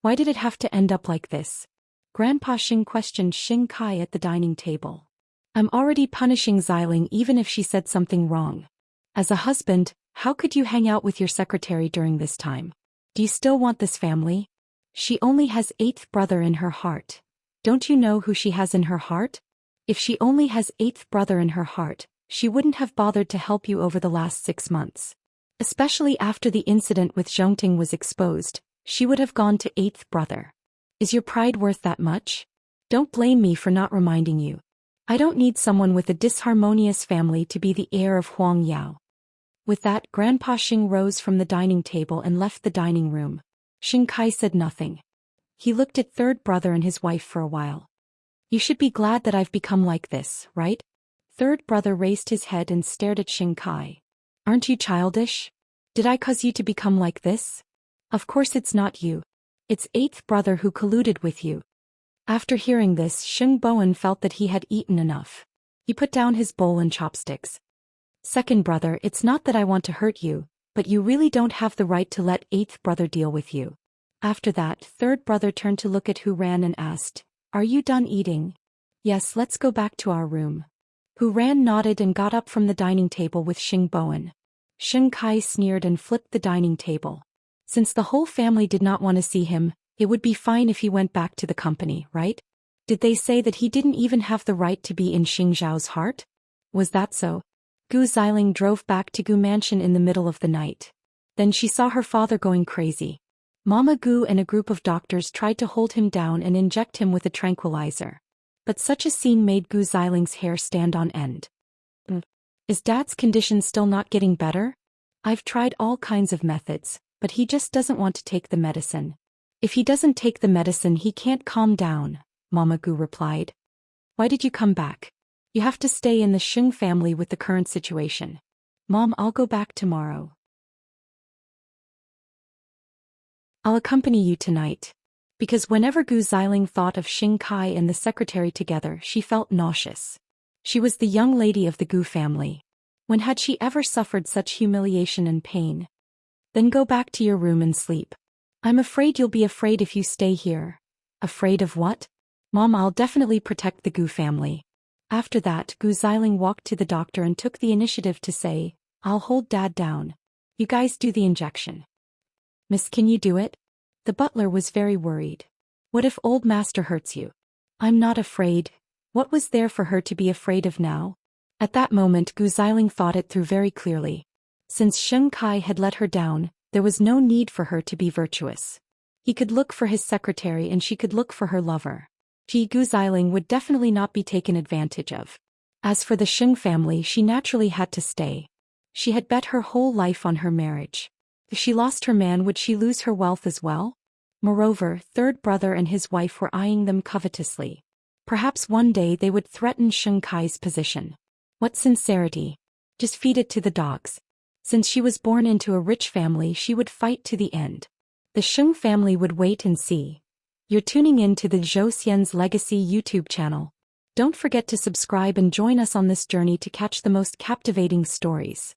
Why did it have to end up like this? Grandpa Xing questioned Sheng Kai at the dining table. "I'm already punishing Xiling even if she said something wrong. As a husband, how could you hang out with your secretary during this time? Do you still want this family? She only has eighth brother in her heart. Don't you know who she has in her heart? If she only has eighth brother in her heart, she wouldn't have bothered to help you over the last 6 months. Especially after the incident with Zhongting was exposed, she would have gone to eighth brother. Is your pride worth that much? Don't blame me for not reminding you. I don't need someone with a disharmonious family to be the heir of Huang Yao." With that, Grandpa Xing rose from the dining table and left the dining room. Sheng Kai said nothing. He looked at third brother and his wife for a while. "You should be glad that I've become like this, right?" Third brother raised his head and stared at Sheng Kai. Aren't you childish? Did I cause you to become like this? Of course it's not you. It's eighth brother who colluded with you. After hearing this, Sheng Bowen felt that he had eaten enough. He put down his bowl and chopsticks. Second brother, it's not that I want to hurt you, but you really don't have the right to let eighth brother deal with you. After that, third brother turned to look at Hu Ran and asked, Are you done eating? Yes, let's go back to our room. Hu Ran nodded and got up from the dining table with Sheng Bowen. Sheng Kai sneered and flipped the dining table. Since the whole family did not want to see him, it would be fine if he went back to the company, right? Did they say that he didn't even have the right to be in Xing Zhao's heart? Was that so? Gu Xiling drove back to Gu Mansion in the middle of the night. Then she saw her father going crazy. Mama Gu and a group of doctors tried to hold him down and inject him with a tranquilizer. But such a scene made Gu Xiling's hair stand on end. Is Dad's condition still not getting better? I've tried all kinds of methods, but he just doesn't want to take the medicine. If he doesn't take the medicine, he can't calm down, Mama Gu replied. Why did you come back? You have to stay in the Sheng family with the current situation. Mom, I'll go back tomorrow. I'll accompany you tonight. Because whenever Gu Xiling thought of Xing Kai and the secretary together, she felt nauseous. She was the young lady of the Gu family. When had she ever suffered such humiliation and pain? Then go back to your room and sleep. I'm afraid you'll be afraid if you stay here. Afraid of what? Mom, I'll definitely protect the Gu family. After that, Gu Xiling walked to the doctor and took the initiative to say, I'll hold Dad down. You guys do the injection. Miss, can you do it? The butler was very worried. What if old master hurts you? I'm not afraid. What was there for her to be afraid of now? At that moment, Gu Xiling thought it through very clearly. Since Sheng Kai had let her down, there was no need for her to be virtuous. He could look for his secretary and she could look for her lover. Gu Xiling would definitely not be taken advantage of. As for the Sheng family, she naturally had to stay. She had bet her whole life on her marriage. If she lost her man, would she lose her wealth as well? Moreover, third brother and his wife were eyeing them covetously. Perhaps one day they would threaten Sheng Kai's position. What sincerity! Just feed it to the dogs. Since she was born into a rich family, she would fight to the end. The Sheng family would wait and see. You're tuning in to the Zhou Xian's Legacy YouTube channel. Don't forget to subscribe and join us on this journey to catch the most captivating stories.